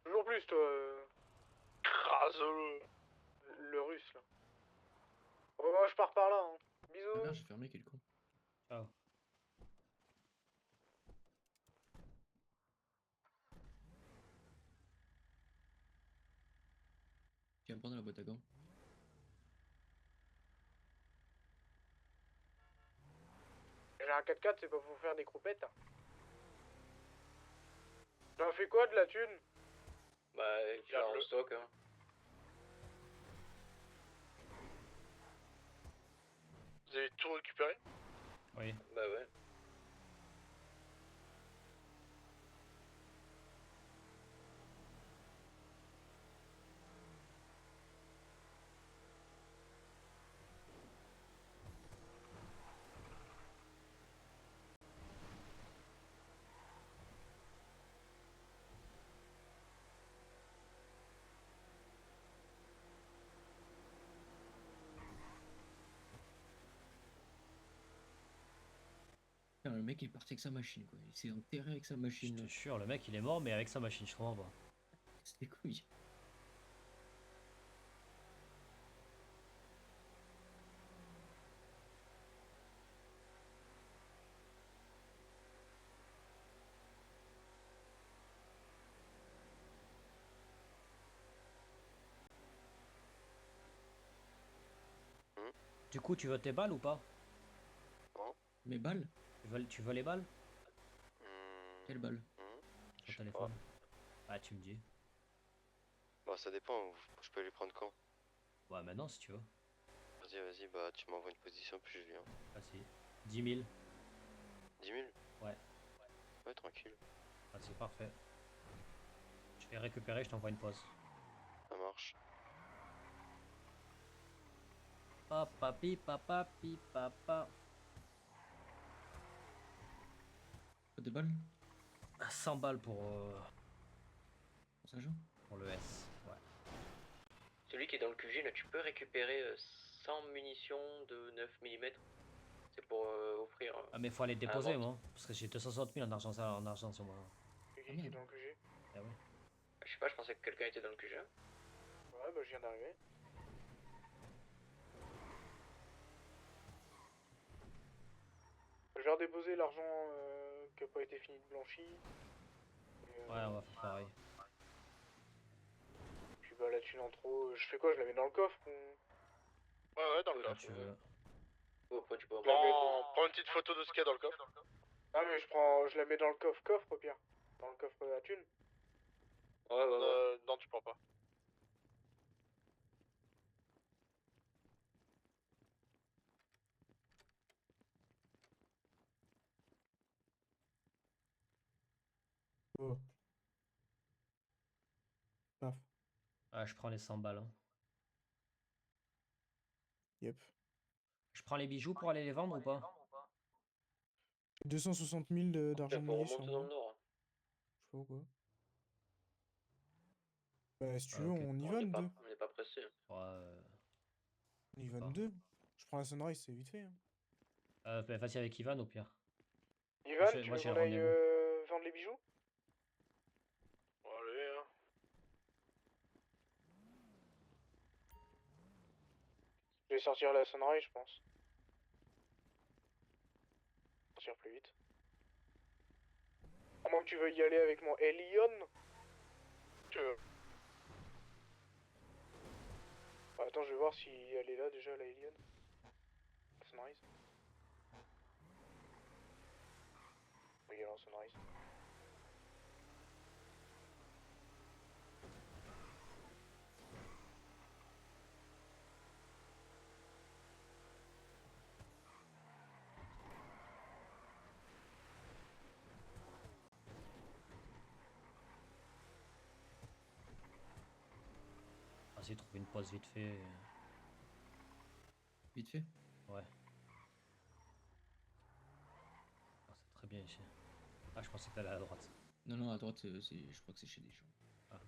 Speaker 14: Toujours plus, toi.
Speaker 4: Crase-le.
Speaker 14: Le russe, là. Bon, moi, je pars par là, hein.
Speaker 3: Ah
Speaker 14: Bisous.
Speaker 3: merde, j'ai fermé, quel con.
Speaker 1: Ciao.
Speaker 3: Tu vas me prendre la boîte à gants.
Speaker 14: J'ai un 4x4, c'est pas pour faire des croupettes. T'en fais quoi de la thune?
Speaker 9: Bah, il fait en stock, hein.
Speaker 4: Vous avez tout récupéré?
Speaker 1: Oui.
Speaker 9: Bah ouais.
Speaker 3: Putain, le mec est parti avec sa machine, quoi. Il s'est enterré avec sa machine.
Speaker 1: Je te jure, le mec il est mort, mais avec sa machine, je comprends pas.
Speaker 3: C'est des couilles.
Speaker 1: Du coup, tu veux tes balles ou pas?
Speaker 3: Mes balles?
Speaker 1: Tu veux les balles?
Speaker 3: Quelle balle?
Speaker 1: Sur téléphone. Ah, tu me dis.
Speaker 15: Bah, ça dépend, je peux les prendre quand?
Speaker 1: Ouais, maintenant si tu veux.
Speaker 15: Vas-y, bah, tu m'envoies une position, puis je viens.
Speaker 1: Vas-y. 10 000.
Speaker 15: 10 000?
Speaker 1: Ouais.
Speaker 15: Ouais, tranquille.
Speaker 1: Vas-y, parfait. Je vais récupérer, je t'envoie une pause.
Speaker 15: Ça marche.
Speaker 1: Papa, pi, papa, pi, papa.
Speaker 3: Des balles?
Speaker 1: 100 balles pour le S. Ouais.
Speaker 9: Celui qui est dans le QG, là, tu peux récupérer 100 munitions de 9 mm. C'est pour offrir.
Speaker 1: Ah, mais faut aller
Speaker 9: à la
Speaker 1: déposer,
Speaker 9: vente.
Speaker 1: moi. Parce que j'ai 260 000 en argent sur moi.
Speaker 14: C'est qui est dans le QG?
Speaker 1: Ah ouais.
Speaker 9: Je sais pas, je pensais que quelqu'un était dans le QG.
Speaker 14: Ouais, bah je viens d'arriver. Je vais redéposer l'argent qui a pas été fini de blanchi.
Speaker 1: Ouais, on va faire pareil.
Speaker 14: Puis bah la thune en trop, je fais quoi? Je la mets dans le coffre ou...
Speaker 4: Ouais, dans le
Speaker 1: Quand
Speaker 4: coffre.
Speaker 1: tu veux.
Speaker 9: Après, tu peux
Speaker 4: Prends une petite photo de ce qu'il y a dans le coffre.
Speaker 14: Ah mais je la mets dans le coffre au pire. Dans le coffre à thune.
Speaker 9: Ouais.
Speaker 4: Non, tu prends pas.
Speaker 12: Oh. Paf.
Speaker 1: Ah, je prends les 100 balles. Hein.
Speaker 12: Yep.
Speaker 1: Je prends les bijoux pour aller les vendre ou pas?
Speaker 12: 260 000 d'argent mouillé sur
Speaker 9: remonter dans
Speaker 12: moi.
Speaker 9: le nord.
Speaker 12: Je sais pas pourquoi. Bah, si tu
Speaker 1: Ah,
Speaker 12: veux,
Speaker 1: ok.
Speaker 12: on y va,
Speaker 9: On
Speaker 12: nous deux.
Speaker 9: n'est pas pressé.
Speaker 1: Ouais,
Speaker 12: On y va, nous deux. Je prends la Sunrise, c'est vite fait. Hein.
Speaker 1: bah, vas-y avec Ivan au pire.
Speaker 14: Ivan, tu
Speaker 1: moi,
Speaker 14: veux
Speaker 1: j'ai
Speaker 14: qu'on
Speaker 1: le
Speaker 14: aille
Speaker 1: rendez-vous.
Speaker 14: vendre les bijoux?
Speaker 4: Allez, hein.
Speaker 14: Je vais sortir la Sunrise, je pense. Sortir plus vite. À moins que tu veuilles y aller avec mon Elion.
Speaker 4: Tu veux.
Speaker 14: Bah, attends, je vais voir si elle est là déjà, la Elion. La Sunrise. Oui, alors Sunrise.
Speaker 1: Vas-y, trouve une pause vite fait.
Speaker 3: Vite fait.
Speaker 1: Ouais. Ah, c'est très bien ici. Ah, je pensais que t'allais à droite.
Speaker 3: Non, non, à droite, je crois que c'est chez des gens.
Speaker 1: Ah.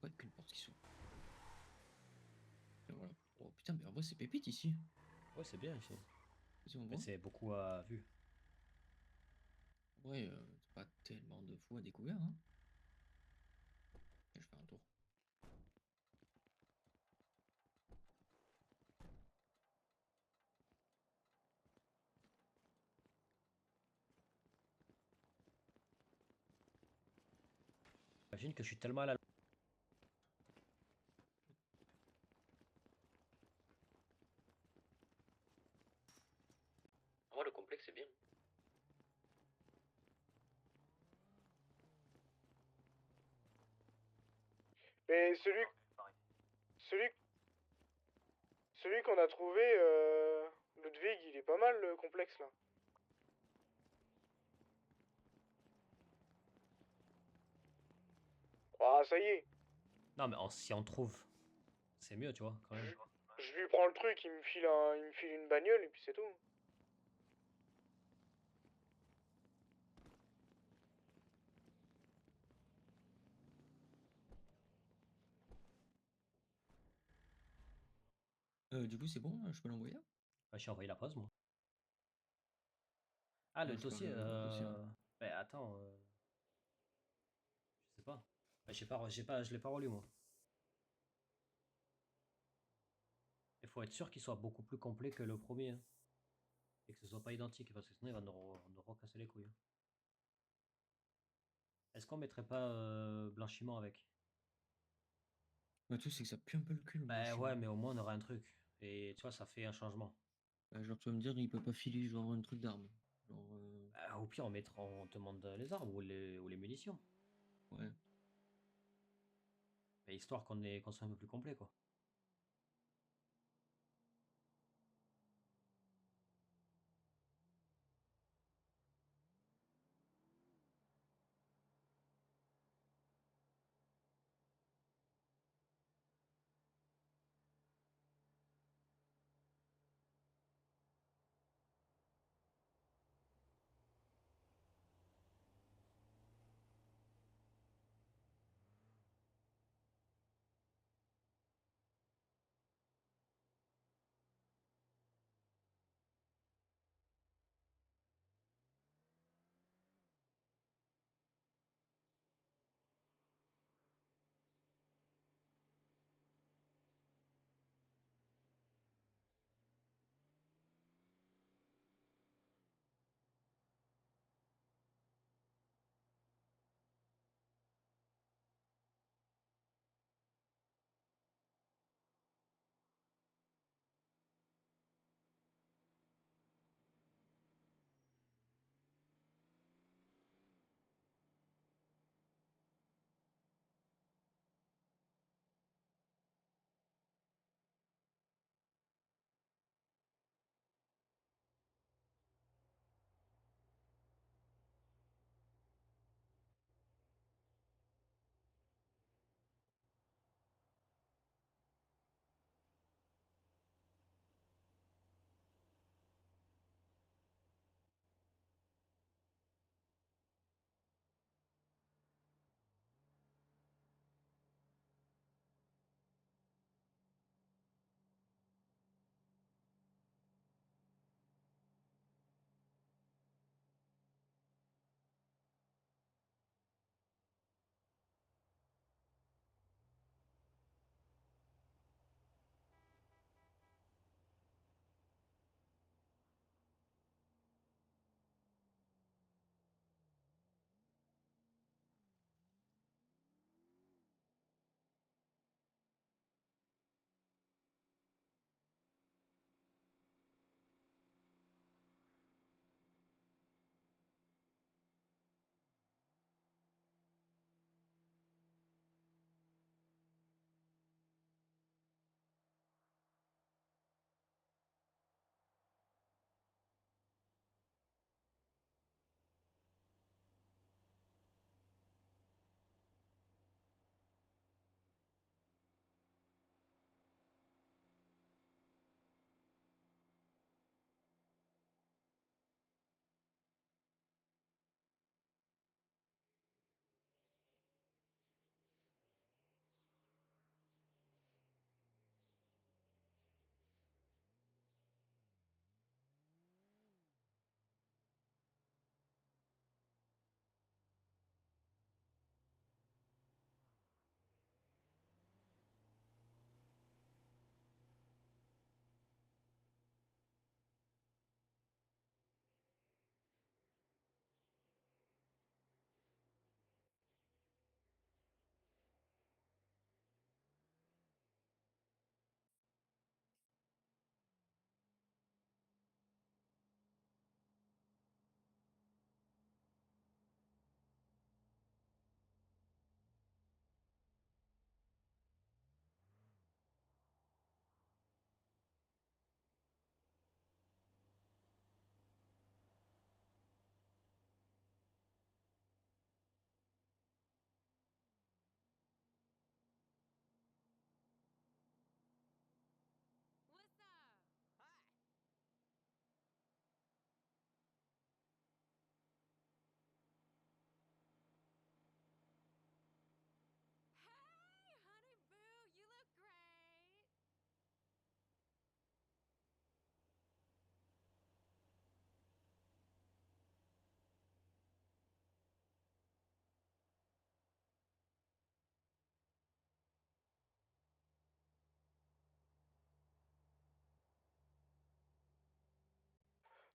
Speaker 3: Ouais, qu'une porte qui s'ouvre. Et voilà. Oh putain, mais en vrai, c'est pépite ici.
Speaker 1: Ouais, c'est bien ici.
Speaker 3: Vas-y, on
Speaker 1: Mais
Speaker 3: voit.
Speaker 1: c'est beaucoup à vue.
Speaker 3: Ouais, c'est pas tellement de fou à découvert, hein. Je vais faire un tour.
Speaker 1: J'imagine que je suis tellement à la...
Speaker 9: En vrai, le complexe, c'est bien.
Speaker 14: Mais celui qu'on a trouvé, Ludwig, il est pas mal le complexe là. Ah, ça y est,
Speaker 1: Non, mais si on trouve, c'est mieux, tu vois, quand même.
Speaker 14: je lui prends le truc, il me file une bagnole et puis c'est tout.
Speaker 3: Du coup, c'est bon, je peux l'envoyer là?
Speaker 1: Bah, j'ai envoyé la pause, moi. Ah, le
Speaker 3: Non, je
Speaker 1: dossier,
Speaker 3: parle, le dossier, là.
Speaker 1: bah, attends, je sais pas. Bah, je l'ai pas relu, moi. Il faut être sûr qu'il soit beaucoup plus complet que le premier, hein. Et que ce soit pas identique, parce que sinon il va nous recasser les couilles, hein. Est-ce qu'on mettrait pas blanchiment avec?
Speaker 3: Le truc, c'est que ça pue un peu le cul, le
Speaker 1: Bah
Speaker 3: blanchiment.
Speaker 1: ouais, mais au moins on aurait un truc. Et tu vois, ça fait un changement.
Speaker 3: Genre, tu vas me dire, il peut pas filer genre un truc d'arme. Genre,
Speaker 1: Bah, au pire, on demande les armes ou les munitions.
Speaker 3: ouais.
Speaker 1: Mais histoire qu'on soit un peu plus complet, quoi.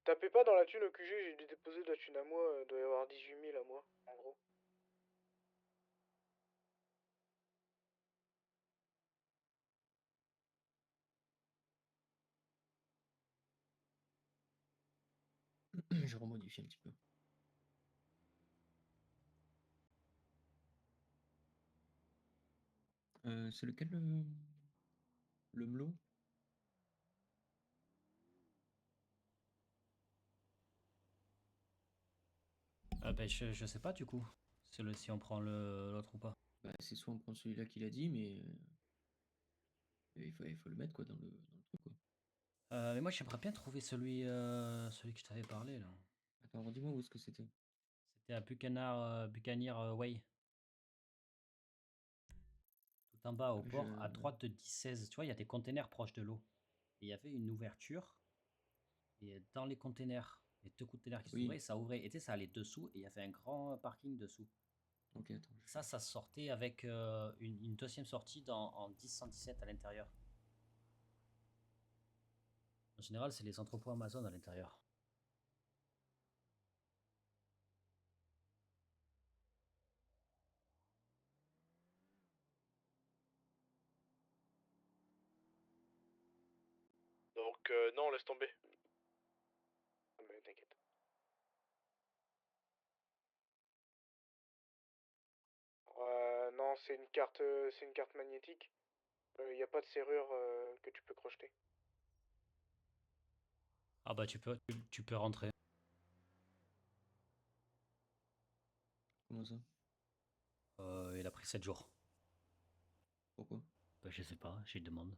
Speaker 14: Tapez pas dans la thune au QG, j'ai dû déposer de la thune à moi, doit y avoir 18 000 à moi, en gros.
Speaker 3: Je remodifie un petit peu. C'est lequel le melon?
Speaker 1: Ben, je sais pas du coup, si on prend l'autre ou pas.
Speaker 3: Bah, c'est soit on prend celui-là qu'il a dit, mais il faut le mettre quoi dans le truc quoi.
Speaker 1: Mais moi j'aimerais bien trouver celui que je t'avais parlé là.
Speaker 3: Attends, redis-moi où est-ce que c'était.
Speaker 1: C'était à Buccaneer Way. Tout en bas au port, à droite de 10-16. Tu vois, il y a des containers proches de l'eau. Et il y avait une ouverture. Et dans les containers, les deux containers qui s'ouvraient, ça ouvrait. Et tu sais, ça allait dessous. Et il y avait un grand parking dessous.
Speaker 3: Ok, attends.
Speaker 1: Ça sortait avec une deuxième sortie en 10-117 à l'intérieur. En général, c'est les entrepôts Amazon à l'intérieur.
Speaker 4: Donc non, laisse tomber.
Speaker 14: Ah, mais t'inquiète. Non, c'est une carte magnétique. Il n'y a pas de serrure que tu peux crocheter.
Speaker 1: Ah bah tu peux rentrer.
Speaker 3: Comment ça?
Speaker 1: Il a pris 7 jours.
Speaker 3: Pourquoi?
Speaker 1: Bah je sais pas, j'ai une demande.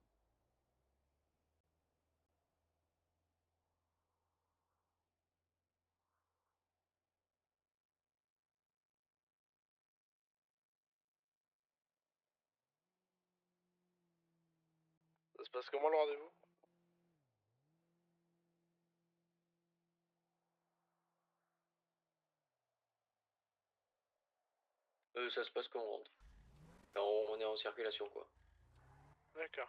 Speaker 4: Ça se passe comment le rendez-vous?
Speaker 9: Ça se passe quand on rentre. On est en circulation quoi.
Speaker 14: D'accord.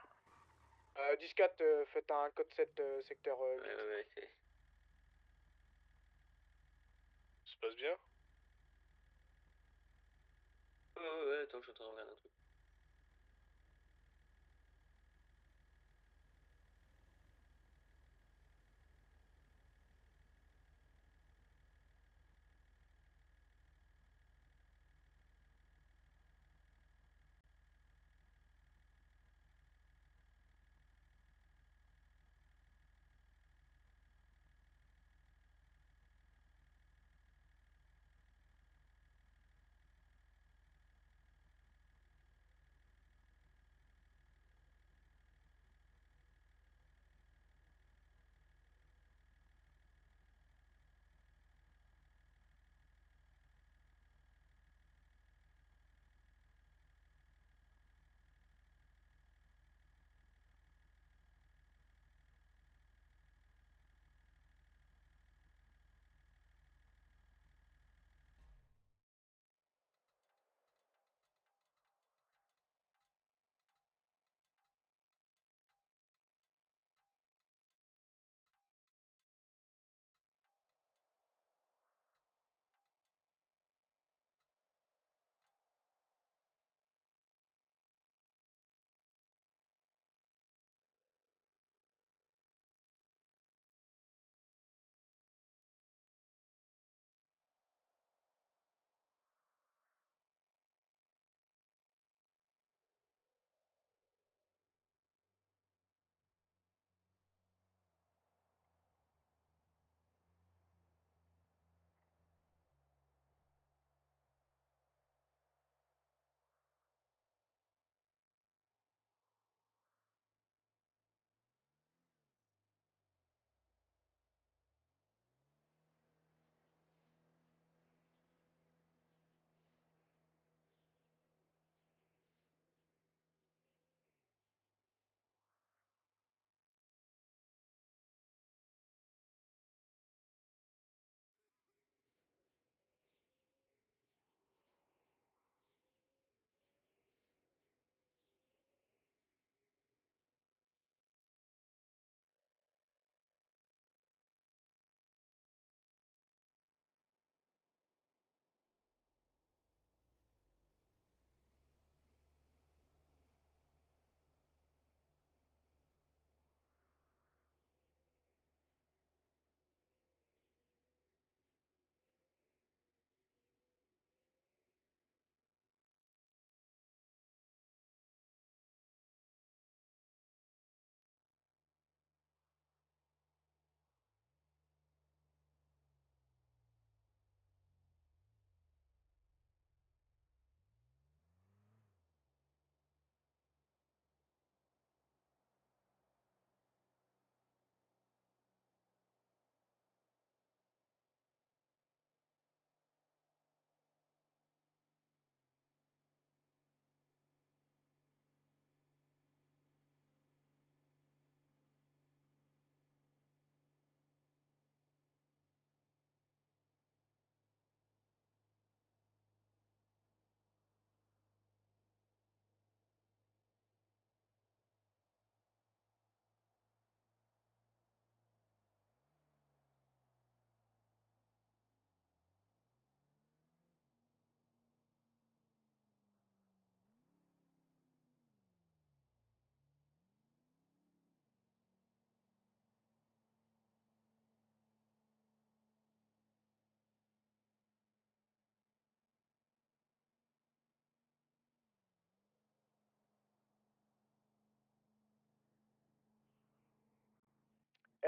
Speaker 14: 10-4, faites un code 7 secteur 8.
Speaker 9: Ouais, c'est...
Speaker 4: Ça se passe bien?
Speaker 9: Ouais, attends, je suis en train de regarder un truc.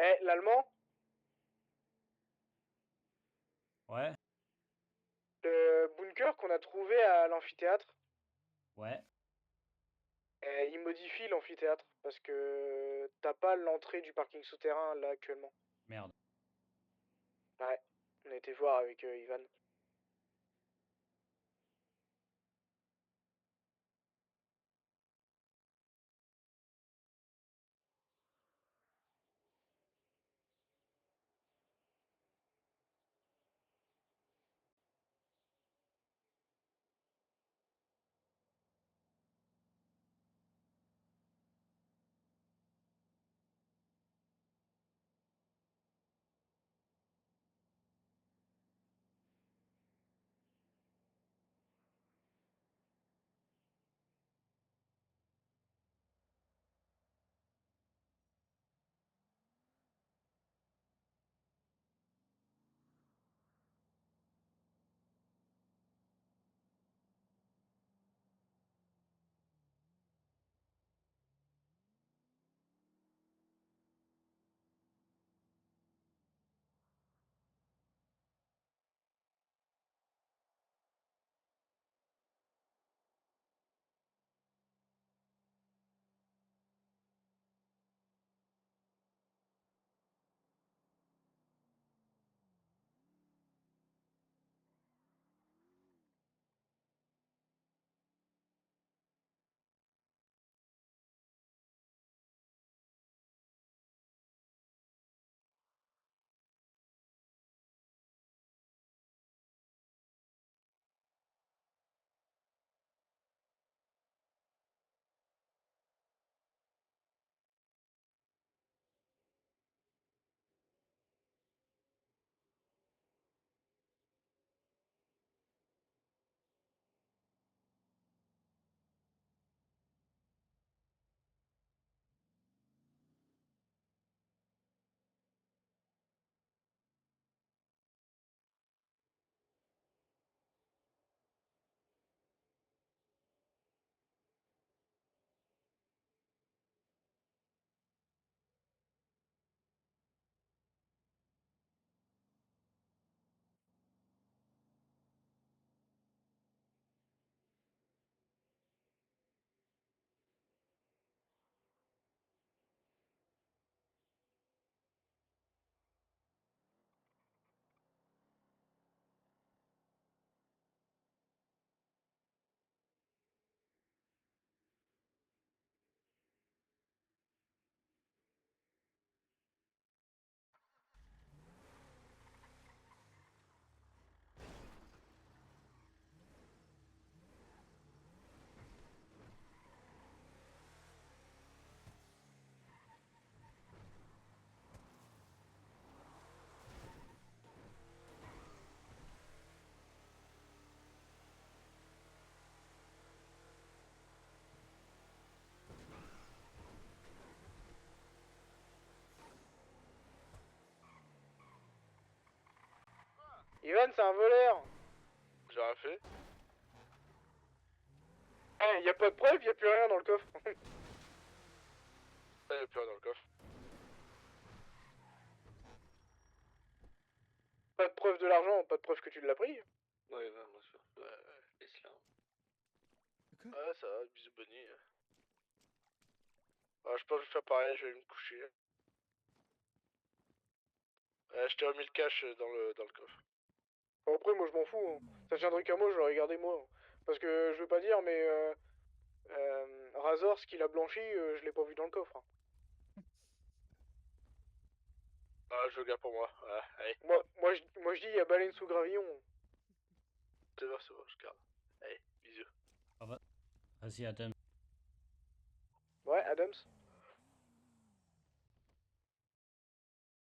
Speaker 14: Eh, l'allemand,
Speaker 1: Ouais,
Speaker 14: le bunker qu'on a trouvé à l'amphithéâtre,
Speaker 1: ouais.
Speaker 14: il modifie l'amphithéâtre parce que t'as pas l'entrée du parking souterrain là actuellement.
Speaker 1: Merde.
Speaker 14: Ouais, on a été voir avec Ivan. Ivan, c'est un voleur.
Speaker 4: J'ai rien fait.
Speaker 14: Eh, y a pas de preuve, y a plus rien dans le coffre.
Speaker 4: Il y a plus rien dans le coffre.
Speaker 14: Pas de preuve de l'argent, pas de preuve que tu l'as pris.
Speaker 9: Ouais, bah, moi, sûr. Laisse là.
Speaker 4: Ouais, ça va, bisous Bonnie. Ouais, je pense que je vais faire pareil, je vais me coucher. Je t'ai remis le cash dans le coffre.
Speaker 14: Bon, après, moi je m'en fous. Hein. Ça tiendrait qu'à moi, je l'aurais gardé moi. Parce que je veux pas dire, mais Razor, ce qu'il a blanchi, je l'ai pas vu dans le coffre. Hein.
Speaker 4: Ah, je le garde pour moi. Ouais, allez.
Speaker 14: Moi je dis, il y a baleine sous gravillon.
Speaker 4: C'est bon, je garde. Allez, bisous.
Speaker 1: Vas-y, Adam.
Speaker 14: Ouais, Adams.